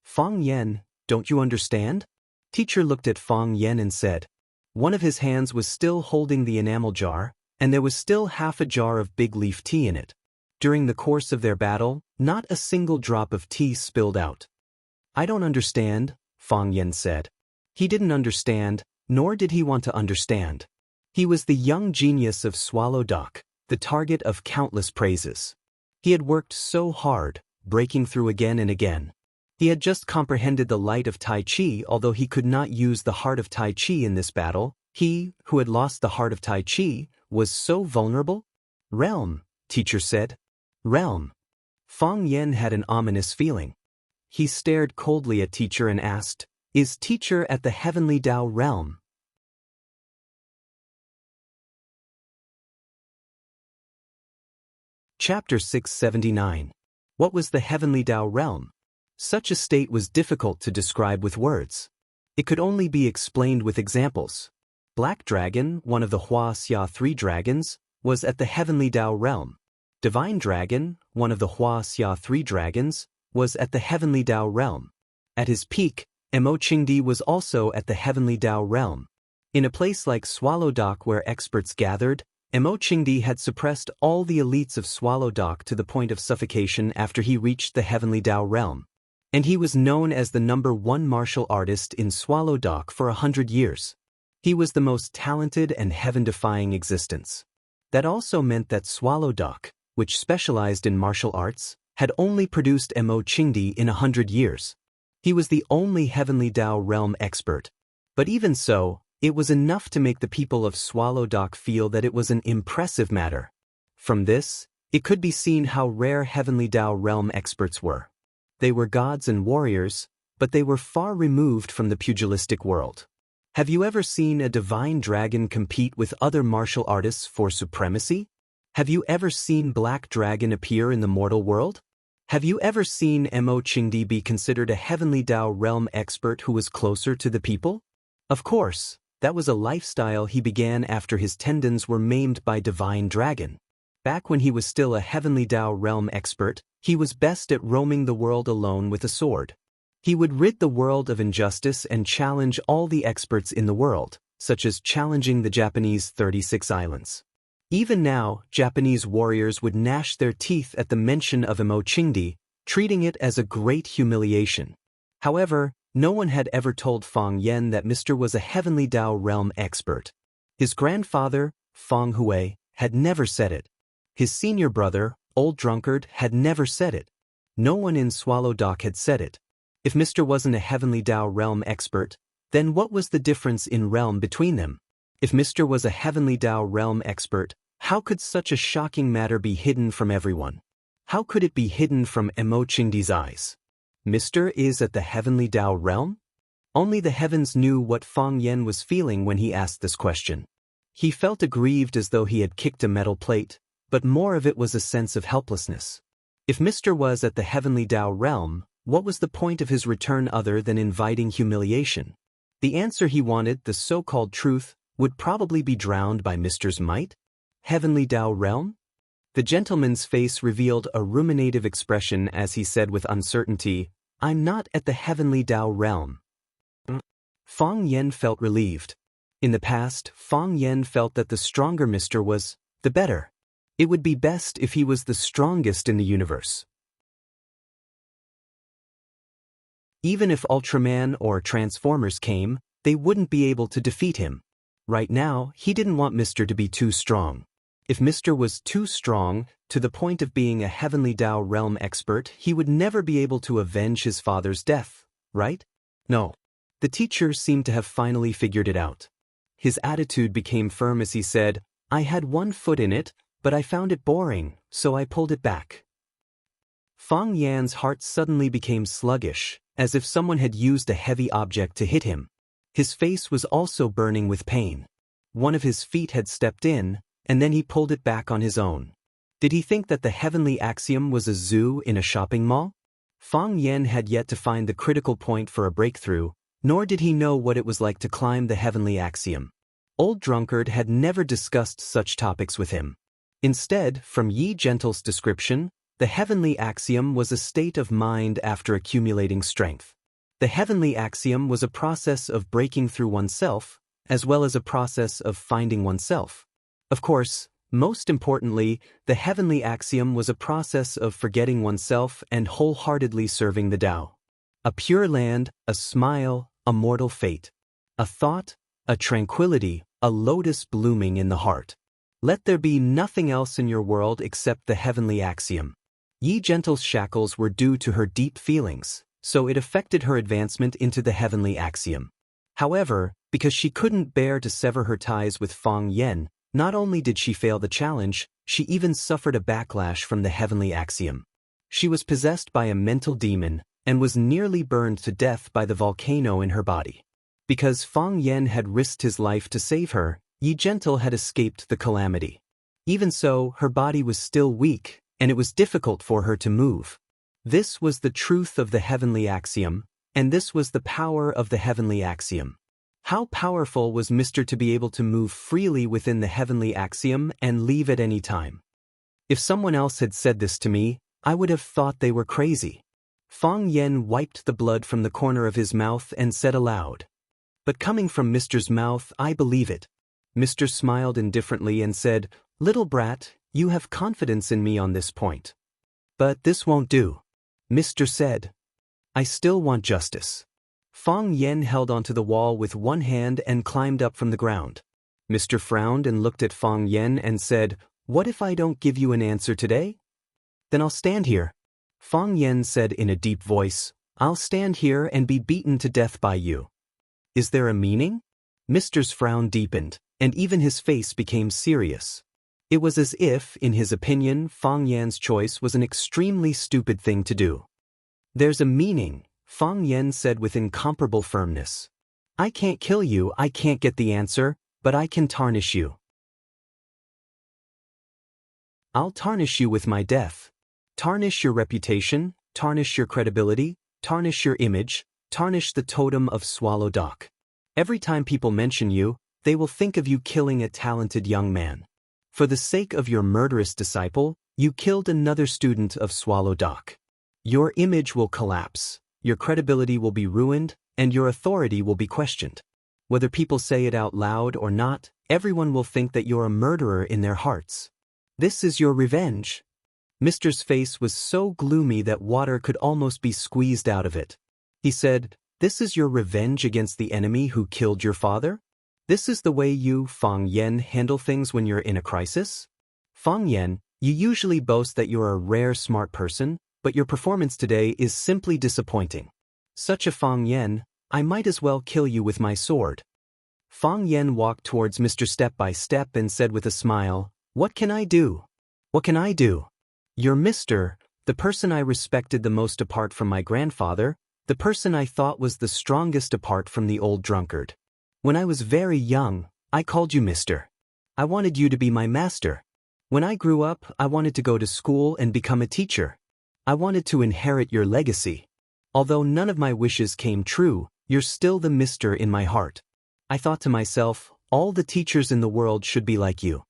Speaker 1: "Fang Yen, don't you understand?" Teacher looked at Fang Yen and said. One of his hands was still holding the enamel jar, and there was still half a jar of big leaf tea in it. During the course of their battle, not a single drop of tea spilled out. "I don't understand," Fang Yen said. He didn't understand, nor did he want to understand. He was the young genius of Swallow Dock, the target of countless praises. He had worked so hard, breaking through again and again. He had just comprehended the light of Tai Chi, although he could not use the heart of Tai Chi in this battle. He, who had lost the heart of Tai Chi, was so vulnerable? "Realm," teacher said. "Realm." Fang Yen had an ominous feeling. He stared coldly at teacher and asked, "Is teacher at the heavenly Tao realm?" Chapter 679. What was the heavenly Tao realm? Such a state was difficult to describe with words. It could only be explained with examples. Black Dragon, one of the Hua Xia 3 dragons, was at the heavenly Tao realm. Divine Dragon, one of the Hua Xia 3 dragons, was at the heavenly Tao realm. At his peak, Mo Qingdi was also at the heavenly Tao realm. In a place like Swallow Dock where experts gathered, Mo Qingdi had suppressed all the elites of Swallow Dock to the point of suffocation after he reached the heavenly Tao realm. And he was known as the #1 martial artist in Swallow Dock for 100 years. He was the most talented and heaven-defying existence. That also meant that Swallow Dock, which specialized in martial arts, had only produced Mo Qingdi in 100 years. He was the only heavenly Tao realm expert. But even so, it was enough to make the people of Swallow Dock feel that it was an impressive matter. From this, it could be seen how rare heavenly Tao realm experts were. They were gods and warriors, but they were far removed from the pugilistic world. Have you ever seen a divine dragon compete with other martial artists for supremacy? Have you ever seen Black Dragon appear in the mortal world? Have you ever seen Mo Qingdi be considered a heavenly Tao realm expert who was closer to the people? Of course, that was a lifestyle he began after his tendons were maimed by Divine Dragon. Back when he was still a heavenly Tao realm expert, he was best at roaming the world alone with a sword. He would rid the world of injustice and challenge all the experts in the world, such as challenging the Japanese 36 islands. Even now, Japanese warriors would gnash their teeth at the mention of Mo Qingdi, treating it as a great humiliation. However, no one had ever told Fang Yen that Mr. was a heavenly Tao realm expert. His grandfather, Fang Hui, had never said it. His senior brother, Old Drunkard, had never said it. No one in Swallow Dock had said it. If Mr. wasn't a heavenly Tao realm expert, then what was the difference in realm between them? If Mr. was a heavenly Tao realm expert, how could such a shocking matter be hidden from everyone? How could it be hidden from Mo Qingdi's eyes? Mr. is at the heavenly Tao realm? Only the heavens knew what Fang Yen was feeling when he asked this question. He felt aggrieved as though he had kicked a metal plate, but more of it was a sense of helplessness. If Mr. was at the heavenly Tao realm, what was the point of his return other than inviting humiliation? The answer he wanted, the so-called truth, would probably be drowned by Mr.'s might? Heavenly Tao realm? The gentleman's face revealed a ruminative expression as he said with uncertainty, "I'm not at the heavenly Tao realm." Fang Yen felt relieved. In the past, Fang Yen felt that the stronger Mr. was the better. It would be best if he was the strongest in the universe. Even if Ultraman or Transformers came, they wouldn't be able to defeat him. Right now, he didn't want Mr. to be too strong. If Mr. was too strong, to the point of being a heavenly Tao realm expert, he would never be able to avenge his father's death, right? No. The teacher seemed to have finally figured it out. His attitude became firm as he said, "I had one foot in it, but I found it boring, so I pulled it back." Fang Yan's heart suddenly became sluggish, as if someone had used a heavy object to hit him. His face was also burning with pain. One of his feet had stepped in, and then he pulled it back on his own. Did he think that the heavenly axiom was a zoo in a shopping mall? Fang Yen had yet to find the critical point for a breakthrough, nor did he know what it was like to climb the heavenly axiom. Old Drunkard had never discussed such topics with him. Instead, from Yi Gentle's description, the heavenly axiom was a state of mind after accumulating strength. The heavenly axiom was a process of breaking through oneself, as well as a process of finding oneself. Of course, most importantly, the heavenly axiom was a process of forgetting oneself and wholeheartedly serving the Tao. A pure land, a smile, a mortal fate. A thought, a tranquility, a lotus blooming in the heart. Let there be nothing else in your world except the heavenly axiom. Yi Gentle's shackles were due to her deep feelings, so it affected her advancement into the heavenly axiom. However, because she couldn't bear to sever her ties with Fang Yen, not only did she fail the challenge, she even suffered a backlash from the heavenly axiom. She was possessed by a mental demon and was nearly burned to death by the volcano in her body. Because Fang Yen had risked his life to save her, Yi Gentle had escaped the calamity. Even so, her body was still weak, and it was difficult for her to move. This was the truth of the heavenly axiom, and this was the power of the heavenly axiom. How powerful was Mr. to be able to move freely within the heavenly axiom and leave at any time? If someone else had said this to me, I would have thought they were crazy. Fang Yen wiped the blood from the corner of his mouth and said aloud. But coming from Mr.'s mouth, I believe it. Mr. smiled indifferently and said, "Little brat, you have confidence in me on this point. But this won't do." Mr. said, "I still want justice." Fang Yen held onto the wall with one hand and climbed up from the ground. Mr. frowned and looked at Fang Yen and said, "What if I don't give you an answer today?" "Then I'll stand here." Fang Yen said in a deep voice, "I'll stand here and be beaten to death by you." "Is there a meaning?" Mr.'s frown deepened, and even his face became serious. It was as if, in his opinion, Fang Yen's choice was an extremely stupid thing to do. "There's a meaning," Fang Yen said with incomparable firmness. "I can't kill you, I can't get the answer, but I can tarnish you. I'll tarnish you with my death. Tarnish your reputation, tarnish your credibility, tarnish your image, tarnish the totem of Swallow Dock. Every time people mention you, they will think of you killing a talented young man. For the sake of your murderous disciple, you killed another student of Swallow Dock. Your image will collapse, your credibility will be ruined, and your authority will be questioned. Whether people say it out loud or not, everyone will think that you're a murderer in their hearts. This is your revenge." Mr.'s face was so gloomy that water could almost be squeezed out of it. He said, "This is your revenge against the enemy who killed your father? This is the way you, Fang Yen, handle things when you're in a crisis? Fang Yen, you usually boast that you're a rare smart person, but your performance today is simply disappointing. Such a Fang Yen, I might as well kill you with my sword." Fang Yen walked towards Mr. step by step and said with a smile, "What can I do? What can I do? You're Mr., the person I respected the most apart from my grandfather, the person I thought was the strongest apart from the old drunkard. When I was very young, I called you Mr. I wanted you to be my master. When I grew up, I wanted to go to school and become a teacher. I wanted to inherit your legacy. Although none of my wishes came true, you're still the Mr. in my heart. I thought to myself, all the teachers in the world should be like you.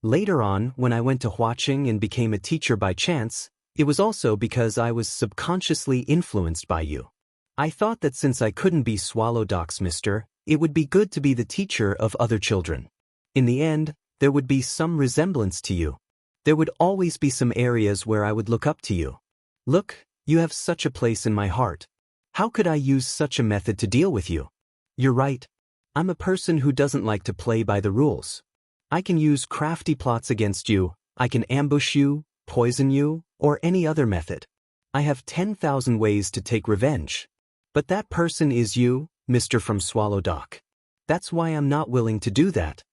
Speaker 1: Later on, when I went to Huaqing and became a teacher by chance, it was also because I was subconsciously influenced by you. I thought that since I couldn't be Swallow Dock's Mr., it would be good to be the teacher of other children. In the end, there would be some resemblance to you. There would always be some areas where I would look up to you. Look, you have such a place in my heart. How could I use such a method to deal with you? You're right. I'm a person who doesn't like to play by the rules. I can use crafty plots against you, I can ambush you, poison you, or any other method. I have 10,000 ways to take revenge. But that person is you, Mr. from Swallow Dock. That's why I'm not willing to do that."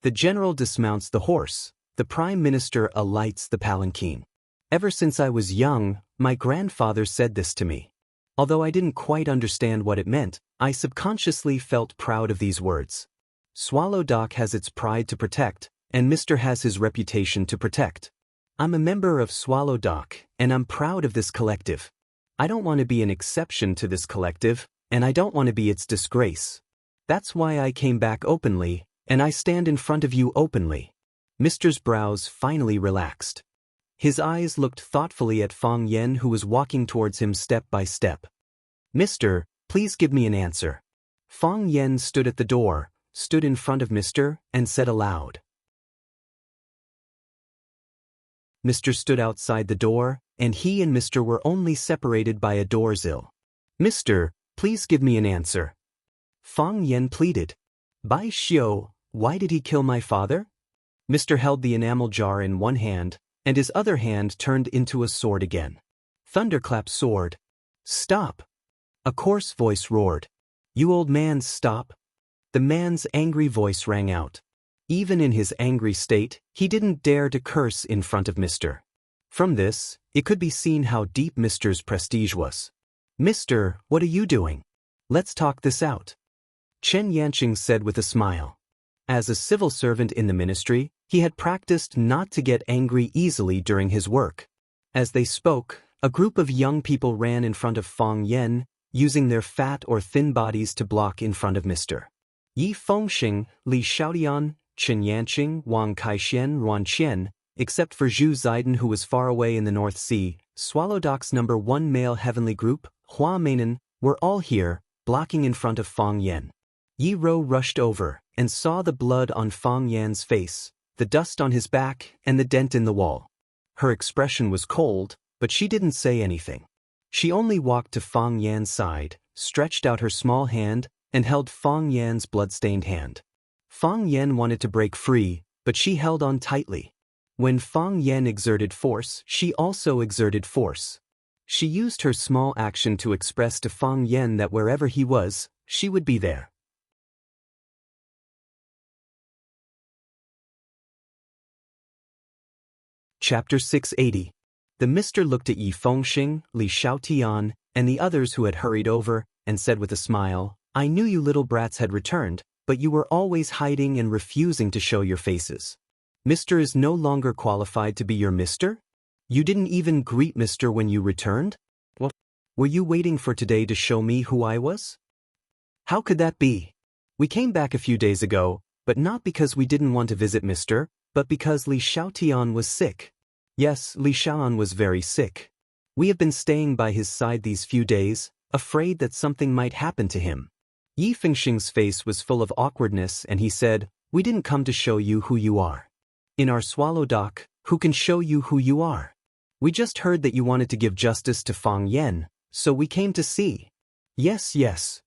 Speaker 1: The general dismounts the horse. The Prime Minister alights the palanquin. Ever since I was young, my grandfather said this to me. Although I didn't quite understand what it meant, I subconsciously felt proud of these words. Swallow Dock has its pride to protect, and Mr. has his reputation to protect. I'm a member of Swallow Dock, and I'm proud of this collective. I don't want to be an exception to this collective, and I don't want to be its disgrace. That's why I came back openly, and I stand in front of you openly. Mr.'s brows finally relaxed. His eyes looked thoughtfully at Fang Yen, who was walking towards him step by step. Mr., please give me an answer. Fang Yen stood at the door, stood in front of Mr., and said aloud. Mr. stood outside the door, and he and Mr. were only separated by a doorsill. Mr., please give me an answer. Fang Yen pleaded. Bai Xiu, why did he kill my father? Mr. held the enamel jar in one hand, and his other hand turned into a sword again. Thunderclap sword. Stop! A coarse voice roared. You old man, stop! The man's angry voice rang out. Even in his angry state, he didn't dare to curse in front of Mr. From this, it could be seen how deep Mr.'s prestige was. Mr., what are you doing? Let's talk this out. Chen Yanqing said with a smile. As a civil servant in the ministry, he had practiced not to get angry easily during his work. As they spoke, a group of young people ran in front of Fang Yen, using their fat or thin bodies to block in front of Mr. Yi Fengxing, Li Xiaotian, Chen Yanqing, Wang Kaixuan, Ruan Qian, except for Zhu Ziden, who was far away in the North Sea, Swallow Dock's #1 male heavenly group, Hua Meinan, were all here, blocking in front of Fang Yen. Yi Rou rushed over, and saw the blood on Fang Yan's face, the dust on his back, and the dent in the wall. Her expression was cold, but she didn't say anything. She only walked to Fang Yan's side, stretched out her small hand, and held Fang Yan's blood-stained hand. Fang Yen wanted to break free, but she held on tightly. When Fang Yen exerted force, she also exerted force. She used her small action to express to Fang Yen that wherever he was, she would be there. Chapter 680. The Mr. looked at Yi Fengxing, Li Xiaotian, and the others who had hurried over, and said with a smile, I knew you little brats had returned, but you were always hiding and refusing to show your faces. Mr. is no longer qualified to be your Mr.? You didn't even greet Mr. when you returned? Well, were you waiting for today to show me who I was? How could that be? We came back a few days ago, but not because we didn't want to visit Mr., but because Li Xiaotian was sick. Yes, Li Xiaoan was very sick. We have been staying by his side these few days, afraid that something might happen to him. Yi Fengxing's face was full of awkwardness, and he said, We didn't come to show you who you are. In our Swallow Dock, who can show you who you are? We just heard that you wanted to give justice to Fang Yen, so we came to see. Yes, yes.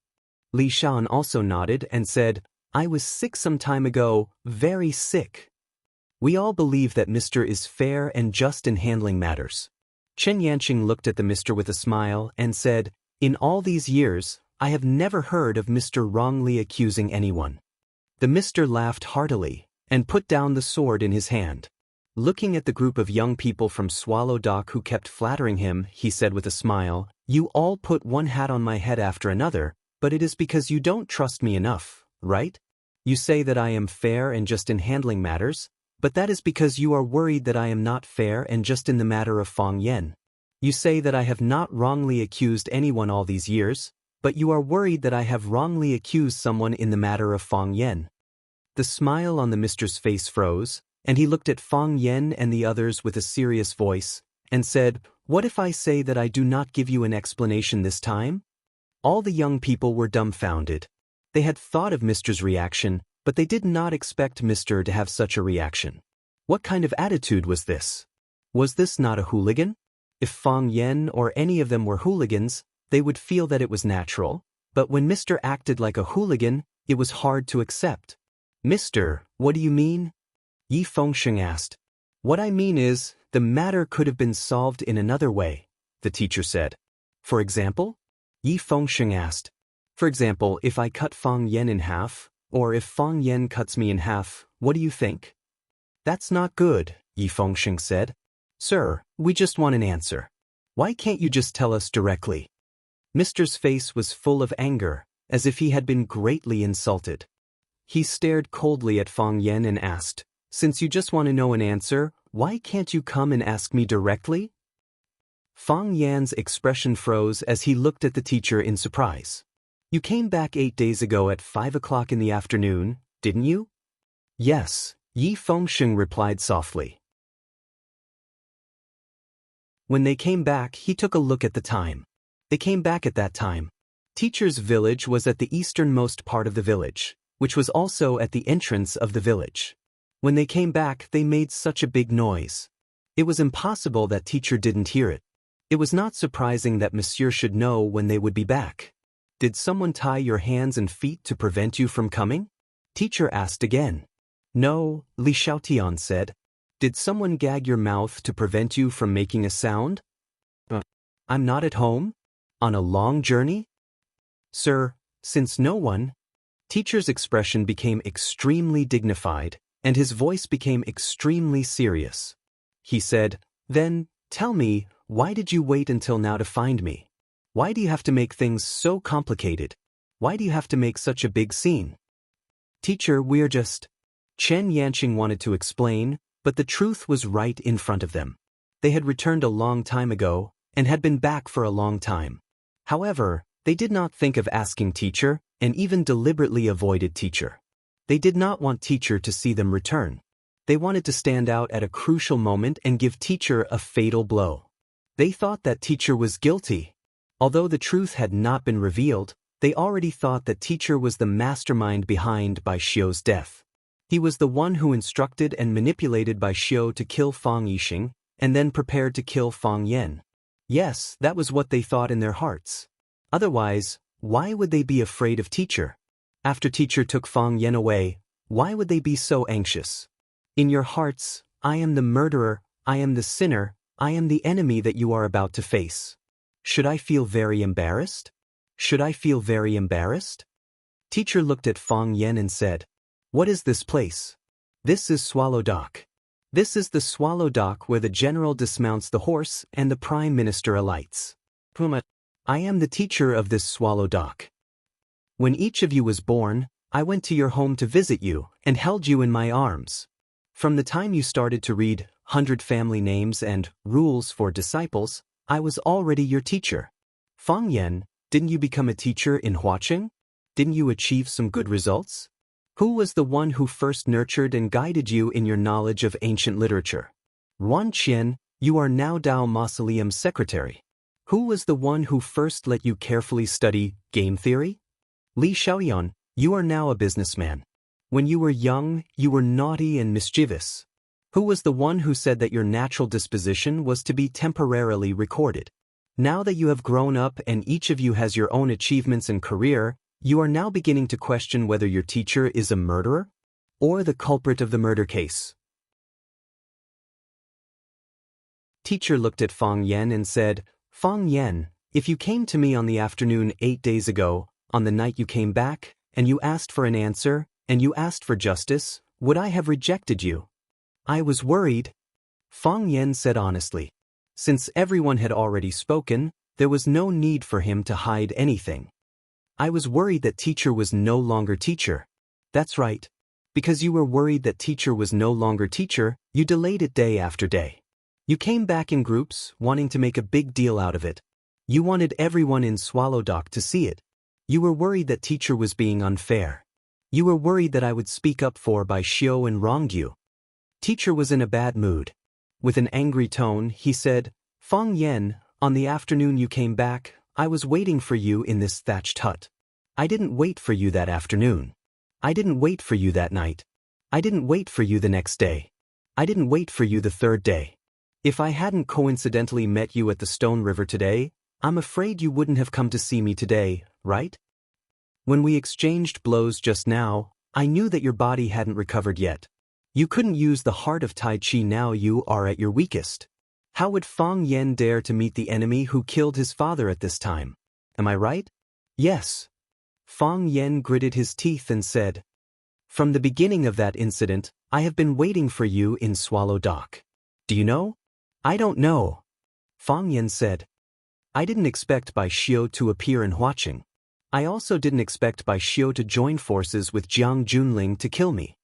Speaker 1: Li Xiaoan also nodded and said, I was sick some time ago, very sick. We all believe that Mr. is fair and just in handling matters. Chen Yanqing looked at the Mr. with a smile and said, In all these years, I have never heard of Mr. wrongly accusing anyone. The Mr. laughed heartily, and put down the sword in his hand. Looking at the group of young people from Swallow Dock who kept flattering him, he said with a smile, You all put one hat on my head after another, but it is because you don't trust me enough, right? You say that I am fair and just in handling matters, but that is because you are worried that I am not fair and just in the matter of Fang Yen. You say that I have not wrongly accused anyone all these years, but you are worried that I have wrongly accused someone in the matter of Fang Yen. The smile on the Mr.'s face froze, and he looked at Fang Yen and the others with a serious voice, and said, What if I say that I do not give you an explanation this time? All the young people were dumbfounded. They had thought of Mr.'s reaction, but they did not expect Mr. to have such a reaction. What kind of attitude was this? Was this not a hooligan? If Fang Yen or any of them were hooligans, they would feel that it was natural, but when Mr. acted like a hooligan, it was hard to accept. Mr., what do you mean? Yi Fengxing asked. What I mean is, the matter could have been solved in another way, the teacher said. For example? Yi Fengxing asked. For example, if I cut Fang Yen in half, or if Fang Yen cuts me in half, what do you think? That's not good, Yi Fengxing said. Sir, we just want an answer. Why can't you just tell us directly? Mr.'s face was full of anger, as if he had been greatly insulted. He stared coldly at Fang Yen and asked, Since you just want to know an answer, why can't you come and ask me directly? Fang Yan's expression froze as he looked at the teacher in surprise. You came back 8 days ago at 5 o'clock in the afternoon, didn't you? Yes, Yi Fengsheng replied softly. When they came back, he took a look at the time. They came back at that time. Teacher's village was at the easternmost part of the village, which was also at the entrance of the village. When they came back, they made such a big noise. It was impossible that teacher didn't hear it. It was not surprising that monsieur should know when they would be back. Did someone tie your hands and feet to prevent you from coming? Teacher asked again. No, Li Xiaotian said. Did someone gag your mouth to prevent you from making a sound? I'm not at home? On a long journey? Sir, since no one... Teacher's expression became extremely dignified, and his voice became extremely serious. He said, Then, tell me, why did you wait until now to find me? Why do you have to make things so complicated? Why do you have to make such a big scene? Teacher, we're just... Chen Yanqing wanted to explain, but the truth was right in front of them. They had returned a long time ago, and had been back for a long time. However, they did not think of asking teacher, and even deliberately avoided teacher. They did not want teacher to see them return. They wanted to stand out at a crucial moment and give teacher a fatal blow. They thought that teacher was guilty. Although the truth had not been revealed, they already thought that teacher was the mastermind behind Bai Xiu's death. He was the one who instructed and manipulated Bai Xiu to kill Fang Yixing, and then prepared to kill Fang Yan. Yes, that was what they thought in their hearts. Otherwise, why would they be afraid of teacher? After teacher took Fang Yan away, why would they be so anxious? In your hearts, I am the murderer, I am the sinner, I am the enemy that you are about to face. Should I feel very embarrassed? Should I feel very embarrassed? Teacher looked at Fang Yan and said, What is this place? This is Swallow Dock. This is the Swallow Dock where the general dismounts the horse and the prime minister alights. Puma, I am the teacher of this Swallow Dock. When each of you was born, I went to your home to visit you and held you in my arms. From the time you started to read 100 family names and rules for disciples, I was already your teacher. Fang Yan, didn't you become a teacher in Huaqing? Didn't you achieve some good results? Who was the one who first nurtured and guided you in your knowledge of ancient literature? Ruan Qian, you are now Dao Mausoleum's secretary. Who was the one who first let you carefully study game theory? Li Xiaoyan, you are now a businessman. When you were young, you were naughty and mischievous. Who was the one who said that your natural disposition was to be temporarily recorded? Now that you have grown up and each of you has your own achievements and career, you are now beginning to question whether your teacher is a murderer or the culprit of the murder case. Teacher looked at Fang Yan and said, Fang Yan, if you came to me on the afternoon 8 days ago, on the night you came back, and you asked for an answer, and you asked for justice, would I have rejected you? I was worried. Fang Yan said honestly. Since everyone had already spoken, there was no need for him to hide anything. I was worried that teacher was no longer teacher. That's right. Because you were worried that teacher was no longer teacher, you delayed it day after day. You came back in groups, wanting to make a big deal out of it. You wanted everyone in Swallow Dock to see it. You were worried that teacher was being unfair. You were worried that I would speak up for Bai Xiu and wronged you. Teacher was in a bad mood. With an angry tone, he said, Fang Yan, on the afternoon you came back, I was waiting for you in this thatched hut. I didn't wait for you that afternoon. I didn't wait for you that night. I didn't wait for you the next day. I didn't wait for you the third day. If I hadn't coincidentally met you at the Stone River today, I'm afraid you wouldn't have come to see me today, right? When we exchanged blows just now, I knew that your body hadn't recovered yet. You couldn't use the heart of Tai Chi now you are at your weakest. How would Fang Yan dare to meet the enemy who killed his father at this time? Am I right? Yes. Fang Yan gritted his teeth and said, From the beginning of that incident, I have been waiting for you in Swallow Dock. Do you know? I don't know. Fang Yan said, I didn't expect Bai Xiu to appear in Huaqing. I also didn't expect Bai Xiu to join forces with Jiang Junling to kill me.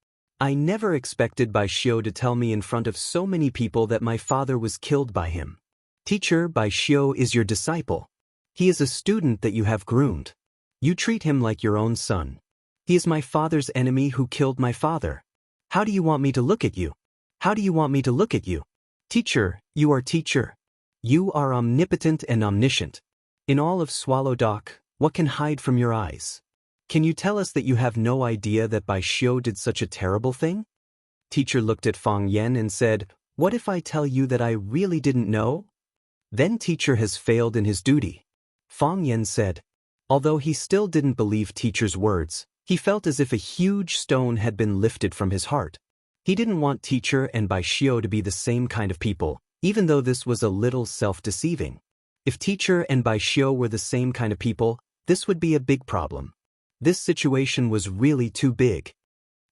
Speaker 1: I never expected Bai Xiu to tell me in front of so many people that my father was killed by him. Teacher, Bai Xiu is your disciple. He is a student that you have groomed. You treat him like your own son. He is my father's enemy who killed my father. How do you want me to look at you? How do you want me to look at you? Teacher, you are teacher. You are omnipotent and omniscient. In all of Swallow Dock, what can hide from your eyes? Can you tell us that you have no idea that Bai Xiu did such a terrible thing? Teacher looked at Fang Yen and said, what if I tell you that I really didn't know? Then teacher has failed in his duty. Fang Yen said. Although he still didn't believe teacher's words, he felt as if a huge stone had been lifted from his heart. He didn't want teacher and Bai Xiu to be the same kind of people, even though this was a little self-deceiving. If teacher and Bai Xiu were the same kind of people, this would be a big problem. This situation was really too big.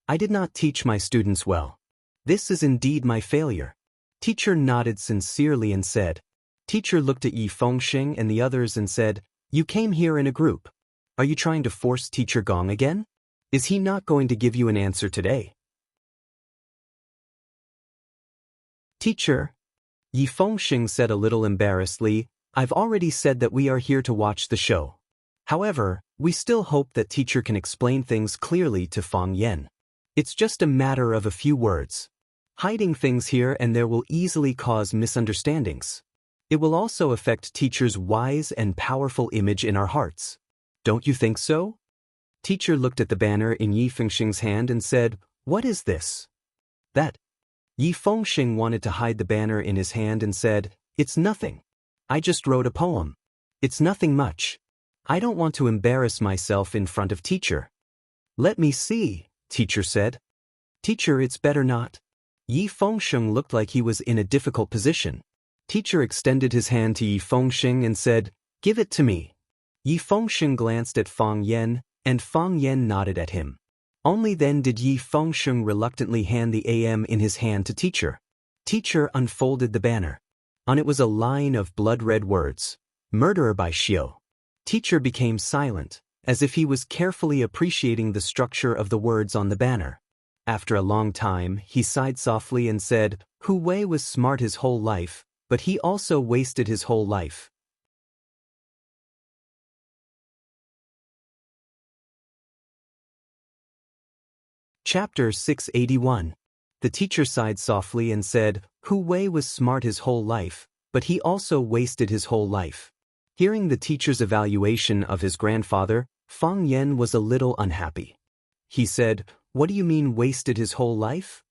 Speaker 1: I did not teach my students well. This is indeed my failure. Teacher nodded sincerely and said. Teacher looked at Yi Fengxing and the others and said, you came here in a group. Are you trying to force Teacher Gong again? Is he not going to give you an answer today? Teacher, Yi Fengxing said a little embarrassedly, I've already said that we are here to watch the show. However, we still hope that teacher can explain things clearly to Fang Yen. It's just a matter of a few words. Hiding things here and there will easily cause misunderstandings. It will also affect teacher's wise and powerful image in our hearts. Don't you think so? Teacher looked at the banner in Yi Fengxing's hand and said, what is this? That. Yi Fengxing wanted to hide the banner in his hand and said, it's nothing. I just wrote a poem. It's nothing much. I don't want to embarrass myself in front of teacher. Let me see, teacher said. Teacher, it's better not. Yi Fengxing looked like he was in a difficult position. Teacher extended his hand to Yi Fengxing and said, give it to me. Yi Fengxing glanced at Fang Yen, and Fang Yen nodded at him. Only then did Yi Fengxing reluctantly hand the AM in his hand to teacher. Teacher unfolded the banner. On it was a line of blood-red words, Murderer Bai Xiu. Teacher became silent, as if he was carefully appreciating the structure of the words on the banner. After a long time, he sighed softly and said, Hu Wei was smart his whole life, but he also wasted his whole life. Chapter 681. The teacher sighed softly and said, Hu Wei was smart his whole life, but he also wasted his whole life. Hearing the teacher's evaluation of his grandfather, Fang Yen was a little unhappy. He said, what do you mean wasted his whole life?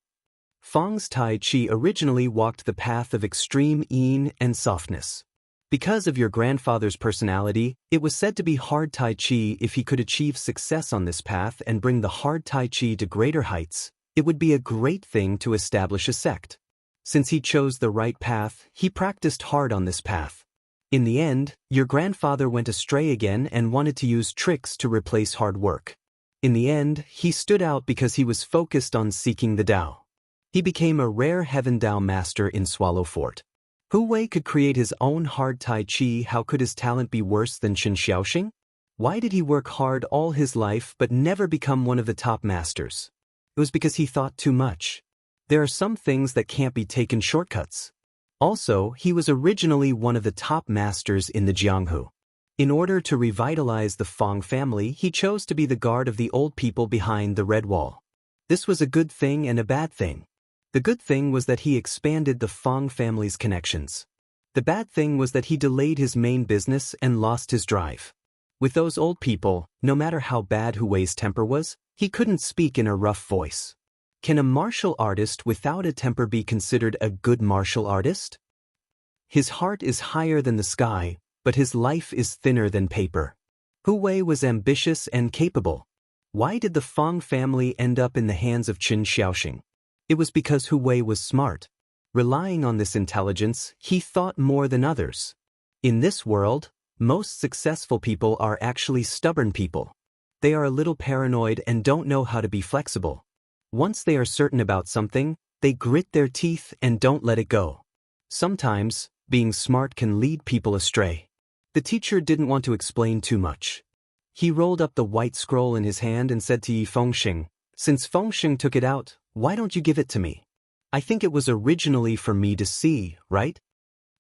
Speaker 1: Fang's Tai Chi originally walked the path of extreme yin and softness. Because of your grandfather's personality, it was said to be hard Tai Chi. If he could achieve success on this path and bring the hard Tai Chi to greater heights, it would be a great thing to establish a sect. Since he chose the right path, he practiced hard on this path. In the end, your grandfather went astray again and wanted to use tricks to replace hard work. In the end, he stood out because he was focused on seeking the Tao. He became a rare Heaven Tao master in Swallow Fort. Hu Wei could create his own hard Tai Chi. How could his talent be worse than Qin Xiaoxing? Why did he work hard all his life but never become one of the top masters? It was because he thought too much. There are some things that can't be taken shortcuts. Also, he was originally one of the top masters in the Jianghu. In order to revitalize the Fang family, he chose to be the guard of the old people behind the Red Wall. This was a good thing and a bad thing. The good thing was that he expanded the Fang family's connections. The bad thing was that he delayed his main business and lost his drive. With those old people, no matter how bad Hu Wei's temper was, he couldn't speak in a rough voice. Can a martial artist without a temper be considered a good martial artist? His heart is higher than the sky, but his life is thinner than paper. Hu Wei was ambitious and capable. Why did the Fang family end up in the hands of Qin Xiaoxing? It was because Hu Wei was smart. Relying on this intelligence, he thought more than others. In this world, most successful people are actually stubborn people. They are a little paranoid and don't know how to be flexible. Once they are certain about something, they grit their teeth and don't let it go. Sometimes, being smart can lead people astray. The teacher didn't want to explain too much. He rolled up the white scroll in his hand and said to Yi Fengxing, since Fengxing took it out, why don't you give it to me? I think it was originally for me to see, right?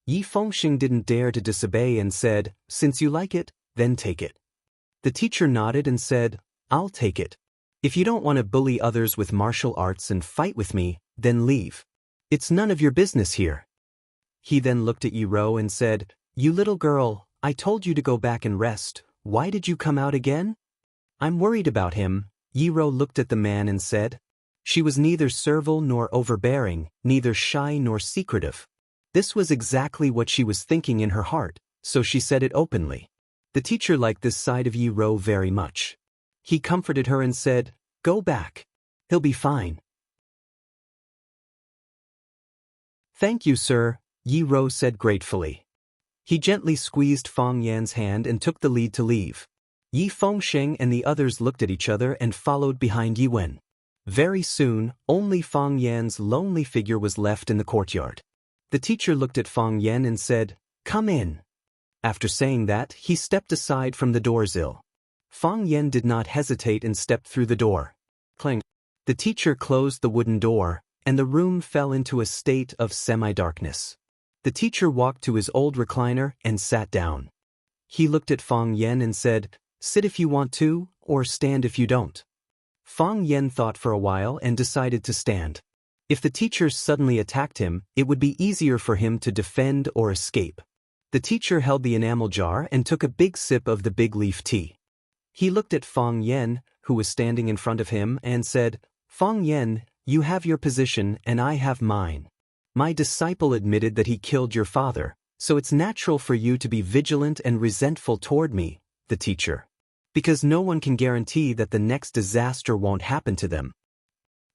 Speaker 1: Yi Fengxing didn't dare to disobey and said, since you like it, then take it. The teacher nodded and said, I'll take it. If you don't want to bully others with martial arts and fight with me, then leave. It's none of your business here. He then looked at Yi Ro and said, you little girl, I told you to go back and rest, why did you come out again? I'm worried about him. Yi Ro looked at the man and said. She was neither servile nor overbearing, neither shy nor secretive. This was exactly what she was thinking in her heart, so she said it openly. The teacher liked this side of Yi Ro very much. He comforted her and said, go back. He'll be fine. Thank you, sir, Yi Ro said gratefully. He gently squeezed Fang Yan's hand and took the lead to leave. Yi Fengxing and the others looked at each other and followed behind Yi Wen. Very soon, only Fang Yan's lonely figure was left in the courtyard. The teacher looked at Fang Yan and said, come in. After saying that, he stepped aside from the doorsill. Fang Yan did not hesitate and stepped through the door. Clang. The teacher closed the wooden door, and the room fell into a state of semi-darkness. The teacher walked to his old recliner and sat down. He looked at Fang Yan and said, sit if you want to, or stand if you don't. Fang Yan thought for a while and decided to stand. If the teacher suddenly attacked him, it would be easier for him to defend or escape. The teacher held the enamel jar and took a big sip of the big leaf tea. He looked at Fang Yan, who was standing in front of him, and said, Fang Yan, you have your position and I have mine. My disciple admitted that he killed your father, so it's natural for you to be vigilant and resentful toward me, the teacher. Because no one can guarantee that the next disaster won't happen to them.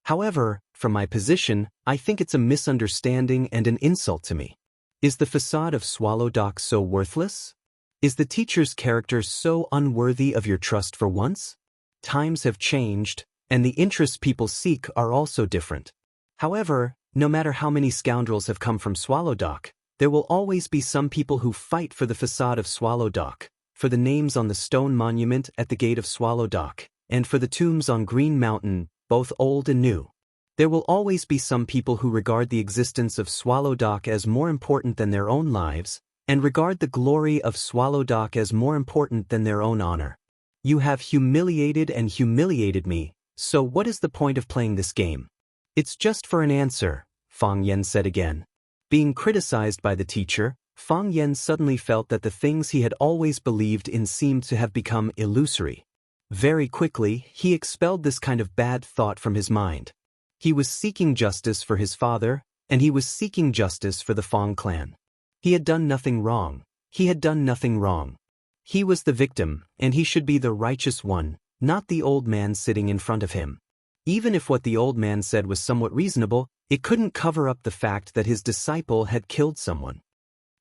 Speaker 1: However, from my position, I think it's a misunderstanding and an insult to me. Is the facade of Swallow Dock so worthless? Is the teacher's character so unworthy of your trust for once? Times have changed, and the interests people seek are also different. However, no matter how many scoundrels have come from Swallow Dock, there will always be some people who fight for the facade of Swallow Dock, for the names on the stone monument at the gate of Swallow Dock, and for the tombs on Green Mountain, both old and new. There will always be some people who regard the existence of Swallow Dock as more important than their own lives, and regard the glory of Swallow Dock as more important than their own honor. You have humiliated and humiliated me, so what is the point of playing this game? It's just for an answer, Fang Yan said again. Being criticized by the teacher, Fang Yan suddenly felt that the things he had always believed in seemed to have become illusory. Very quickly, he expelled this kind of bad thought from his mind. He was seeking justice for his father, and he was seeking justice for the Fang clan. He had done nothing wrong. He had done nothing wrong. He was the victim, and he should be the righteous one, not the old man sitting in front of him. Even if what the old man said was somewhat reasonable, it couldn't cover up the fact that his disciple had killed someone.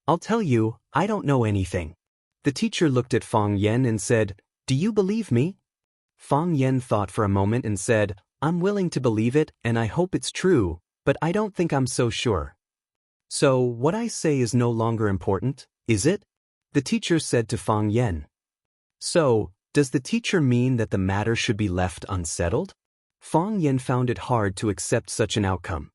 Speaker 1: I'll tell you, I don't know anything. The teacher looked at Fang Yan and said, do you believe me? Fang Yan thought for a moment and said, I'm willing to believe it and I hope it's true, but I don't think I'm so sure. So, what I say is no longer important, is it? The teacher said to Fang Yan. So, does the teacher mean that the matter should be left unsettled? Fang Yan found it hard to accept such an outcome.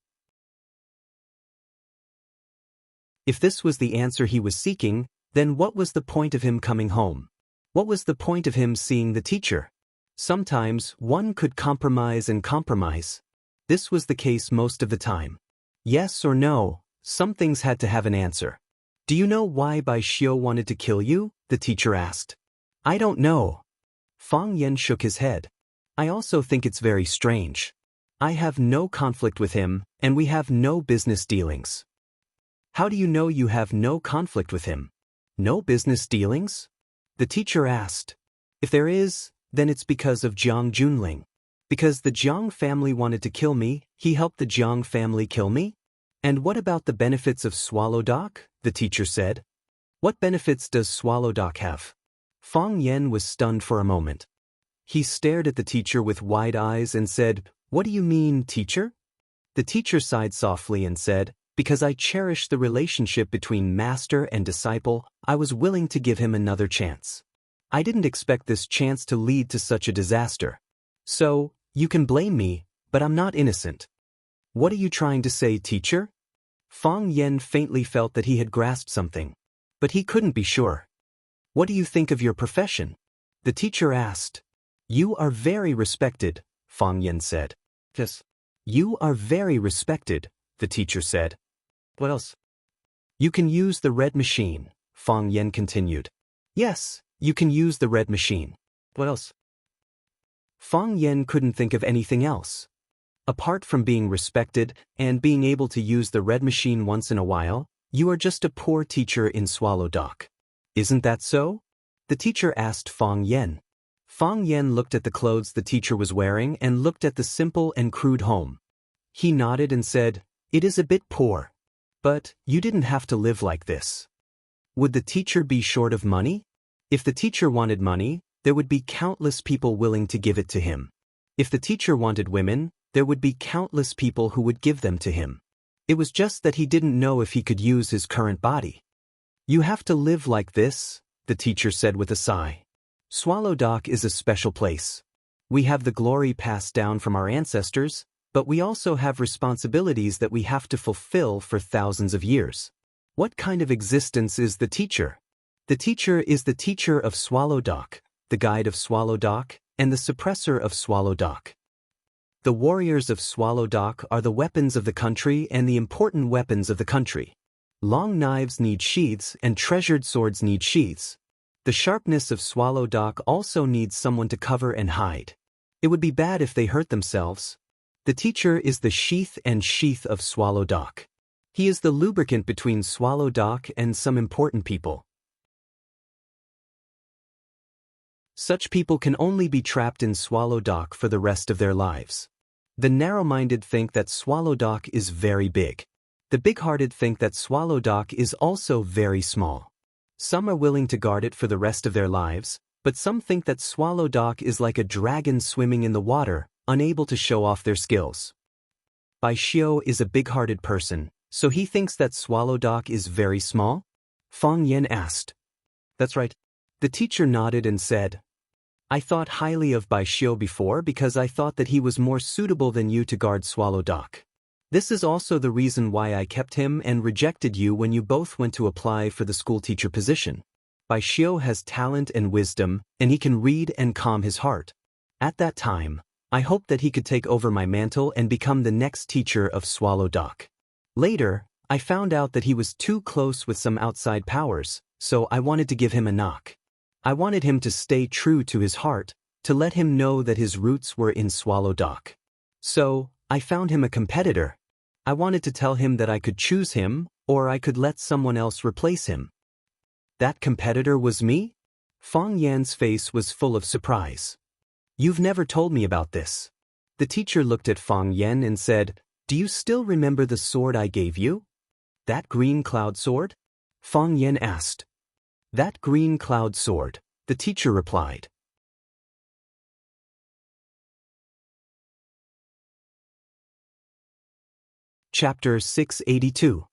Speaker 1: If this was the answer he was seeking, then what was the point of him coming home? What was the point of him seeing the teacher? Sometimes one could compromise and compromise. This was the case most of the time. Yes or no, some things had to have an answer. Do you know why Bai Xiu wanted to kill you? The teacher asked. I don't know. Fang Yan shook his head. I also think it's very strange. I have no conflict with him, and we have no business dealings. How do you know you have no conflict with him? No business dealings? The teacher asked. If there is, then it's because of Jiang Junling. Because the Jiang family wanted to kill me, he helped the Jiang family kill me? And what about the benefits of Swallow Dock? The teacher said. What benefits does Swallow Dock have? Fang Yan was stunned for a moment. He stared at the teacher with wide eyes and said, What do you mean, teacher? The teacher sighed softly and said, Because I cherish the relationship between master and disciple, I was willing to give him another chance. I didn't expect this chance to lead to such a disaster. So, you can blame me, But I'm not innocent. What are you trying to say, teacher? Fang Yen faintly felt that he had grasped something. But he couldn't be sure. What do you think of your profession? The teacher asked. You are very respected, Fang Yen said. Yes. You are very respected, the teacher said. What else? You can use the red machine, Fang Yen continued. Yes, you can use the red machine. What else? Fang Yen couldn't think of anything else. Apart from being respected and being able to use the red machine once in a while, you are just a poor teacher in Swallow Dock. Isn't that so? The teacher asked Fang Yen. Fang Yen looked at the clothes the teacher was wearing and looked at the simple and crude home. He nodded and said, It is a bit poor. But you didn't have to live like this. Would the teacher be short of money? If the teacher wanted money, there would be countless people willing to give it to him. If the teacher wanted women, there would be countless people who would give them to him. It was just that he didn't know if he could use his current body. You have to live like this, the teacher said with a sigh. Swallow Dock is a special place. We have the glory passed down from our ancestors, but we also have responsibilities that we have to fulfill for thousands of years. What kind of existence is the teacher? The teacher is the teacher of Swallow Dock, the guide of Swallow Dock, and the suppressor of Swallow Dock. The warriors of Swallow Dock are the weapons of the country and the important weapons of the country. Long knives need sheaths and treasured swords need sheaths. The sharpness of Swallow Dock also needs someone to cover and hide. It would be bad if they hurt themselves. The teacher is the sheath and sheath of Swallow Dock. He is the lubricant between Swallow Dock and some important people. Such people can only be trapped in Swallow Dock for the rest of their lives. The narrow-minded think that Swallow Dock is very big. The big-hearted think that Swallow Dock is also very small. Some are willing to guard it for the rest of their lives, but some think that Swallow Dock is like a dragon swimming in the water, unable to show off their skills. Bai Xiu is a big-hearted person, so he thinks that Swallow Dock is very small? Fang Yen asked. That's right. The teacher nodded and said, I thought highly of Bai Xiu before because I thought that he was more suitable than you to guard Swallow Dock. This is also the reason why I kept him and rejected you when you both went to apply for the schoolteacher position. Bai Xiu has talent and wisdom, and he can read and calm his heart. At that time, I hoped that he could take over my mantle and become the next teacher of Swallow Dock. Later, I found out that he was too close with some outside powers, so I wanted to give him a knock. I wanted him to stay true to his heart, to let him know that his roots were in Swallow Dock. So, I found him a competitor. I wanted to tell him that I could choose him, or I could let someone else replace him. That competitor was me? Fang Yan's face was full of surprise. You've never told me about this. The teacher looked at Fang Yan and said, Do you still remember the sword I gave you? That green cloud sword? Fang Yan asked. That green cloud sword, the teacher replied. Chapter 682.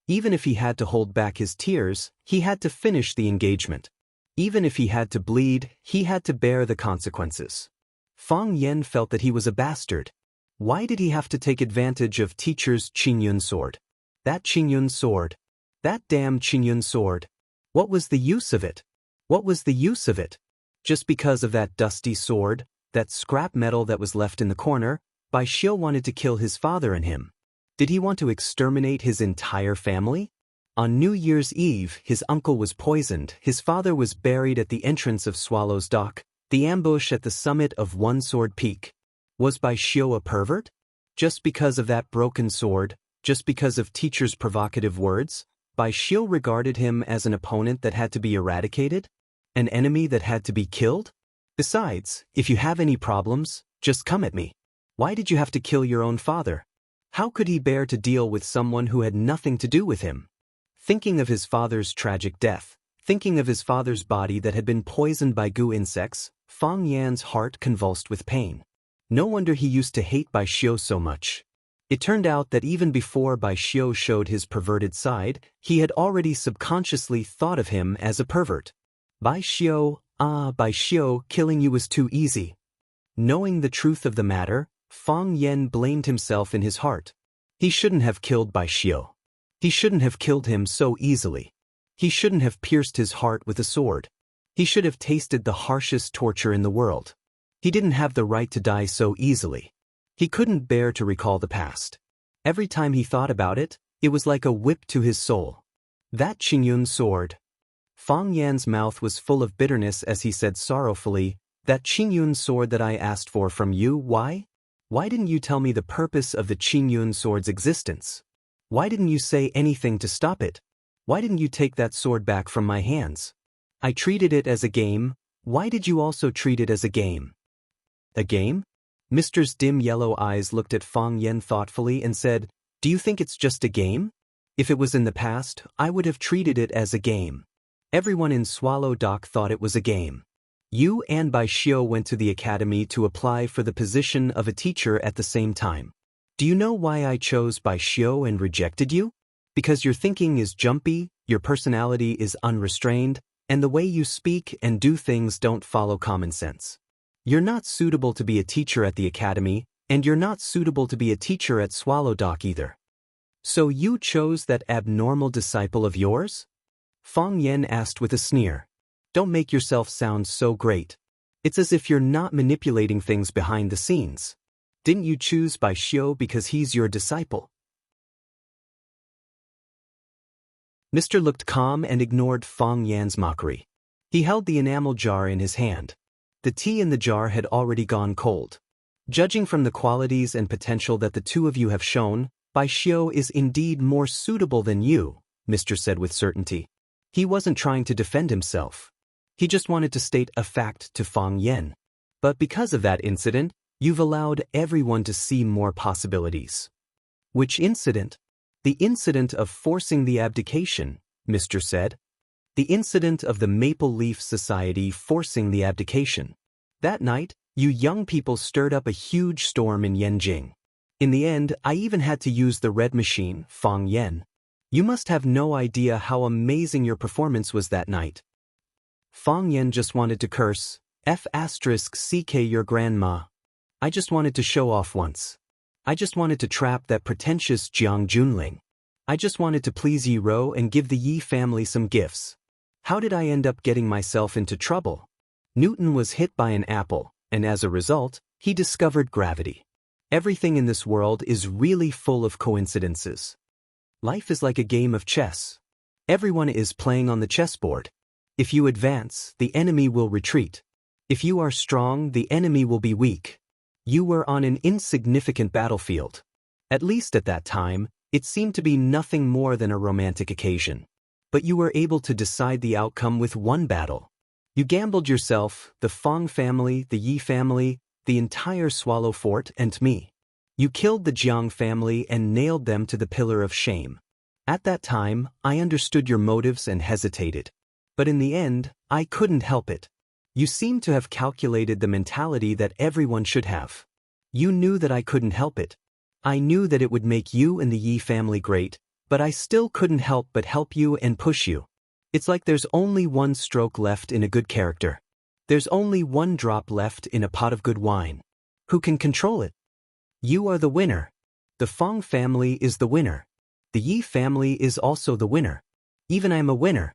Speaker 1: Even if he had to hold back his tears, he had to finish the engagement. Even if he had to bleed, he had to bear the consequences. Fang Yan felt that he was a bastard. Why did he have to take advantage of teacher's Qingyun sword? That Qingyun sword. That damn Qingyun sword. What was the use of it? What was the use of it? Just because of that dusty sword, that scrap metal that was left in the corner, Bai Xiu wanted to kill his father and him. Did he want to exterminate his entire family? On New Year's Eve, his uncle was poisoned, his father was buried at the entrance of Swallow's Dock, the ambush at the summit of One Sword Peak. Was Bai Xiu a pervert? Just because of that broken sword, just because of teacher's provocative words, Bai Xiu regarded him as an opponent that had to be eradicated? An enemy that had to be killed? Besides, if you have any problems, just come at me. Why did you have to kill your own father? How could he bear to deal with someone who had nothing to do with him? Thinking of his father's tragic death, thinking of his father's body that had been poisoned by goo insects, Fang Yan's heart convulsed with pain. No wonder he used to hate Bai Xiu so much. It turned out that even before Bai Xiu showed his perverted side, he had already subconsciously thought of him as a pervert. Bai Xiu, killing you was too easy. Knowing the truth of the matter, Fang Yan blamed himself in his heart. He shouldn't have killed Bai Xiu. He shouldn't have killed him so easily. He shouldn't have pierced his heart with a sword. He should have tasted the harshest torture in the world. He didn't have the right to die so easily. He couldn't bear to recall the past. Every time he thought about it, it was like a whip to his soul. That Qingyun sword. Fang Yan's mouth was full of bitterness as he said sorrowfully, "That Qingyun sword that I asked for from you, why? Why didn't you tell me the purpose of the Qingyun sword's existence? Why didn't you say anything to stop it? Why didn't you take that sword back from my hands? I treated it as a game. Why did you also treat it as a game?" "A game?" Mr.'s dim yellow eyes looked at Fang Yan thoughtfully and said, "Do you think it's just a game? If it was in the past, I would have treated it as a game. Everyone in Swallow Dock thought it was a game. You and Bai Xiu went to the academy to apply for the position of a teacher at the same time. Do you know why I chose Bai Xiu and rejected you? Because your thinking is jumpy, your personality is unrestrained, and the way you speak and do things don't follow common sense. You're not suitable to be a teacher at the academy, and you're not suitable to be a teacher at Swallow Dock either. So you chose that abnormal disciple of yours?" Fang Yan asked with a sneer. "Don't make yourself sound so great. It's as if you're not manipulating things behind the scenes. Didn't you choose Bai Xiu because he's your disciple?" Mr. looked calm and ignored Fang Yan's mockery. He held the enamel jar in his hand. The tea in the jar had already gone cold. "Judging from the qualities and potential that the two of you have shown, Bai Xiu is indeed more suitable than you," Mr. said with certainty. He wasn't trying to defend himself. He just wanted to state a fact to Fang Yan. "But because of that incident, you've allowed everyone to see more possibilities." "Which incident?" "The incident of forcing the abdication," Mr. said. "The incident of the Maple Leaf Society forcing the abdication. That night, you young people stirred up a huge storm in Yanjing. In the end, I even had to use the red machine, Fang Yan. You must have no idea how amazing your performance was that night." Fang Yan just wanted to curse, "F***ck your grandma. I just wanted to show off once. I just wanted to trap that pretentious Jiang Junling. I just wanted to please Yi Ro and give the Yi family some gifts. How did I end up getting myself into trouble?" Newton was hit by an apple, and as a result, he discovered gravity. Everything in this world is really full of coincidences. Life is like a game of chess. Everyone is playing on the chessboard. If you advance, the enemy will retreat. If you are strong, the enemy will be weak. You were on an insignificant battlefield. At least at that time, it seemed to be nothing more than a romantic occasion. But you were able to decide the outcome with one battle. You gambled yourself, the Fang family, the Yi family, the entire Swallow Fort, and me. You killed the Jiang family and nailed them to the pillar of shame. At that time, I understood your motives and hesitated. But in the end, I couldn't help it. You seem to have calculated the mentality that everyone should have. You knew that I couldn't help it. I knew that it would make you and the Yi family great, but I still couldn't help but help you and push you. It's like there's only one stroke left in a good character. There's only one drop left in a pot of good wine. Who can control it? You are the winner. The Fang family is the winner. The Yi family is also the winner. Even I'm a winner.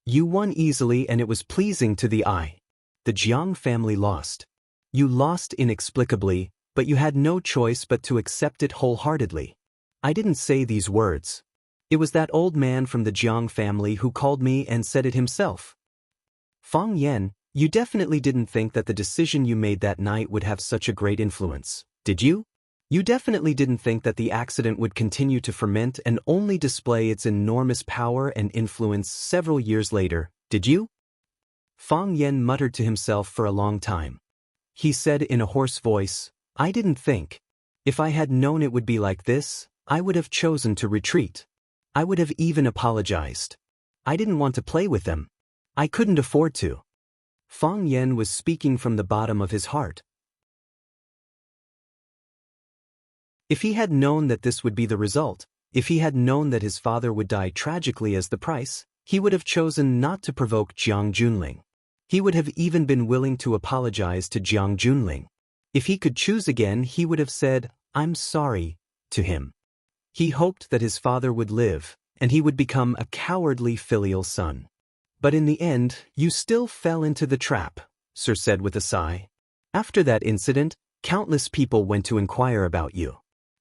Speaker 1: You won easily and it was pleasing to the eye. The Jiang family lost. You lost inexplicably, but you had no choice but to accept it wholeheartedly. I didn't say these words. It was that old man from the Jiang family who called me and said it himself. Fang Yan, you definitely didn't think that the decision you made that night would have such a great influence, did you? You definitely didn't think that the accident would continue to ferment and only display its enormous power and influence several years later, did you? Fang Yan muttered to himself for a long time. He said in a hoarse voice, "I didn't think. If I had known it would be like this, I would have chosen to retreat. I would have even apologized. I didn't want to play with them. I couldn't afford to." Fang Yan was speaking from the bottom of his heart. If he had known that this would be the result, if he had known that his father would die tragically as the price, he would have chosen not to provoke Jiang Junling. He would have even been willing to apologize to Jiang Junling. If he could choose again, he would have said, "I'm sorry," to him. He hoped that his father would live, and he would become a cowardly filial son. But in the end, you still fell into the trap, Sir said with a sigh. After that incident, countless people went to inquire about you.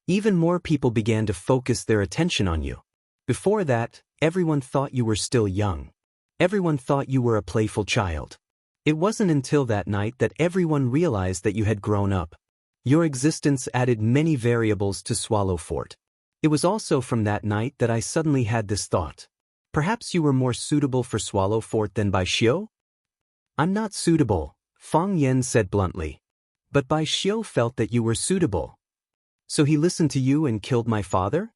Speaker 1: Even more people began to focus their attention on you. Before that, everyone thought you were still young. Everyone thought you were a playful child. It wasn't until that night that everyone realized that you had grown up. Your existence added many variables to Swallow Fort. It was also from that night that I suddenly had this thought. Perhaps you were more suitable for Swallow Fort than Bai Xiu? I'm not suitable, Fang Yen said bluntly. But Bai Xiu felt that you were suitable. So he listened to you and killed my father?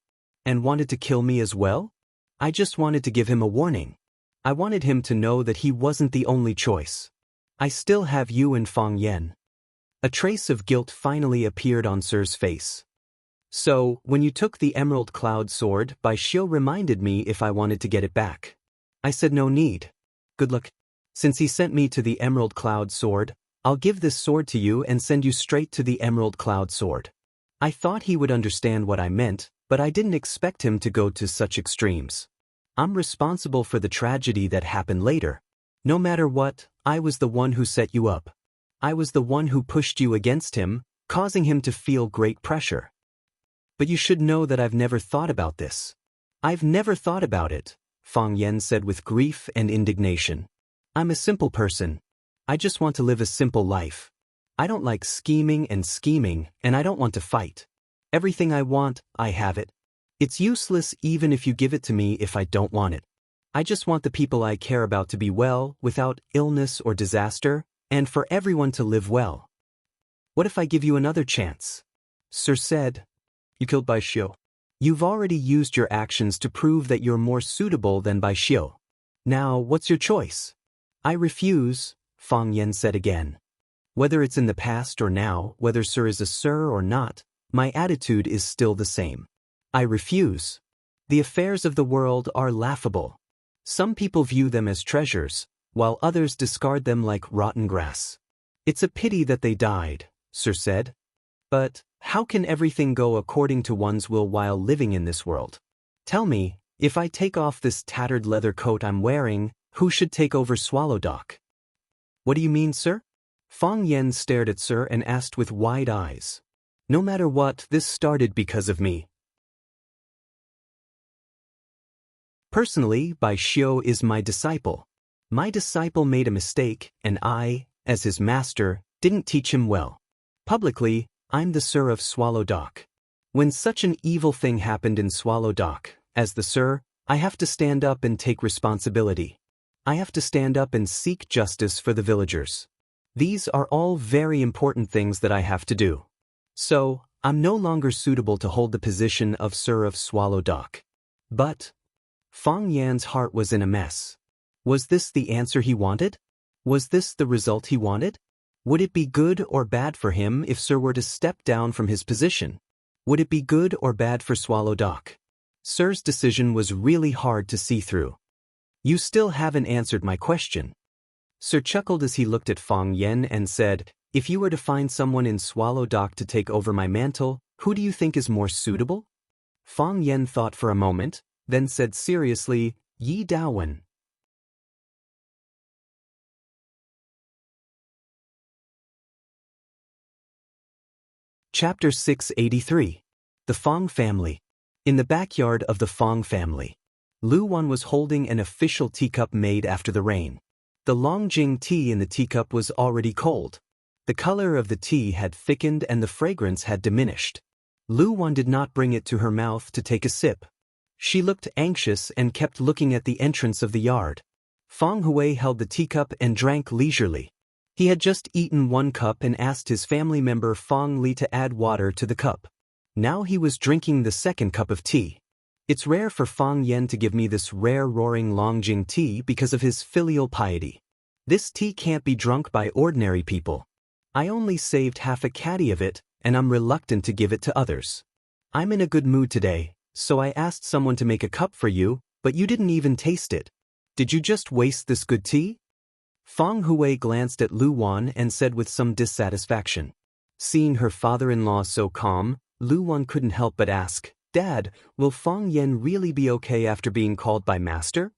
Speaker 1: And wanted to kill me as well? I just wanted to give him a warning. I wanted him to know that he wasn't the only choice. I still have you and Fang Yen. A trace of guilt finally appeared on Sir's face. So, when you took the Emerald Cloud Sword, Bai Xiu reminded me if I wanted to get it back. I said no need. Good luck. Since he sent me to the Emerald Cloud Sword, I'll give this sword to you and send you straight to the Emerald Cloud Sword. I thought he would understand what I meant, but I didn't expect him to go to such extremes. I'm responsible for the tragedy that happened later. No matter what, I was the one who set you up. I was the one who pushed you against him, causing him to feel great pressure. But you should know that I've never thought about this. I've never thought about it, Fang Yen said with grief and indignation. I'm a simple person. I just want to live a simple life. I don't like scheming, and I don't want to fight. Everything I want, I have it. It's useless even if you give it to me if I don't want it. I just want the people I care about to be well, without illness or disaster, and for everyone to live well. What if I give you another chance? Sir said. You killed Bai Xiu. You've already used your actions to prove that you're more suitable than Bai Xiu. Now, what's your choice? I refuse, Fang Yen said again. Whether it's in the past or now, whether Sir is a Sir or not, my attitude is still the same. I refuse. The affairs of the world are laughable. Some people view them as treasures, while others discard them like rotten grass. It's a pity that they died, Sir said. But how can everything go according to one's will while living in this world? Tell me, if I take off this tattered leather coat I'm wearing, who should take over Swallow Dock? What do you mean, sir? Fang Yen stared at Sir and asked with wide eyes. No matter what, this started because of me. Personally, Bai Xiu is my disciple. My disciple made a mistake, and I, as his master, didn't teach him well. Publicly, I'm the Sir of Swallow Dock. When such an evil thing happened in Swallow Dock, as the Sir, I have to stand up and take responsibility. I have to stand up and seek justice for the villagers. These are all very important things that I have to do. So, I'm no longer suitable to hold the position of Sir of Swallow Dock. But Fang Yan's heart was in a mess. Was this the answer he wanted? Was this the result he wanted? Would it be good or bad for him if Sir were to step down from his position? Would it be good or bad for Swallow Dock? Sir's decision was really hard to see through. You still haven't answered my question. Sir chuckled as he looked at Fang Yen and said, if you were to find someone in Swallow Dock to take over my mantle, who do you think is more suitable? Fang Yen thought for a moment, then said seriously, Yi Daowen. Chapter 683. The Fang Family. In the backyard of the Fang family, Lu Wan was holding an official teacup made after the rain. The Longjing tea in the teacup was already cold. The color of the tea had thickened and the fragrance had diminished. Lu Wan did not bring it to her mouth to take a sip. She looked anxious and kept looking at the entrance of the yard. Fang Hui held the teacup and drank leisurely. He had just eaten one cup and asked his family member Fang Li to add water to the cup. Now he was drinking the second cup of tea. It's rare for Fang Yen to give me this rare roaring Longjing tea because of his filial piety. This tea can't be drunk by ordinary people. I only saved half a caddy of it, and I'm reluctant to give it to others. I'm in a good mood today, so I asked someone to make a cup for you, but you didn't even taste it. Did you just waste this good tea? Fang Hui glanced at Lu Wan and said with some dissatisfaction. Seeing her father-in-law so calm, Lu Wan couldn't help but ask, "Dad, will Fong Yen really be okay after being called by master?"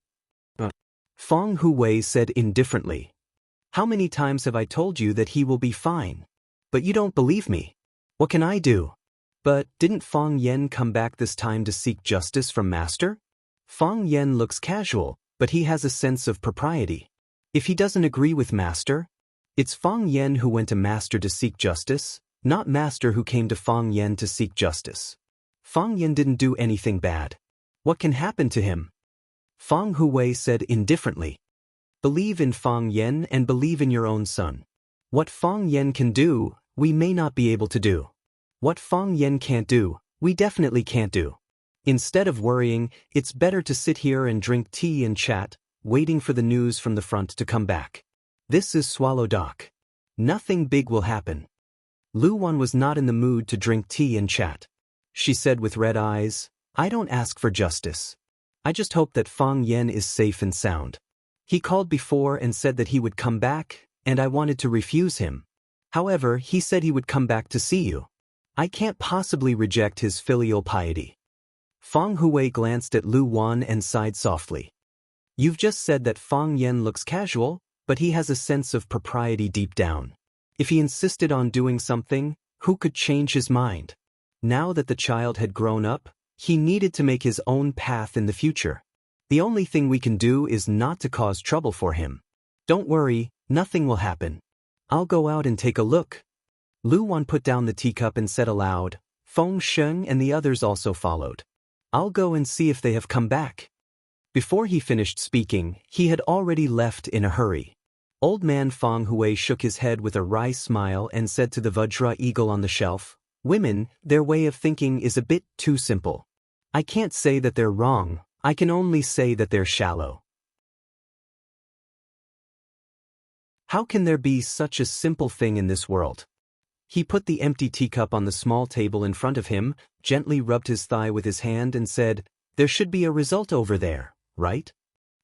Speaker 1: Fong Huwei said indifferently, "How many times have I told you that he will be fine? But you don't believe me. What can I do?" "But didn't Fong Yen come back this time to seek justice from master? Fong Yen looks casual, but he has a sense of propriety. If he doesn't agree with master, it's Fong Yen who went to master to seek justice, not master who came to Fong Yen to seek justice. Fong Yen didn't do anything bad. What can happen to him?" Fong Huwei said indifferently, "Believe in Fong Yen and believe in your own son. What Fong Yen can do, we may not be able to do. What Fong Yen can't do, we definitely can't do. Instead of worrying, it's better to sit here and drink tea and chat, waiting for the news from the front to come back. This is Swallow Dock. Nothing big will happen." Lu Wan was not in the mood to drink tea and chat. She said with red eyes, "I don't ask for justice. I just hope that Fong Yen is safe and sound. He called before and said that he would come back, and I wanted to refuse him. However, he said he would come back to see you. I can't possibly reject his filial piety." Fong Huwei glanced at Lu Wan and sighed softly. "You've just said that Fong Yen looks casual, but he has a sense of propriety deep down. If he insisted on doing something, who could change his mind? Now that the child had grown up, he needed to make his own path in the future. The only thing we can do is not to cause trouble for him. Don't worry, nothing will happen. I'll go out and take a look." Lu Wan put down the teacup and said aloud. Feng Sheng and the others also followed. "I'll go and see if they have come back." Before he finished speaking, he had already left in a hurry. Old man Fong Huwei shook his head with a wry smile and said to the Vajra eagle on the shelf, "Women, their way of thinking is a bit too simple. I can't say that they're wrong, I can only say that they're shallow." How can there be such a simple thing in this world? He put the empty teacup on the small table in front of him, gently rubbed his thigh with his hand and said, "There should be a result over there, right?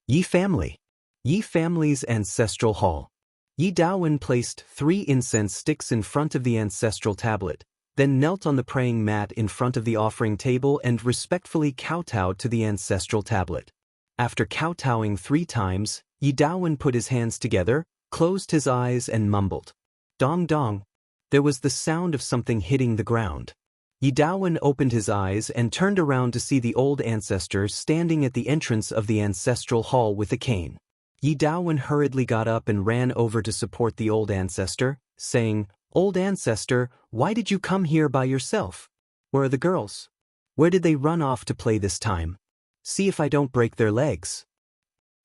Speaker 1: Yi family. Yi family's ancestral hall." Yi Daowen placed 3 incense sticks in front of the ancestral tablet, then knelt on the praying mat in front of the offering table and respectfully kowtowed to the ancestral tablet. After kowtowing 3 times, Yi Daowen put his hands together, closed his eyes and mumbled, "Dong dong." There was the sound of something hitting the ground. Yi Daowen opened his eyes and turned around to see the old ancestor standing at the entrance of the ancestral hall with a cane. Yi Daowen hurriedly got up and ran over to support the old ancestor, saying, "Old ancestor, why did you come here by yourself? Where are the girls? Where did they run off to play this time? See if I don't break their legs."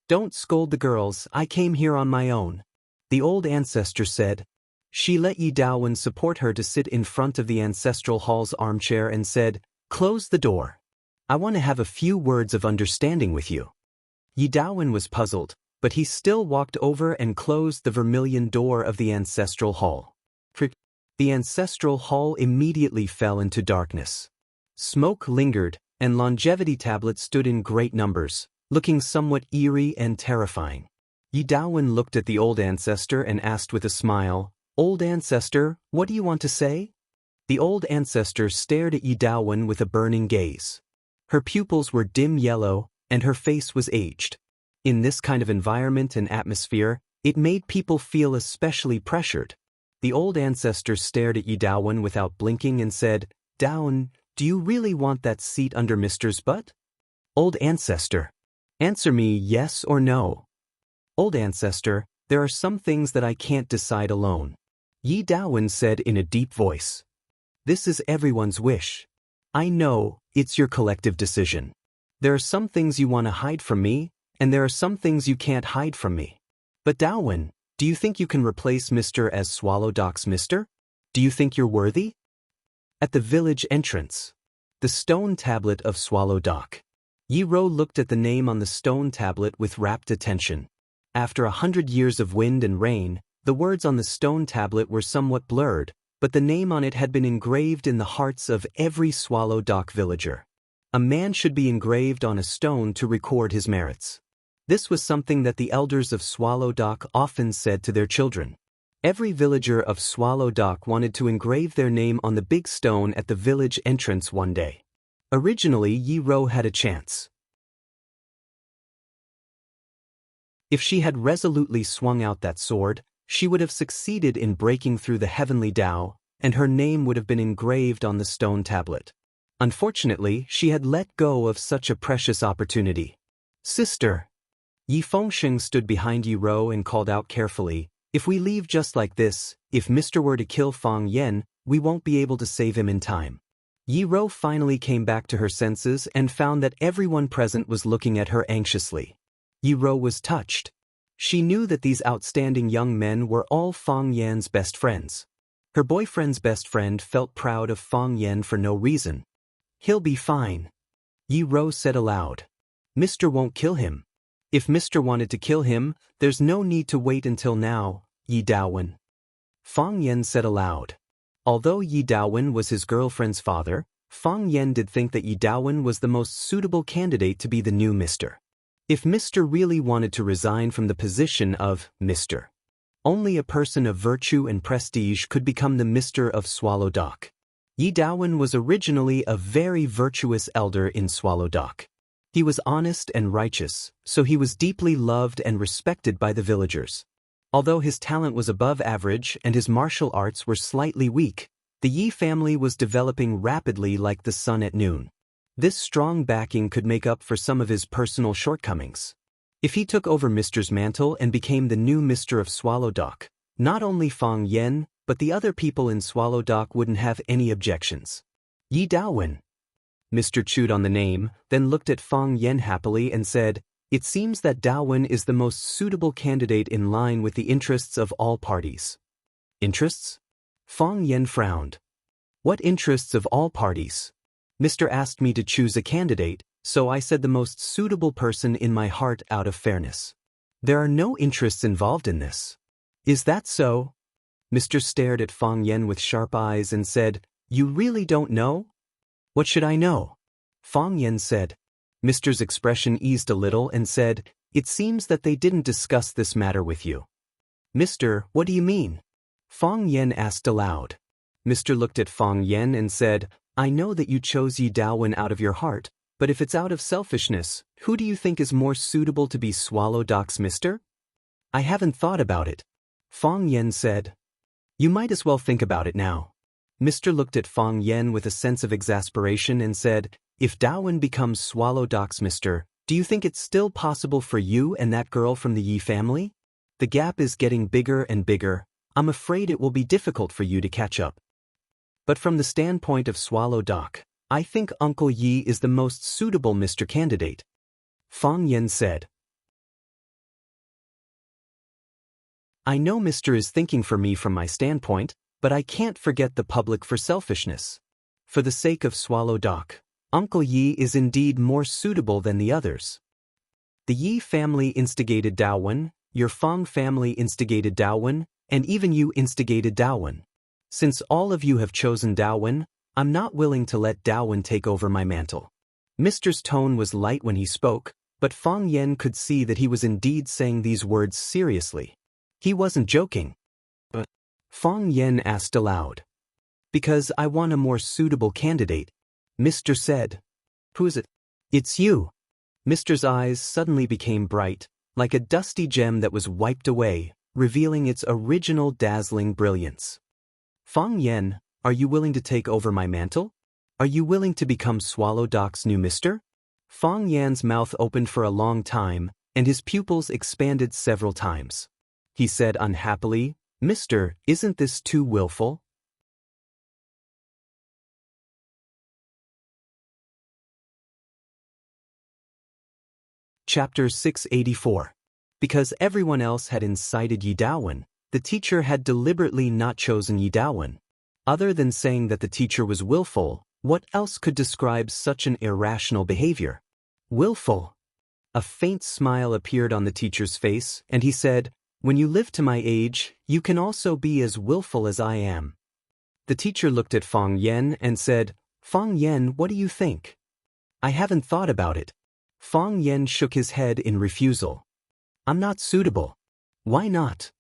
Speaker 1: "Don't scold the girls, I came here on my own," the old ancestor said. She let Yi Daowen support her to sit in front of the ancestral hall's armchair and said, "Close the door. I want to have a few words of understanding with you." Yi Daowen was puzzled, but he still walked over and closed the vermilion door of the ancestral hall. The ancestral hall immediately fell into darkness. Smoke lingered, and longevity tablets stood in great numbers, looking somewhat eerie and terrifying. Yi Daowen looked at the old ancestor and asked with a smile, "Old ancestor, what do you want to say?" The old ancestor stared at Yi Daowen with a burning gaze. Her pupils were dim yellow, and her face was aged. In this kind of environment and atmosphere, it made people feel especially pressured. The old ancestor stared at Yi Daowen without blinking and said, "Daowen, do you really want that seat under Mister's butt?" "Old ancestor, answer me yes or no." "Old ancestor, there are some things that I can't decide alone," Yi Daowen said in a deep voice. "This is everyone's wish. I know, it's your collective decision. There are some things you want to hide from me, and there are some things you can't hide from me. But Daowen, do you think you can replace Mr. as Swallow Dock's Mister? Do you think you're worthy?" At the village entrance. The stone tablet of Swallow Dock. Yi Ro looked at the name on the stone tablet with rapt attention. After 100 years of wind and rain, the words on the stone tablet were somewhat blurred, but the name on it had been engraved in the hearts of every Swallow Dock villager. A man should be engraved on a stone to record his merits. This was something that the elders of Swallow Dock often said to their children. Every villager of Swallow Dock wanted to engrave their name on the big stone at the village entrance one day. Originally, Yi Ro had a chance. If she had resolutely swung out that sword, she would have succeeded in breaking through the heavenly Tao, and her name would have been engraved on the stone tablet. Unfortunately, she had let go of such a precious opportunity. Sister! Yi Fengsheng stood behind Yi Ro and called out carefully, "If we leave just like this, if Mr. were to kill Fang Yen, we won't be able to save him in time." Yi Ro finally came back to her senses and found that everyone present was looking at her anxiously. Yi Ro was touched. She knew that these outstanding young men were all Fang Yan's best friends. Her boyfriend's best friend felt proud of Fang Yen for no reason. "He'll be fine," Yi Ro said aloud. "Mr. won't kill him. If Mr. wanted to kill him, there's no need to wait until now, Yi Daowen." Fang Yen said aloud. Although Yi Daowen was his girlfriend's father, Fang Yen did think that Yi Daowen was the most suitable candidate to be the new Mr. If Mr. really wanted to resign from the position of Mr. Only a person of virtue and prestige could become the Mr. of Swallow Dock. Yi Daowen was originally a very virtuous elder in Swallow Dock. He was honest and righteous, so he was deeply loved and respected by the villagers. Although his talent was above average and his martial arts were slightly weak, the Yi family was developing rapidly like the sun at noon. This strong backing could make up for some of his personal shortcomings. If he took over Mr.'s mantle and became the new Mr. of Swallow Dock, not only Fang Yen, but the other people in Swallow Dock wouldn't have any objections. Yi Daowen. Mr. chewed on the name, then looked at Fang Yen happily and said, "It seems that Daowen is the most suitable candidate in line with the interests of all parties." Interests? Fang Yen frowned. "What interests of all parties?" "Mr. asked me to choose a candidate, so I said the most suitable person in my heart out of fairness. There are no interests involved in this." "Is that so?" Mr. stared at Fang Yen with sharp eyes and said, "You really don't know?" "What should I know?" Fang Yen said. Mr.'s expression eased a little and said, "It seems that they didn't discuss this matter with you." "Mr., what do you mean?" Fang Yen asked aloud. Mr. looked at Fang Yen and said, "I know that you chose Yi Daowen out of your heart, but if it's out of selfishness, who do you think is more suitable to be Swallow Dock's Mr.? "I haven't thought about it," Fang Yen said. "You might as well think about it now." Mr. looked at Fang Yen with a sense of exasperation and said, "If Daowen becomes Swallow Dock's Mr., do you think it's still possible for you and that girl from the Yi family? The gap is getting bigger and bigger. I'm afraid it will be difficult for you to catch up. But from the standpoint of Swallow Dock, I think Uncle Yi is the most suitable Mr. candidate," Fang Yen said. "I know Mr. is thinking for me from my standpoint, but I can't forget the public for selfishness. For the sake of Swallow Dock, Uncle Yi is indeed more suitable than the others. The Yi family instigated Daowen, your Fang family instigated Daowen, and even you instigated Daowen. Since all of you have chosen Daowen, I'm not willing to let Daowen take over my mantle." Mr.'s tone was light when he spoke, but Fang Yen could see that he was indeed saying these words seriously. He wasn't joking. "But?" Fang Yen asked aloud. "Because I want a more suitable candidate," Mr. said. "Who is it?" "It's you." Mr.'s eyes suddenly became bright, like a dusty gem that was wiped away, revealing its original dazzling brilliance. "Fang Yen, are you willing to take over my mantle? Are you willing to become Swallow Dock's new Mr.?" Fang Yan's mouth opened for a long time, and his pupils expanded several times. He said unhappily, "Mr., isn't this too willful?" Chapter 684. Because everyone else had incited Yi Daowen, the teacher had deliberately not chosen Yi Daowen. Other than saying that the teacher was willful, what else could describe such an irrational behavior? Willful. A faint smile appeared on the teacher's face, and he said, "When you live to my age, you can also be as willful as I am." The teacher looked at Fang Yen and said, "Fang Yen, what do you think?" "I haven't thought about it." Fang Yen shook his head in refusal. "I'm not suitable." "Why not?"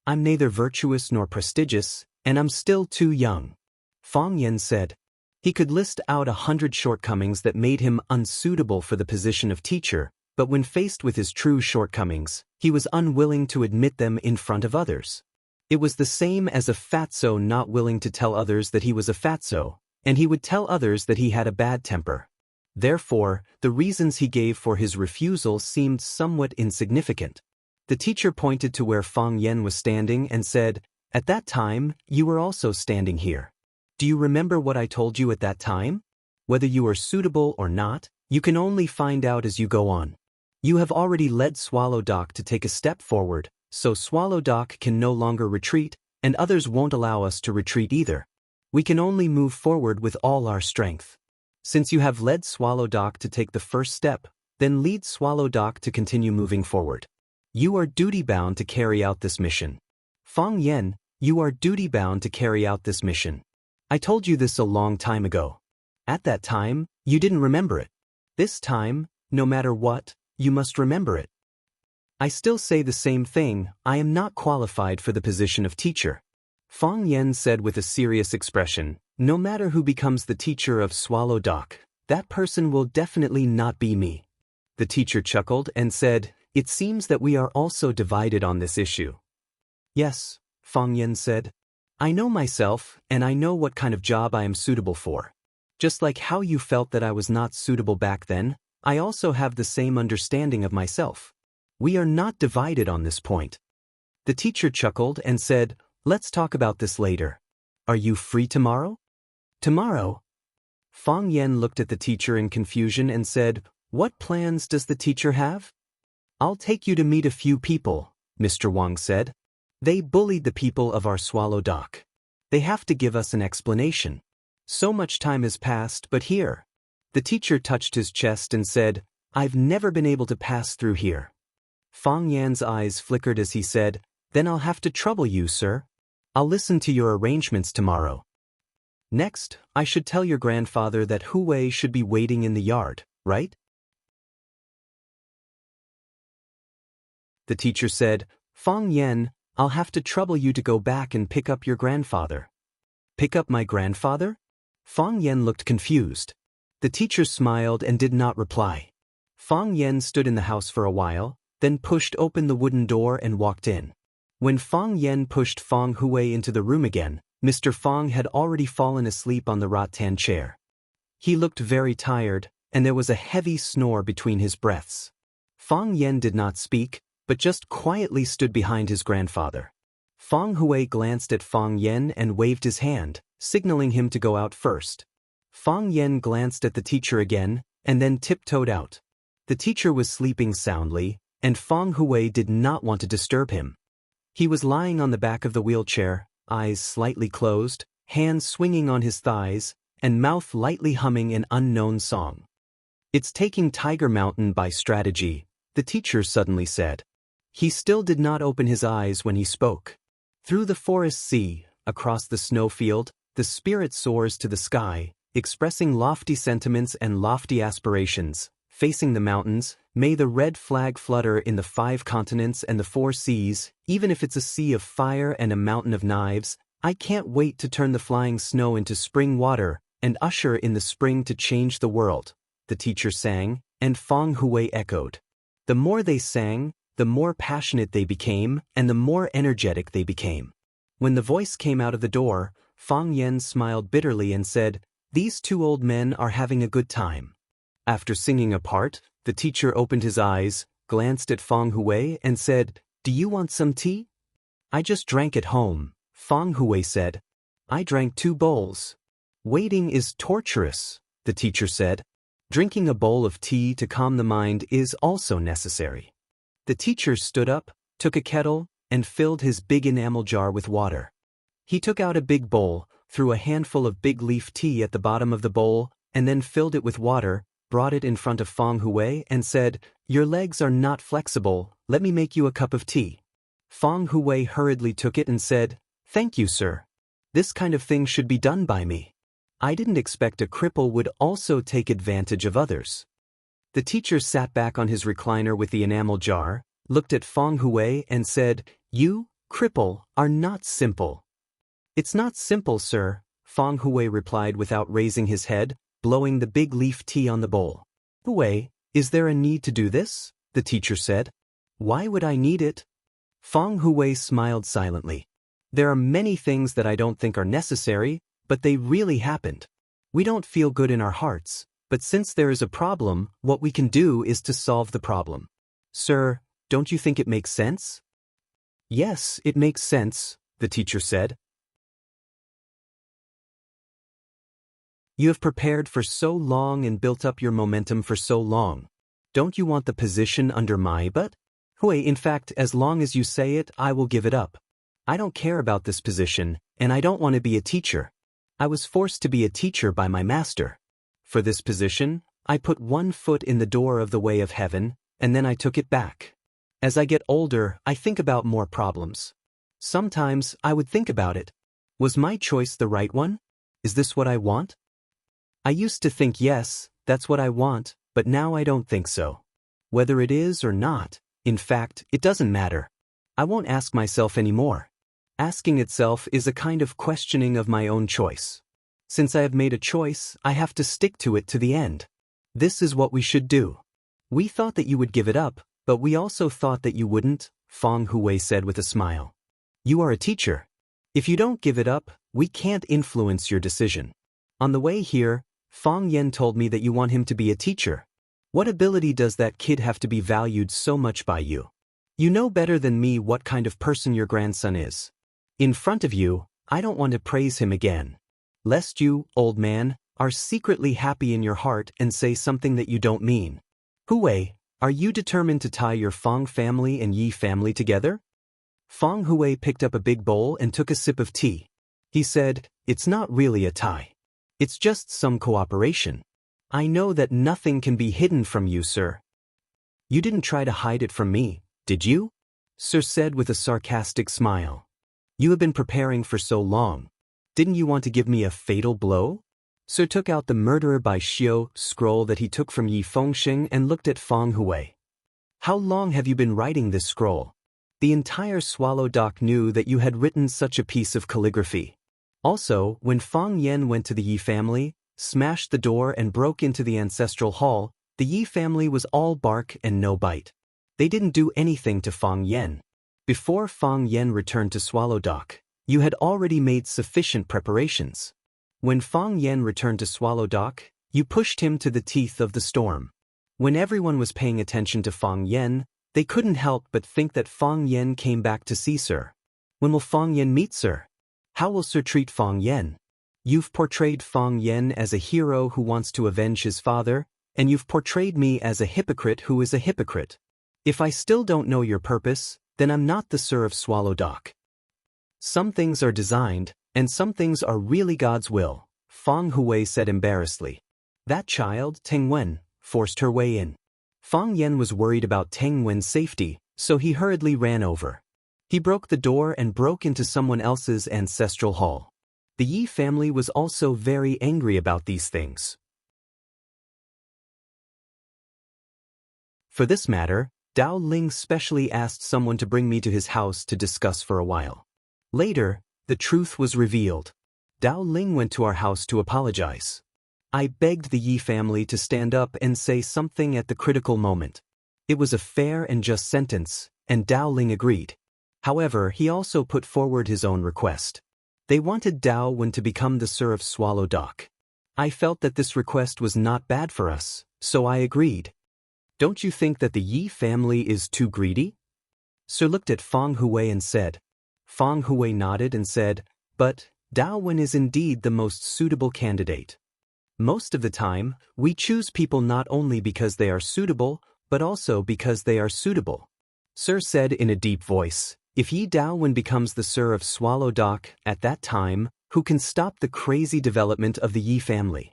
Speaker 1: I'm neither virtuous nor prestigious, and I'm still too young. Fang Yan said. He could list out 100 shortcomings that made him unsuitable for the position of teacher, but when faced with his true shortcomings, he was unwilling to admit them in front of others. It was the same as a fatso not willing to tell others that he was a fatso, and he would tell others that he had a bad temper. Therefore, the reasons he gave for his refusal seemed somewhat insignificant. The teacher pointed to where Fang Yan was standing and said, "At that time, you were also standing here. Do you remember what I told you at that time? Whether you are suitable or not, you can only find out as you go on. You have already led Swallow Dock to take a step forward, so Swallow Dock can no longer retreat, and others won't allow us to retreat either. We can only move forward with all our strength. Since you have led Swallow Dock to take the first step, then lead Swallow Dock to continue moving forward. You are duty-bound to carry out this mission. Fang Yan, you are duty-bound to carry out this mission. I told you this a long time ago. At that time, you didn't remember it. This time, no matter what, you must remember it. I still say the same thing, I am not qualified for the position of teacher." Fang Yan said with a serious expression, "No matter who becomes the teacher of Swallow Dock, that person will definitely not be me." The teacher chuckled and said, "It seems that we are also divided on this issue." "Yes," Fang Yan said. "I know myself, and I know what kind of job I am suitable for. Just like how you felt that I was not suitable back then, I also have the same understanding of myself. We are not divided on this point." The teacher chuckled and said, "Let's talk about this later. Are you free tomorrow?" "Tomorrow?" Fang Yan looked at the teacher in confusion and said, "What plans does the teacher have?" "I'll take you to meet a few people," Mr. Wang said. "They bullied the people of our Swallow Dock. They have to give us an explanation. So much time has passed, but here." The teacher touched his chest and said, "I've never been able to pass through here." Fang Yan's eyes flickered as he said, "Then I'll have to trouble you, sir. I'll listen to your arrangements tomorrow. Next, I should tell your grandfather that Hu Wei should be waiting in the yard, right?" The teacher said, "Fang Yan, I'll have to trouble you to go back and pick up your grandfather." "Pick up my grandfather?" Fang Yan looked confused. The teacher smiled and did not reply. Fang Yan stood in the house for a while, then pushed open the wooden door and walked in. When Fang Yan pushed Fang Hui into the room again, Mr. Fang had already fallen asleep on the rattan chair. He looked very tired, and there was a heavy snore between his breaths. Fang Yan did not speak, but just quietly stood behind his grandfather. Fang Hui glanced at Fang Yan and waved his hand, signaling him to go out first. Fang Yan glanced at the teacher again, and then tiptoed out. The teacher was sleeping soundly, and Fang Hui did not want to disturb him. He was lying on the back of the wheelchair, eyes slightly closed, hands swinging on his thighs, and mouth lightly humming an unknown song. "It's taking Tiger Mountain by strategy," the teacher suddenly said. He still did not open his eyes when he spoke. Through the forest sea, across the snowfield, the spirit soars to the sky, expressing lofty sentiments and lofty aspirations. Facing the mountains, may the red flag flutter in the 5 continents and the 4 seas, even if it's a sea of fire and a mountain of knives. I can't wait to turn the flying snow into spring water, and usher in the spring to change the world," the teacher sang, and Fang Hui echoed. The more they sang, the more passionate they became, and the more energetic they became. When the voice came out of the door, Fang Yan smiled bitterly and said, "These 2 old men are having a good time." After singing a part, the teacher opened his eyes, glanced at Fang Hui, and said, "Do you want some tea?" "I just drank at home," Fang Hui said. "I drank 2 bowls." "Waiting is torturous," the teacher said. "Drinking a bowl of tea to calm the mind is also necessary." The teacher stood up, took a kettle, and filled his big enamel jar with water. He took out a big bowl, threw a handful of big leaf tea at the bottom of the bowl, and then filled it with water, brought it in front of Fang Hui, and said, "Your legs are not flexible, let me make you a cup of tea." Fang Hui hurriedly took it and said, "Thank you, sir. This kind of thing should be done by me. I didn't expect a cripple would also take advantage of others." The teacher sat back on his recliner with the enamel jar, looked at Fang Hui and said, "You, cripple, are not simple. It's not simple, sir, Feng Hui replied without raising his head, blowing the big leaf tea on the bowl. Hui, is there a need to do this? The teacher said. Why would I need it? Feng Hui smiled silently. There are many things that I don't think are necessary, but they really happened. We don't feel good in our hearts, but since there is a problem, what we can do is to solve the problem. Sir, don't you think it makes sense? Yes, it makes sense, the teacher said. You have prepared for so long and built up your momentum for so long. Don't you want the position under my butt? Hui, in fact, as long as you say it, I will give it up. I don't care about this position, and I don't want to be a teacher. I was forced to be a teacher by my master. For this position, I put one foot in the door of the way of heaven, and then I took it back. As I get older, I think about more problems. Sometimes I would think about it. Was my choice the right one? Is this what I want? I used to think yes, that's what I want, but now I don't think so. Whether it is or not, in fact, it doesn't matter. I won't ask myself anymore. Asking itself is a kind of questioning of my own choice. Since I have made a choice, I have to stick to it to the end. This is what we should do. We thought that you would give it up, but we also thought that you wouldn't, Feng Hui said with a smile. You are a teacher. If you don't give it up, we can't influence your decision. On the way here, Feng Yan told me that you want him to be a teacher. What ability does that kid have to be valued so much by you? You know better than me what kind of person your grandson is. In front of you, I don't want to praise him again. Lest you, old man, are secretly happy in your heart and say something that you don't mean. Hui, are you determined to tie your Feng family and Yi family together? Feng Hui picked up a big bowl and took a sip of tea. He said, it's not really a tie. It's just some cooperation. I know that nothing can be hidden from you, sir. You didn't try to hide it from me, did you? Sir said with a sarcastic smile. You have been preparing for so long. Didn't you want to give me a fatal blow? Sir took out the Murderer by Xiao scroll that he took from Yi Fengxing and looked at Feng Hui. How long have you been writing this scroll? The entire Swallow Dock knew that you had written such a piece of calligraphy. Also, when Feng Yan went to the Yi family, smashed the door and broke into the ancestral hall, the Yi family was all bark and no bite. They didn't do anything to Feng Yan. Before Feng Yan returned to Swallow Dock, you had already made sufficient preparations. When Feng Yan returned to Swallow Dock, you pushed him to the teeth of the storm. When everyone was paying attention to Feng Yan, they couldn't help but think that Feng Yan came back to see Sir. When will Feng Yan meet Sir? How will Sir treat Feng Yan? You've portrayed Feng Yan as a hero who wants to avenge his father, and you've portrayed me as a hypocrite who is a hypocrite. If I still don't know your purpose, then I'm not the Sir of Swallow Dock. Some things are designed, and some things are really God's will, Feng Hui said embarrassedly. That child, Teng Wen, forced her way in. Feng Yan was worried about Teng Wen's safety, so he hurriedly ran over. He broke the door and broke into someone else's ancestral hall. The Yi family was also very angry about these things. For this matter, Dao Ling specially asked someone to bring me to his house to discuss for a while. Later, the truth was revealed. Dao Ling went to our house to apologize. I begged the Yi family to stand up and say something at the critical moment. It was a fair and just sentence, and Dao Ling agreed. However, he also put forward his own request. They wanted Dao Wen to become the Sir of Swallow Dock. I felt that this request was not bad for us, so I agreed. Don't you think that the Yi family is too greedy? Sir looked at Feng Hui and said. Feng Hui nodded and said, but Dao Wen is indeed the most suitable candidate. Most of the time, we choose people not only because they are suitable, but also because they are suitable. Sir said in a deep voice, if Yi Dao Wen becomes the Sir of Swallow Dock at that time, who can stop the crazy development of the Yi family?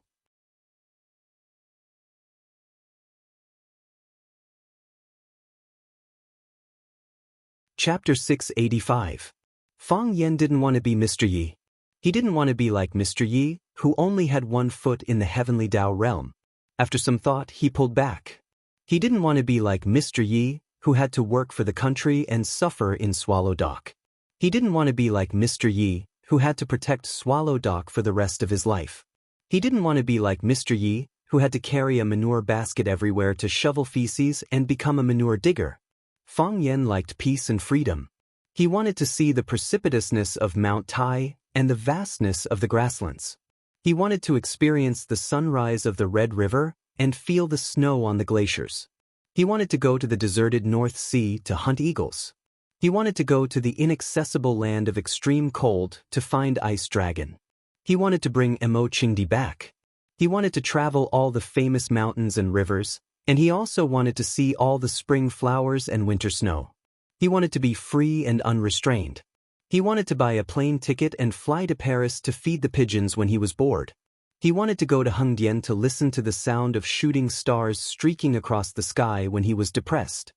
Speaker 1: Chapter 685. Feng Yan didn't want to be Mr. Yi. He didn't want to be like Mr. Yi, who only had one foot in the heavenly Dao realm. After some thought, he pulled back. He didn't want to be like Mr. Yi, who had to work for the country and suffer in Swallow Dock. He didn't want to be like Mr. Yi, who had to protect Swallow Dock for the rest of his life. He didn't want to be like Mr. Yi, who had to carry a manure basket everywhere to shovel feces and become a manure digger. Fang Yen liked peace and freedom. He wanted to see the precipitousness of Mount Tai and the vastness of the grasslands. He wanted to experience the sunrise of the Red River and feel the snow on the glaciers. He wanted to go to the deserted North Sea to hunt eagles. He wanted to go to the inaccessible land of extreme cold to find Ice Dragon. He wanted to bring Emo Chingdi back. He wanted to travel all the famous mountains and rivers, and he also wanted to see all the spring flowers and winter snow. He wanted to be free and unrestrained. He wanted to buy a plane ticket and fly to Paris to feed the pigeons when he was bored. He wanted to go to Hengdian to listen to the sound of shooting stars streaking across the sky when he was depressed.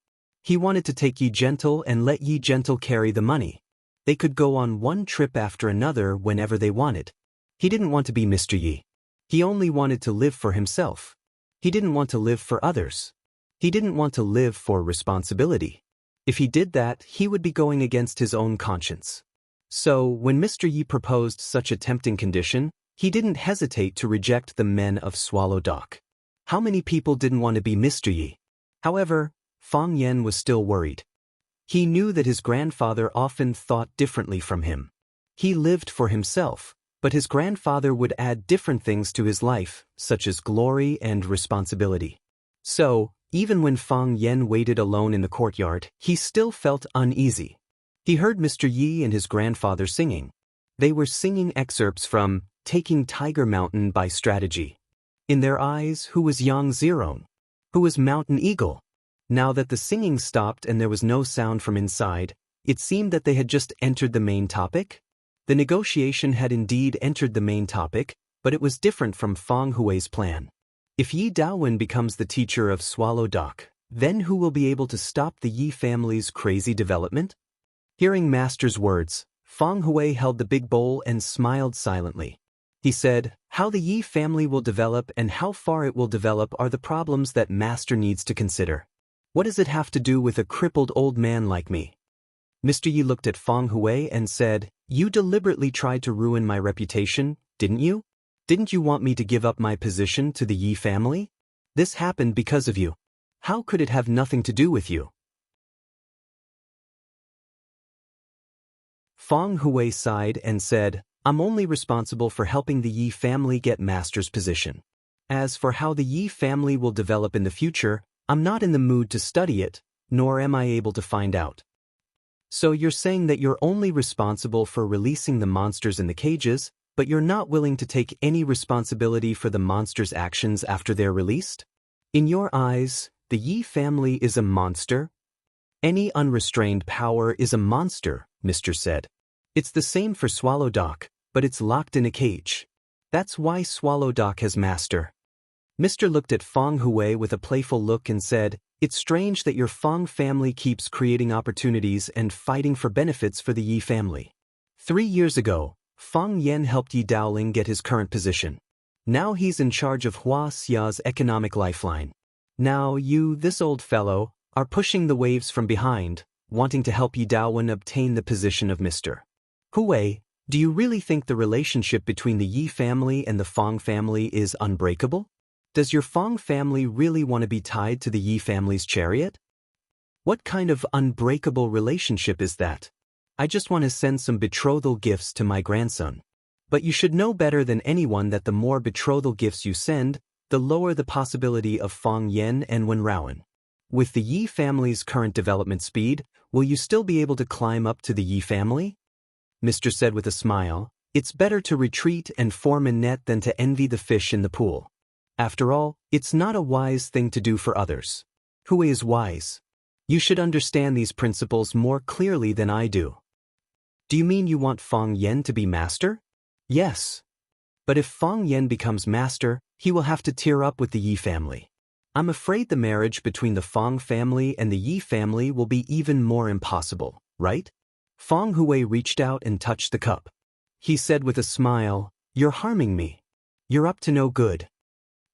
Speaker 1: He wanted to take Yi Gentle and let Yi Gentle carry the money. They could go on one trip after another whenever they wanted. He didn't want to be Mr. Yi. He only wanted to live for himself. He didn't want to live for others. He didn't want to live for responsibility. If he did that, he would be going against his own conscience. So, when Mr. Yi proposed such a tempting condition, he didn't hesitate to reject the men of Swallow Dock. How many people didn't want to be Mr. Yi? However, Fang Yen was still worried. He knew that his grandfather often thought differently from him. He lived for himself, but his grandfather would add different things to his life, such as glory and responsibility. So, even when Fang Yen waited alone in the courtyard, he still felt uneasy. He heard Mr. Yi and his grandfather singing. They were singing excerpts from Taking Tiger Mountain by Strategy. In their eyes, who was Yang Zirong? Who was Mountain Eagle? Now that the singing stopped and there was no sound from inside, it seemed that they had just entered the main topic. The negotiation had indeed entered the main topic, but it was different from Fang Hui's plan. If Yi Daowen becomes the teacher of Swallow Dock, then who will be able to stop the Yi family's crazy development? Hearing Master's words, Fang Hui held the big bowl and smiled silently. He said, "How the Yi family will develop and how far it will develop are the problems that Master needs to consider. What does it have to do with a crippled old man like me?" Mr. Yi looked at Fang Hui and said, "You deliberately tried to ruin my reputation, didn't you? Didn't you want me to give up my position to the Yi family? This happened because of you. How could it have nothing to do with you?" Fang Hui sighed and said, "I'm only responsible for helping the Yi family get Master's position. As for how the Yi family will develop in the future, I'm not in the mood to study it, nor am I able to find out." "So you're saying that you're only responsible for releasing the monsters in the cages, but you're not willing to take any responsibility for the monsters' actions after they're released? In your eyes, the Yi family is a monster? Any unrestrained power is a monster," Mr. said. "It's the same for Swallow Dock, but it's locked in a cage. That's why Swallow Dock has Master." Mr. looked at Fang Hui with a playful look and said, "It's strange that your Fang family keeps creating opportunities and fighting for benefits for the Yi family. 3 years ago, Fang Yen helped Yi Daoling get his current position. Now he's in charge of Hua Xia's economic lifeline. Now you, this old fellow, are pushing the waves from behind, wanting to help Yi Daowen obtain the position of Mr. Hui. Do you really think the relationship between the Yi family and the Fang family is unbreakable? Does your Fang family really want to be tied to the Yi family's chariot? What kind of unbreakable relationship is that? I just want to send some betrothal gifts to my grandson. But you should know better than anyone that the more betrothal gifts you send, the lower the possibility of Fang Yen and Wen Raowen. With the Yi family's current development speed, will you still be able to climb up to the Yi family?" Mr. said with a smile, "It's better to retreat and form a net than to envy the fish in the pool. After all, it's not a wise thing to do for others. Who is wise? You should understand these principles more clearly than I do." "Do you mean you want Fang Yen to be Master?" "Yes. But if Fang Yen becomes Master, he will have to tear up with the Yi family. I'm afraid the marriage between the Fang family and the Yi family will be even more impossible, right?" Fang Hui reached out and touched the cup. He said with a smile, "You're harming me. You're up to no good.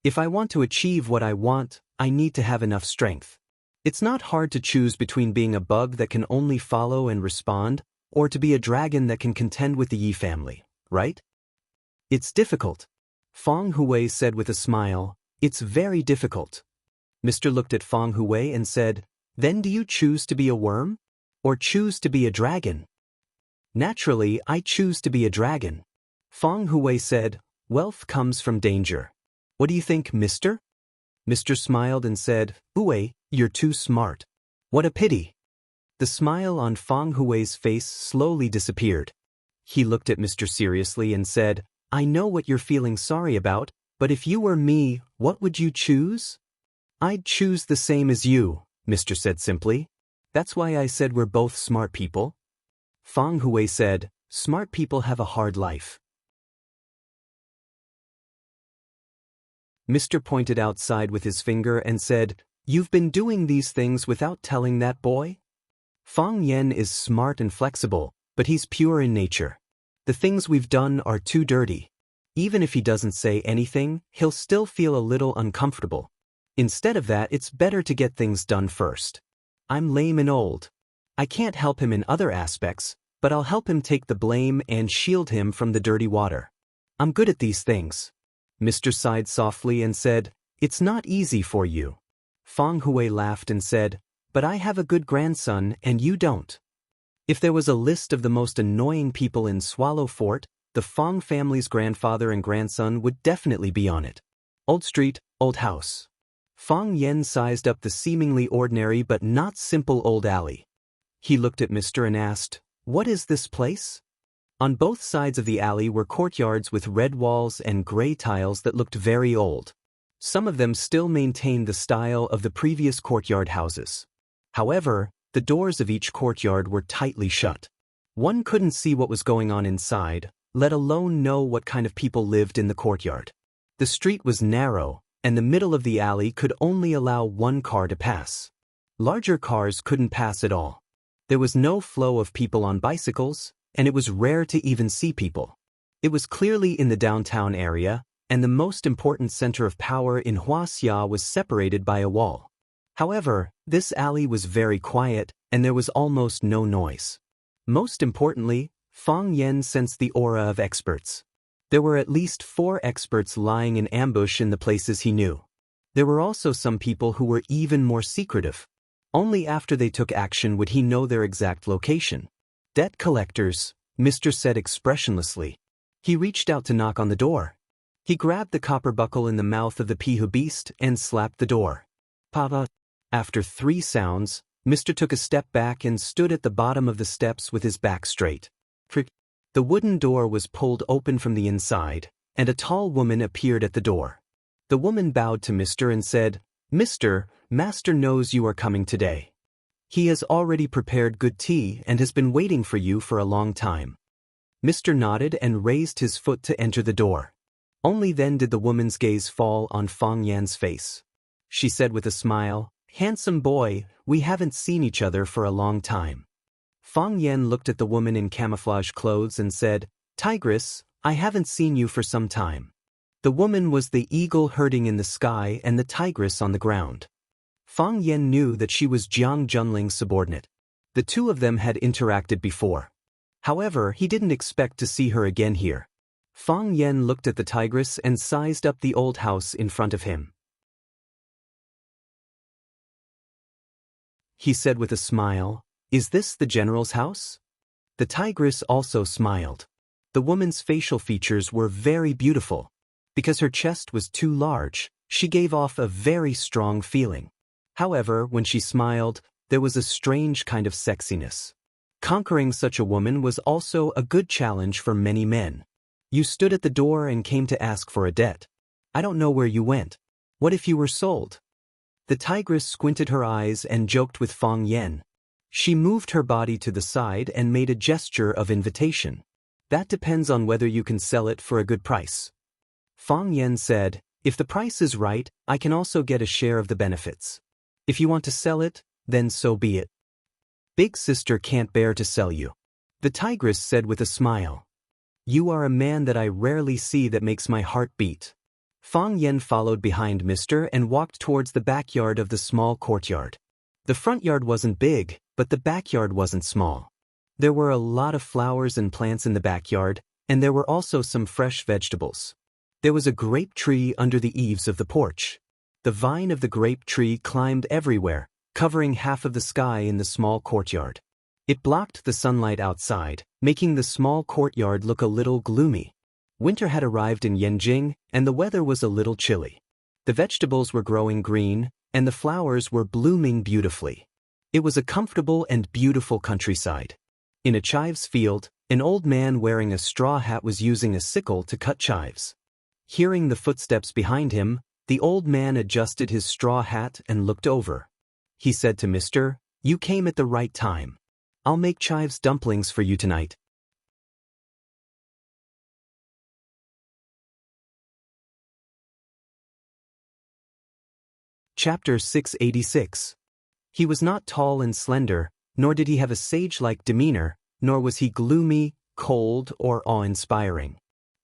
Speaker 1: If I want to achieve what I want, I need to have enough strength. It's not hard to choose between being a bug that can only follow and respond, or to be a dragon that can contend with the Yi family, right? It's difficult. Feng Hui said with a smile, it's very difficult. Mr. looked at Feng Hui and said, then do you choose to be a worm? Or choose to be a dragon? Naturally, I choose to be a dragon. Feng Hui said, wealth comes from danger. What do you think, Mr.? Mr. smiled and said, Hui, you're too smart. What a pity. The smile on Feng Hui's face slowly disappeared. He looked at Mr. seriously and said, I know what you're feeling sorry about, but if you were me, what would you choose? I'd choose the same as you, Mr. said simply. That's why I said we're both smart people. Feng Hui said, smart people have a hard life. Mr. pointed outside with his finger and said, you've been doing these things without telling that boy? Feng Yan is smart and flexible, but he's pure in nature. The things we've done are too dirty. Even if he doesn't say anything, he'll still feel a little uncomfortable. Instead of that, it's better to get things done first. I'm lame and old. I can't help him in other aspects, but I'll help him take the blame and shield him from the dirty water. I'm good at these things. Mr. sighed softly and said, it's not easy for you. Feng Hui laughed and said, but I have a good grandson and you don't. If there was a list of the most annoying people in Swallow Fort, the Feng family's grandfather and grandson would definitely be on it. Old street, old house. Feng Yan sized up the seemingly ordinary but not simple old alley. He looked at Mr. and asked, what is this place? On both sides of the alley were courtyards with red walls and gray tiles that looked very old. Some of them still maintained the style of the previous courtyard houses. However, the doors of each courtyard were tightly shut. One couldn't see what was going on inside, let alone know what kind of people lived in the courtyard. The street was narrow, and the middle of the alley could only allow one car to pass. Larger cars couldn't pass at all. There was no flow of people on bicycles, and it was rare to even see people. It was clearly in the downtown area, and the most important center of power in Huaxia was separated by a wall. However, this alley was very quiet, and there was almost no noise. Most importantly, Feng Yan sensed the aura of experts. There were at least 4 experts lying in ambush in the places he knew. There were also some people who were even more secretive. Only after they took action would he know their exact location. Debt collectors, Mr. said expressionlessly. He reached out to knock on the door. He grabbed the copper buckle in the mouth of the Pihu beast and slapped the door. Papa. After 3 sounds, Mr. took a step back and stood at the bottom of the steps with his back straight. The wooden door was pulled open from the inside, and a tall woman appeared at the door. The woman bowed to Mr. and said, Mr., Master knows you are coming today. He has already prepared good tea and has been waiting for you for a long time. Mr. nodded and raised his foot to enter the door. Only then did the woman's gaze fall on Feng Yan's face. She said with a smile, handsome boy, we haven't seen each other for a long time. Feng Yan looked at the woman in camouflage clothes and said, Tigress, I haven't seen you for some time. The woman was the eagle herding in the sky and the tigress on the ground. Feng Yan knew that she was Jiang Junling's subordinate. The two of them had interacted before. However, he didn't expect to see her again here. Feng Yan looked at the tigress and sized up the old house in front of him. He said with a smile, Is this the general's house? The tigress also smiled. The woman's facial features were very beautiful. Because her chest was too large, she gave off a very strong feeling. However, when she smiled, there was a strange kind of sexiness. Conquering such a woman was also a good challenge for many men. You stood at the door and came to ask for a debt. I don't know where you went. What if you were sold? The tigress squinted her eyes and joked with Feng Yan. She moved her body to the side and made a gesture of invitation. That depends on whether you can sell it for a good price. Feng Yan said, if the price is right, I can also get a share of the benefits. If you want to sell it, then so be it. Big sister can't bear to sell you. The tigress said with a smile. You are a man that I rarely see that makes my heart beat. Feng Yan followed behind Mr. and walked towards the backyard of the small courtyard. The front yard wasn't big, but the backyard wasn't small. There were a lot of flowers and plants in the backyard, and there were also some fresh vegetables. There was a grape tree under the eaves of the porch. The vine of the grape tree climbed everywhere, covering half of the sky in the small courtyard. It blocked the sunlight outside, making the small courtyard look a little gloomy. Winter had arrived in Yanjing, and the weather was a little chilly. The vegetables were growing green, and the flowers were blooming beautifully. It was a comfortable and beautiful countryside. In a chives field, an old man wearing a straw hat was using a sickle to cut chives. Hearing the footsteps behind him, the old man adjusted his straw hat and looked over. He said to Mister, "You came at the right time. I'll make chives dumplings for you tonight." Chapter 686. He was not tall and slender, nor did he have a sage-like demeanor, nor was he gloomy, cold, or awe-inspiring.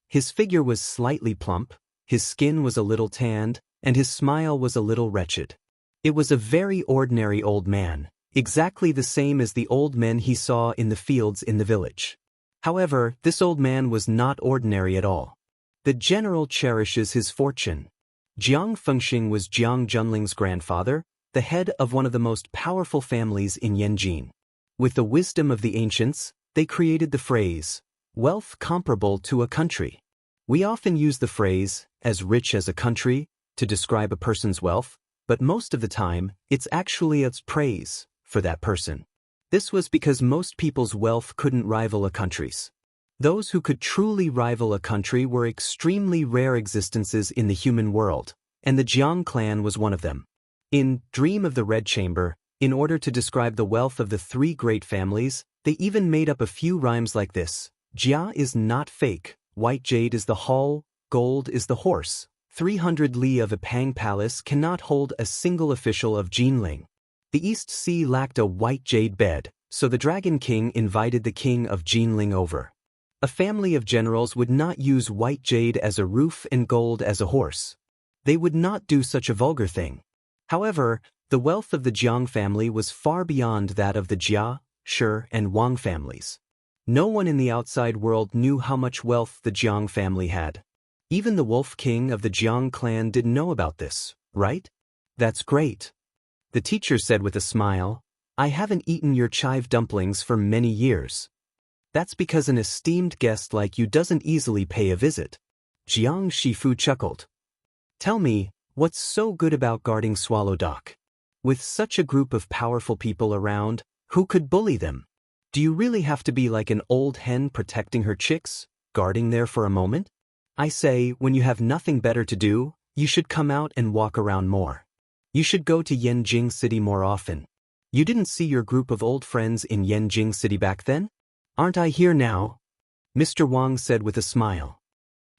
Speaker 1: His figure was slightly plump, his skin was a little tanned, and his smile was a little wretched. It was a very ordinary old man, exactly the same as the old men he saw in the fields in the village. However, this old man was not ordinary at all. The general cherishes his fortune. Jiang Fengxing was Jiang Junling's grandfather, the head of one of the most powerful families in Yanjing. With the wisdom of the ancients, they created the phrase, "wealth comparable to a country." We often use the phrase, "as rich as a country," to describe a person's wealth, but most of the time, it's actually its praise for that person. This was because most people's wealth couldn't rival a country's. Those who could truly rival a country were extremely rare existences in the human world, and the Jiang clan was one of them. In Dream of the Red Chamber, in order to describe the wealth of the three great families, they even made up a few rhymes like this. Jia is not fake, white jade is the hall, gold is the horse. 300 li of a Pang Palace cannot hold a single official of Jinling. The East Sea lacked a white jade bed, so the Dragon King invited the king of Jinling over. A family of generals would not use white jade as a roof and gold as a horse. They would not do such a vulgar thing. However, the wealth of the Jiang family was far beyond that of the Jia, Shi, and Wang families. No one in the outside world knew how much wealth the Jiang family had. Even the Wolf King of the Jiang clan didn't know about this, right? That's great. The teacher said with a smile, "I haven't eaten your chive dumplings for many years." That's because an esteemed guest like you doesn't easily pay a visit. Jiang Shifu chuckled. "Tell me, what's so good about guarding Swallow Dock? With such a group of powerful people around, who could bully them? Do you really have to be like an old hen protecting her chicks, guarding there for a moment? I say, when you have nothing better to do, you should come out and walk around more. You should go to Yanjing City more often. You didn't see your group of old friends in Yanjing City back then? Aren't I here now?" Mr. Wang said with a smile.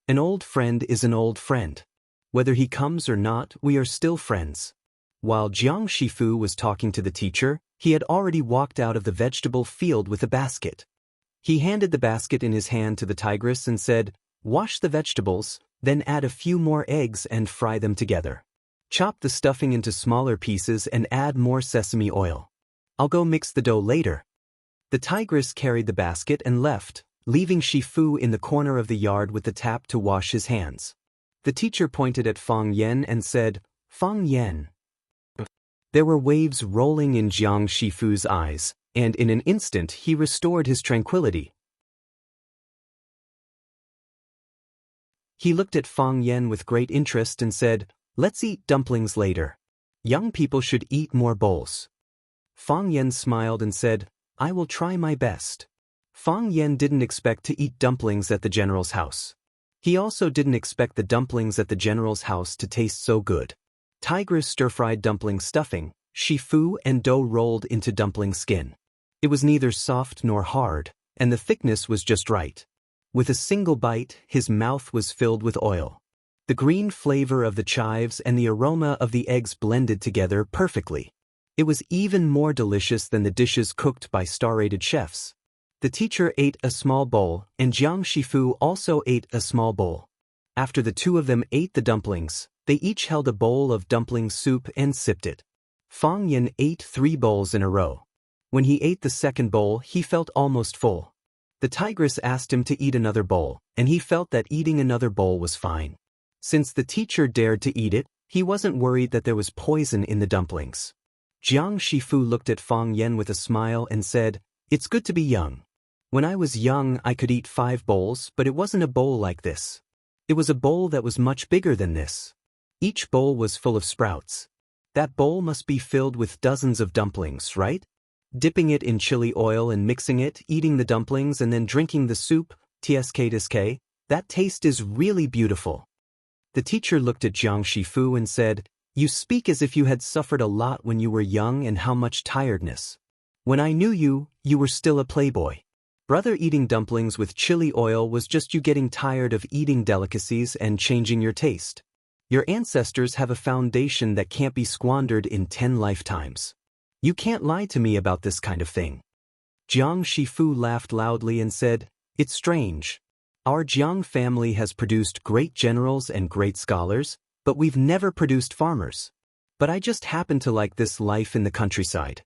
Speaker 1: "An old friend is an old friend. Whether he comes or not, we are still friends." While Jiang Shifu was talking to the teacher, he had already walked out of the vegetable field with a basket. He handed the basket in his hand to the tigress and said, "Wash the vegetables, then add a few more eggs and fry them together. Chop the stuffing into smaller pieces and add more sesame oil. I'll go mix the dough later." The tigress carried the basket and left, leaving Shifu in the corner of the yard with the tap to wash his hands. The teacher pointed at Fang Yan and said, "Fang Yan." There were waves rolling in Jiang Shifu's eyes, and in an instant he restored his tranquility. He looked at Fang Yan with great interest and said, "Let's eat dumplings later. Young people should eat more bowls." Fang Yan smiled and said, "I will try my best." Fang Yan didn't expect to eat dumplings at the general's house. He also didn't expect the dumplings at the general's house to taste so good. Tigress stir-fried dumpling stuffing, shifu and dough rolled into dumpling skin. It was neither soft nor hard, and the thickness was just right. With a single bite, his mouth was filled with oil. The green flavor of the chives and the aroma of the eggs blended together perfectly. It was even more delicious than the dishes cooked by star-rated chefs. The teacher ate a small bowl, and Jiang Shifu also ate a small bowl. After the two of them ate the dumplings, they each held a bowl of dumpling soup and sipped it. Fang Yan ate 3 bowls in a row. When he ate the second bowl, he felt almost full. The tigress asked him to eat another bowl, and he felt that eating another bowl was fine. Since the teacher dared to eat it, he wasn't worried that there was poison in the dumplings. Jiang Shifu looked at Fang Yen with a smile and said, "It's good to be young. When I was young, I could eat 5 bowls, but it wasn't a bowl like this. It was a bowl that was much bigger than this. Each bowl was full of sprouts. That bowl must be filled with dozens of dumplings, right? Dipping it in chili oil and mixing it, eating the dumplings and then drinking the soup, tsk, that taste is really beautiful." The teacher looked at Jiang Shifu and said, "You speak as if you had suffered a lot when you were young and how much tiredness. When I knew you, you were still a playboy. Brother, eating dumplings with chili oil was just you getting tired of eating delicacies and changing your taste. Your ancestors have a foundation that can't be squandered in 10 lifetimes. You can't lie to me about this kind of thing." Jiang Shifu laughed loudly and said, "It's strange. Our Jiang family has produced great generals and great scholars, but we've never produced farmers. But I just happen to like this life in the countryside.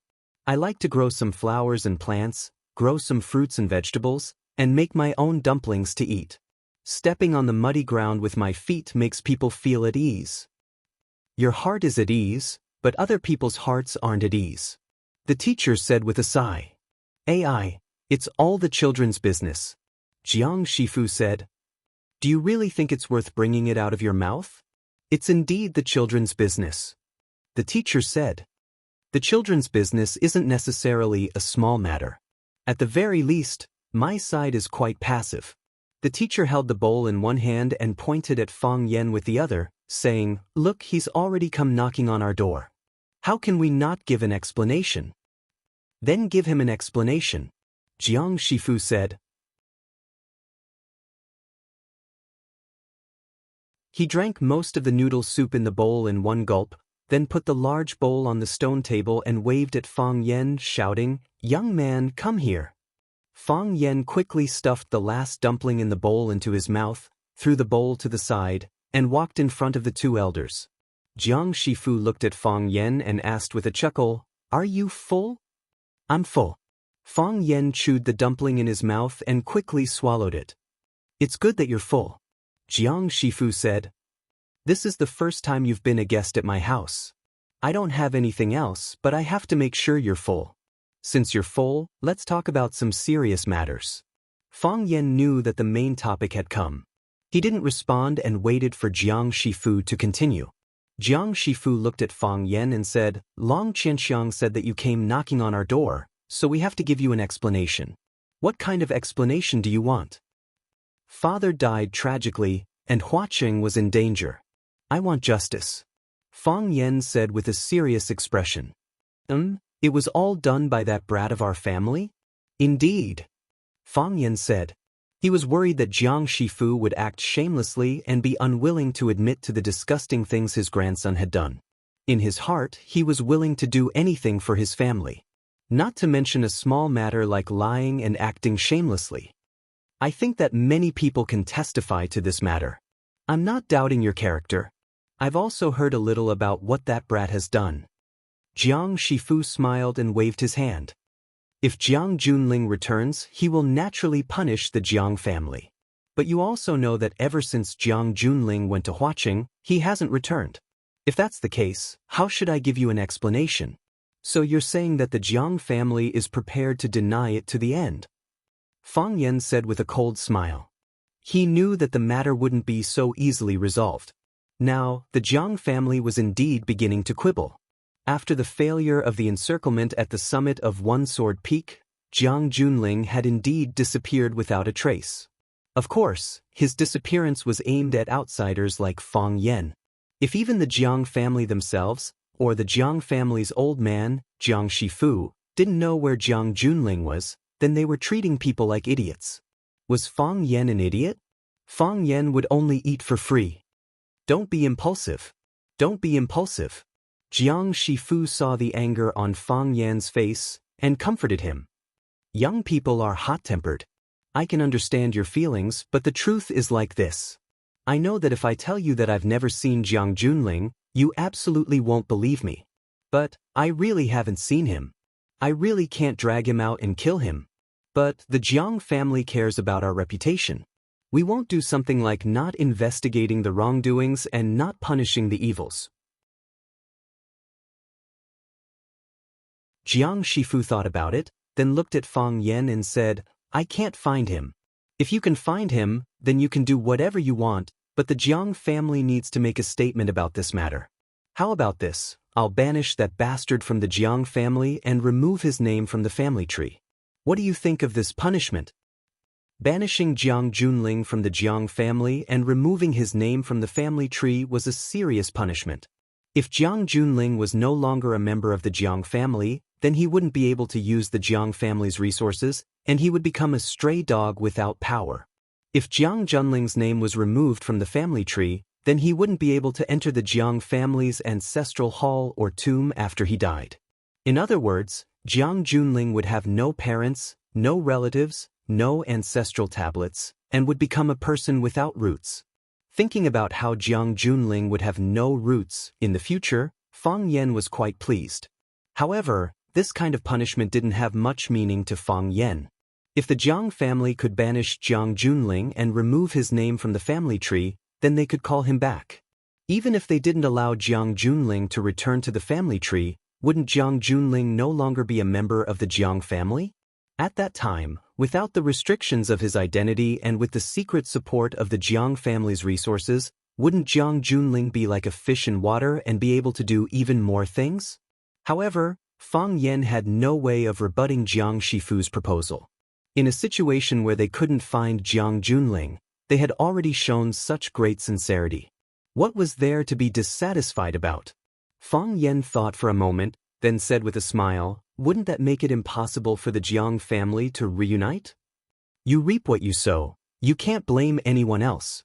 Speaker 1: I like to grow some flowers and plants, grow some fruits and vegetables, and make my own dumplings to eat. Stepping on the muddy ground with my feet makes people feel at ease." "Your heart is at ease, but other people's hearts aren't at ease," the teacher said with a sigh. "AI, it's all the children's business," Jiang Shifu said. "Do you really think it's worth bringing it out of your mouth? It's indeed the children's business," the teacher said. "The children's business isn't necessarily a small matter. At the very least, my side is quite passive." The teacher held the bowl in one hand and pointed at Fang Yen with the other, saying, "Look, he's already come knocking on our door. How can we not give an explanation?" "Then give him an explanation," Jiang Shifu said. He drank most of the noodle soup in the bowl in one gulp, then put the large bowl on the stone table and waved at Fang Yen, shouting, "Young man, come here." Fang Yen quickly stuffed the last dumpling in the bowl into his mouth, threw the bowl to the side, and walked in front of the 2 elders. Jiang Shifu looked at Fang Yen and asked with a chuckle, "Are you full?" "I'm full." Fang Yen chewed the dumpling in his mouth and quickly swallowed it. "It's good that you're full," Jiang Shifu said. "This is the first time you've been a guest at my house. I don't have anything else, but I have to make sure you're full. Since you're full, let's talk about some serious matters." Fang Yen knew that the main topic had come. He didn't respond and waited for Jiang Shifu to continue. Jiang Shifu looked at Fang Yen and said, "Long Qianxiang said that you came knocking on our door, so we have to give you an explanation. What kind of explanation do you want?" "Father died tragically, and Huaqing was in danger. I want justice," Fang Yen said with a serious expression. It was all done by that brat of our family?" "Indeed," Fang Yen said. He was worried that Jiang Shifu would act shamelessly and be unwilling to admit to the disgusting things his grandson had done. In his heart, he was willing to do anything for his family. Not to mention a small matter like lying and acting shamelessly. "I think that many people can testify to this matter. I'm not doubting your character. I've also heard a little about what that brat has done." Jiang Shifu smiled and waved his hand. "If Jiang Junling returns, he will naturally punish the Jiang family. But you also know that ever since Jiang Junling went to Huaqing, he hasn't returned. If that's the case, how should I give you an explanation? So you're saying that the Jiang family is prepared to deny it to the end?" Fang Yen said with a cold smile. He knew that the matter wouldn't be so easily resolved. Now, the Jiang family was indeed beginning to quibble. After the failure of the encirclement at the summit of One Sword Peak, Jiang Junling had indeed disappeared without a trace. Of course, his disappearance was aimed at outsiders like Fang Yen. If even the Jiang family themselves, or the Jiang family's old man, Jiang Shifu, didn't know where Jiang Junling was, then they were treating people like idiots. Was Fang Yen an idiot? Fang Yen would only eat for free. "Don't be impulsive. Don't be impulsive." Jiang Shifu saw the anger on Fang Yan's face and comforted him. "Young people are hot-tempered. I can understand your feelings, but the truth is like this. I know that if I tell you that I've never seen Jiang Junling, you absolutely won't believe me. But I really haven't seen him. I really can't drag him out and kill him. But the Jiang family cares about our reputation. We won't do something like not investigating the wrongdoings and not punishing the evils. Jiang Shifu thought about it, then looked at Fang Yan and said, I can't find him. If you can find him, then you can do whatever you want, but the Jiang family needs to make a statement about this matter. How about this? I'll banish that bastard from the Jiang family and remove his name from the family tree. What do you think of this punishment? Banishing Jiang Junling from the Jiang family and removing his name from the family tree was a serious punishment. If Jiang Junling was no longer a member of the Jiang family, then he wouldn't be able to use the Jiang family's resources, and he would become a stray dog without power. If Jiang Junling's name was removed from the family tree, then he wouldn't be able to enter the Jiang family's ancestral hall or tomb after he died. In other words, Jiang Junling would have no parents, no relatives, no ancestral tablets, and would become a person without roots. Thinking about how Jiang Junling would have no roots in the future, Fang Yan was quite pleased. However, this kind of punishment didn't have much meaning to Fang Yan. If the Jiang family could banish Jiang Junling and remove his name from the family tree, then they could call him back. Even if they didn't allow Jiang Junling to return to the family tree, wouldn't Jiang Junling no longer be a member of the Jiang family? At that time, without the restrictions of his identity and with the secret support of the Jiang family's resources, wouldn't Jiang Junling be like a fish in water and be able to do even more things? However, Fang Yan had no way of rebutting Jiang Shifu's proposal. In a situation where they couldn't find Jiang Junling, they had already shown such great sincerity. What was there to be dissatisfied about? Fang Yan thought for a moment, then said with a smile, wouldn't that make it impossible for the Jiang family to reunite? You reap what you sow. You can't blame anyone else.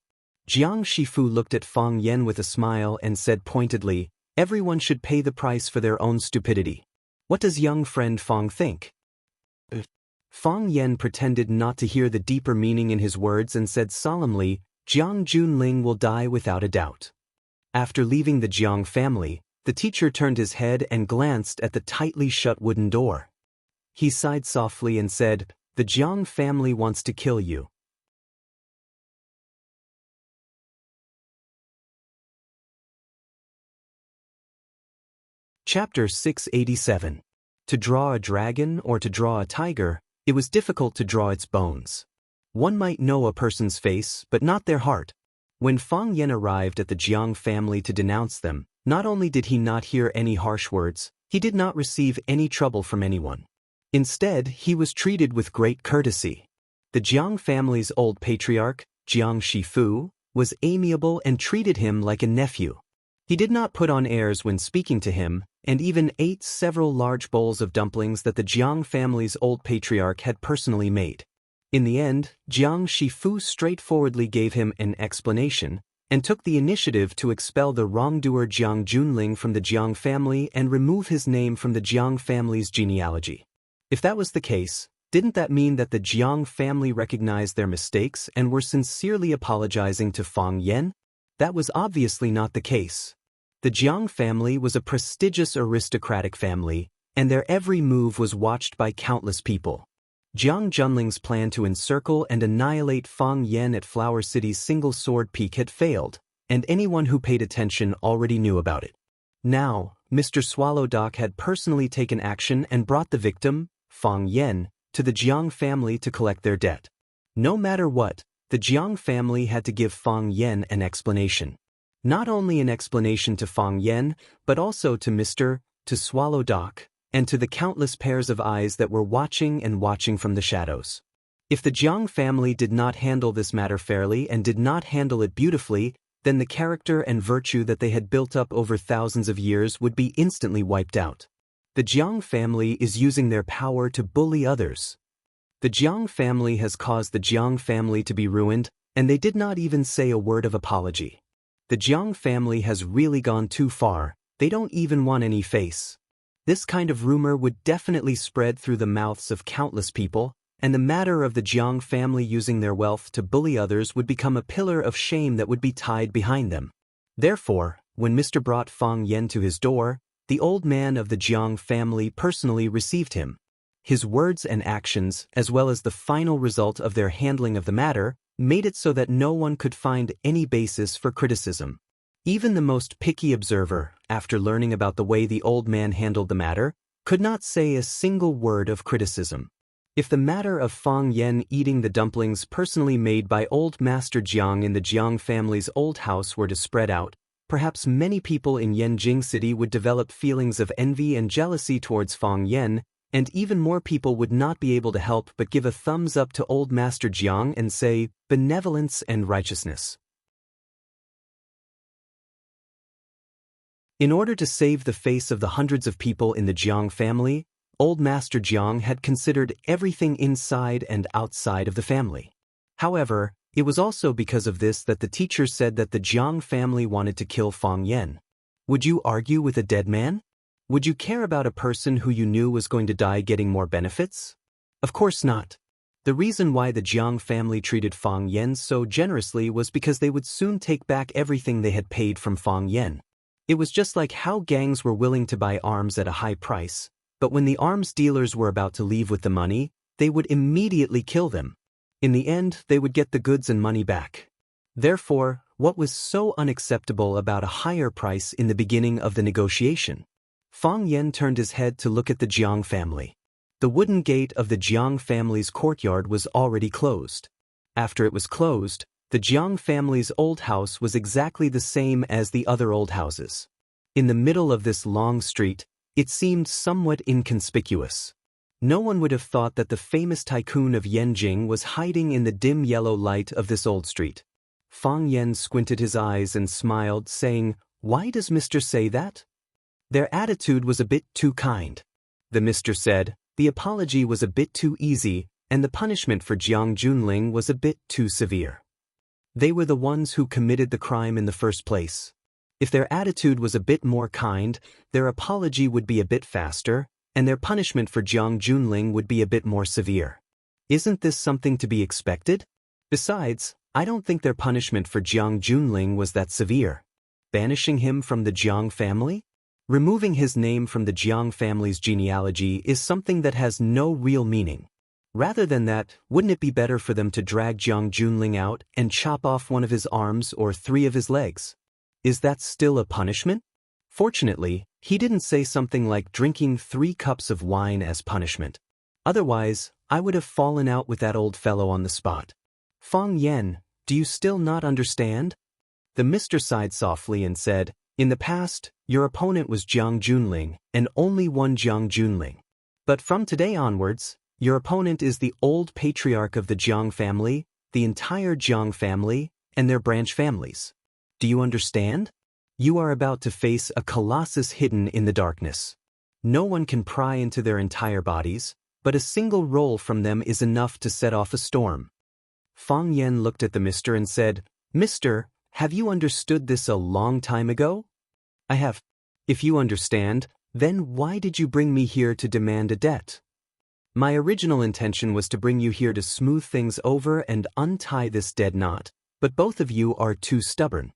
Speaker 1: Jiang Shifu looked at Fang Yan with a smile and said pointedly, everyone should pay the price for their own stupidity. What does young friend Fang think? Fang Yan pretended not to hear the deeper meaning in his words and said solemnly, Jiang Junling will die without a doubt. After leaving the Jiang family, the teacher turned his head and glanced at the tightly shut wooden door. He sighed softly and said, the Jiang family wants to kill you. Chapter 687. To draw a dragon or to draw a tiger, it was difficult to draw its bones. One might know a person's face, but not their heart. When Fang Yan arrived at the Jiang family to denounce them, not only did he not hear any harsh words, he did not receive any trouble from anyone. Instead, he was treated with great courtesy. The Jiang family's old patriarch, Jiang Shifu, was amiable and treated him like a nephew. He did not put on airs when speaking to him, and even ate several large bowls of dumplings that the Jiang family's old patriarch had personally made. In the end, Jiang Shifu straightforwardly gave him an explanation, and took the initiative to expel the wrongdoer Jiang Junling from the Jiang family and remove his name from the Jiang family's genealogy. If that was the case, didn't that mean that the Jiang family recognized their mistakes and were sincerely apologizing to Fang Yan? That was obviously not the case. The Jiang family was a prestigious aristocratic family, and their every move was watched by countless people. Jiang Junling's plan to encircle and annihilate Fang Yan at Flower City's Single Sword Peak had failed, and anyone who paid attention already knew about it. Now, Mr. Swallowdock had personally taken action and brought the victim, Fang Yan, to the Jiang family to collect their debt. No matter what, the Jiang family had to give Fang Yan an explanation. Not only an explanation to Fang Yan, but also to Swallowdock, and to the countless pairs of eyes that were watching and watching from the shadows. If the Jiang family did not handle this matter fairly and did not handle it beautifully, then the character and virtue that they had built up over thousands of years would be instantly wiped out. The Jiang family is using their power to bully others. The Jiang family has caused the Jiang family to be ruined, and they did not even say a word of apology. The Jiang family has really gone too far. They don't even want any face. This kind of rumor would definitely spread through the mouths of countless people, and the matter of the Jiang family using their wealth to bully others would become a pillar of shame that would be tied behind them. Therefore, when Mr. brought Fang Yan to his door, The old man of the Jiang family personally received him. His words and actions, as well as the final result of their handling of the matter, made it so that no one could find any basis for criticism. Even the most picky observer, after learning about the way the old man handled the matter, could not say a single word of criticism. If the matter of Fang Yan eating the dumplings personally made by old Master Jiang in the Jiang family's old house were to spread out, perhaps many people in Yanjing City would develop feelings of envy and jealousy towards Fang Yan, and even more people would not be able to help but give a thumbs up to old Master Jiang and say, benevolence and righteousness. In order to save the face of the hundreds of people in the Jiang family, old Master Jiang had considered everything inside and outside of the family. However, it was also because of this that the teacher said that the Jiang family wanted to kill Fang Yan. Would you argue with a dead man? Would you care about a person who you knew was going to die getting more benefits? Of course not. The reason why the Jiang family treated Fang Yan so generously was because they would soon take back everything they had paid from Fang Yan. It was just like how gangs were willing to buy arms at a high price, but when the arms dealers were about to leave with the money, they would immediately kill them. In the end, they would get the goods and money back. Therefore, what was so unacceptable about a higher price in the beginning of the negotiation? Fang Yan turned his head to look at the Jiang family. The wooden gate of the Jiang family's courtyard was already closed. After it was closed, the Jiang family's old house was exactly the same as the other old houses. In the middle of this long street, it seemed somewhat inconspicuous. No one would have thought that the famous tycoon of Yanjing was hiding in the dim yellow light of this old street. Fang Yan squinted his eyes and smiled, saying, "Why does Mr. say that?" Their attitude was a bit too kind. The Mr. said, the apology was a bit too easy, and the punishment for Jiang Junling was a bit too severe. They were the ones who committed the crime in the first place. If their attitude was a bit more kind, their apology would be a bit faster, and their punishment for Jiang Junling would be a bit more severe. Isn't this something to be expected? Besides, I don't think their punishment for Jiang Junling was that severe. Banishing him from the Jiang family? Removing his name from the Jiang family's genealogy is something that has no real meaning. Rather than that, wouldn't it be better for them to drag Jiang Junling out and chop off one of his arms or 3 of his legs? Is that still a punishment? Fortunately, he didn't say something like drinking 3 cups of wine as punishment. Otherwise, I would have fallen out with that old fellow on the spot. Fang Yan, do you still not understand? The Mr. sighed softly and said, in the past, your opponent was Jiang Junling, and only one Jiang Junling. But from today onwards, your opponent is the old patriarch of the Jiang family, the entire Jiang family, and their branch families. Do you understand? You are about to face a colossus hidden in the darkness. No one can pry into their entire bodies, but a single roll from them is enough to set off a storm. Fang Yan looked at the Mr. and said, Mister, have you understood this a long time ago? I have. If you understand, then why did you bring me here to demand a debt? My original intention was to bring you here to smooth things over and untie this dead knot, but both of you are too stubborn.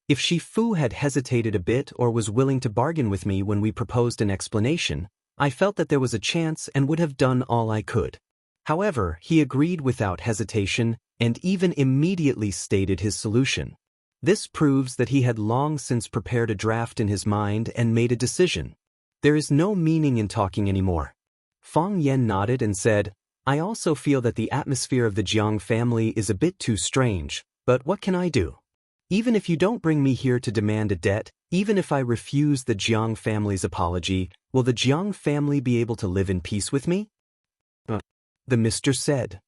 Speaker 1: If Shifu had hesitated a bit or was willing to bargain with me when we proposed an explanation, I felt that there was a chance and would have done all I could. However, he agreed without hesitation and even immediately stated his solution. This proves that he had long since prepared a draft in his mind and made a decision. There is no meaning in talking anymore. Fang Yan nodded and said, I also feel that the atmosphere of the Jiang family is a bit too strange, but what can I do? Even if you don't bring me here to demand a debt, even if I refuse the Jiang family's apology, will the Jiang family be able to live in peace with me? The Mr. said.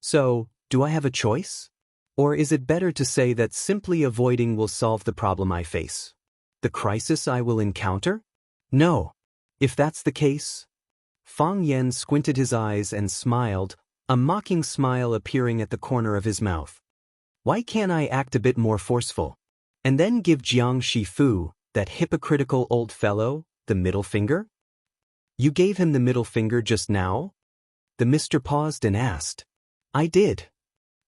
Speaker 1: So, do I have a choice? Or is it better to say that simply avoiding will solve the problem I face? The crisis I will encounter? No. If that's the case. Fang Yan squinted his eyes and smiled, a mocking smile appearing at the corner of his mouth. Why can't I act a bit more forceful? And then give Jiang Shifu, that hypocritical old fellow, the middle finger? You gave him the middle finger just now? The Mr. paused and asked. I did.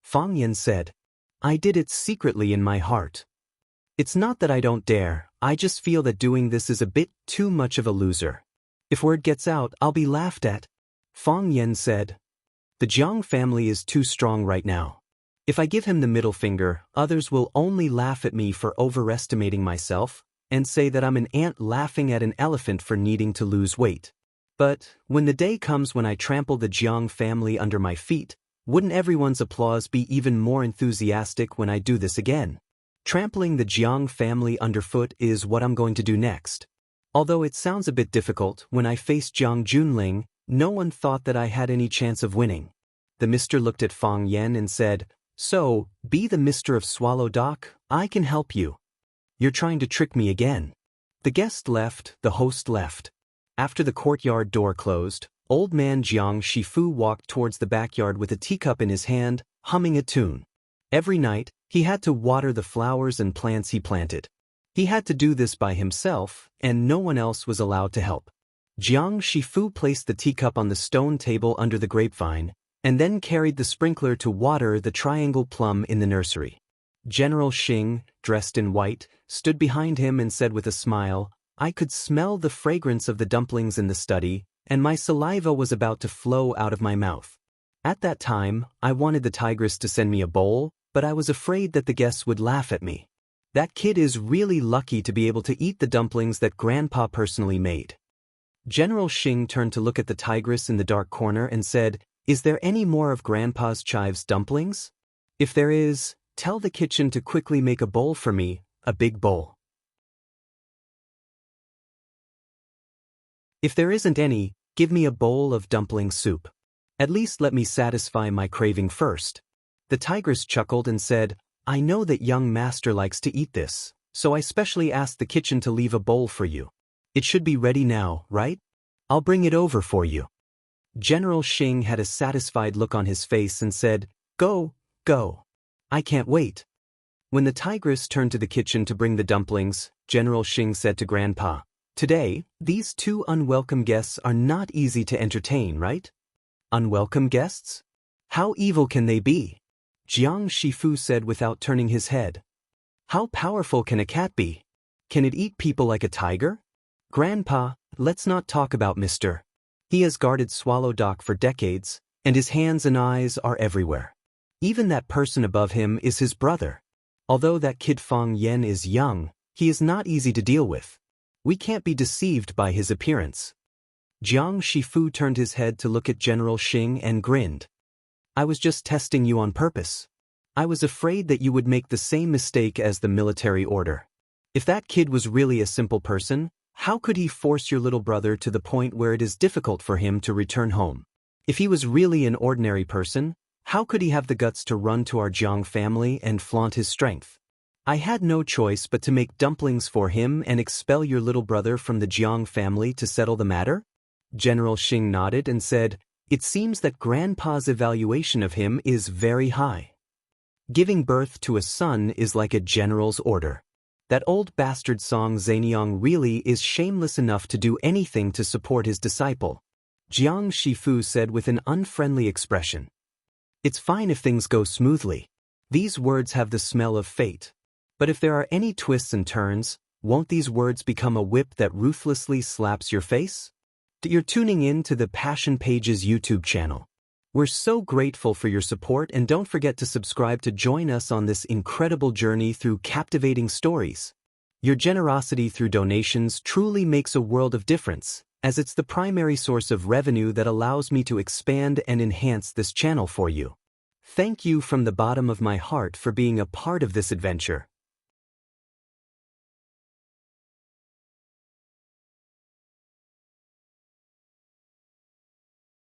Speaker 1: Fang Yan said. I did it secretly in my heart. It's not that I don't dare, I just feel that doing this is a bit too much of a loser. If word gets out, I'll be laughed at. Fang Yan said. The Jiang family is too strong right now. If I give him the middle finger, others will only laugh at me for overestimating myself, and say that I'm an ant laughing at an elephant for needing to lose weight. But when the day comes when I trample the Jiang family under my feet, wouldn't everyone's applause be even more enthusiastic when I do this again? Trampling the Jiang family underfoot is what I'm going to do next. Although it sounds a bit difficult, when I faced Jiang Junling, no one thought that I had any chance of winning. The mister looked at Fang Yan and said, "So, be the mister of Swallow Dock, I can help you." "You're trying to trick me again." The guest left, the host left. After the courtyard door closed, old man Jiang Shifu walked towards the backyard with a teacup in his hand, humming a tune. Every night, he had to water the flowers and plants he planted. He had to do this by himself, and no one else was allowed to help. Jiang Shifu placed the teacup on the stone table under the grapevine, and then carried the sprinkler to water the triangle plum in the nursery. General Xing, dressed in white, stood behind him and said with a smile, "I could smell the fragrance of the dumplings in the study, and my saliva was about to flow out of my mouth. At that time, I wanted the tigress to send me a bowl, but I was afraid that the guests would laugh at me. That kid is really lucky to be able to eat the dumplings that Grandpa personally made." General Xing turned to look at the tigress in the dark corner and said, "Is there any more of Grandpa's chives dumplings? If there is, tell the kitchen to quickly make a bowl for me, a big bowl. If there isn't any, give me a bowl of dumpling soup. At least let me satisfy my craving first." The tigress chuckled and said, "I know that young master likes to eat this, so I specially asked the kitchen to leave a bowl for you. It should be ready now, right? I'll bring it over for you." General Xing had a satisfied look on his face and said, "Go, go. I can't wait." When the tigress turned to the kitchen to bring the dumplings, General Xing said to Grandpa, "Today, these two unwelcome guests are not easy to entertain, right?" "Unwelcome guests? How evil can they be?" Jiang Shifu said without turning his head. "How powerful can a cat be? Can it eat people like a tiger?" "Grandpa, let's not talk about Mr. He has guarded Swallow Dock for decades, and his hands and eyes are everywhere. Even that person above him is his brother. Although that kid Fang Yan is young, he is not easy to deal with. We can't be deceived by his appearance." Jiang Shifu turned his head to look at General Xing and grinned. "I was just testing you on purpose. I was afraid that you would make the same mistake as the military order. If that kid was really a simple person, how could he force your little brother to the point where it is difficult for him to return home? If he was really an ordinary person, how could he have the guts to run to our Jiang family and flaunt his strength? I had no choice but to make dumplings for him and expel your little brother from the Jiang family to settle the matter?" General Xing nodded and said, "It seems that Grandpa's evaluation of him is very high. Giving birth to a son is like a general's order. That old bastard Song Zaniang really is shameless enough to do anything to support his disciple." Jiang Shifu said with an unfriendly expression. "It's fine if things go smoothly. These words have the smell of fate. But if there are any twists and turns, won't these words become a whip that ruthlessly slaps your face?" You're tuning in to the Passion Pages YouTube channel. We're so grateful for your support, and don't forget to subscribe to join us on this incredible journey through captivating stories. Your generosity through donations truly makes a world of difference, as it's the primary source of revenue that allows me to expand and enhance this channel for you. Thank you from the bottom of my heart for being a part of this adventure.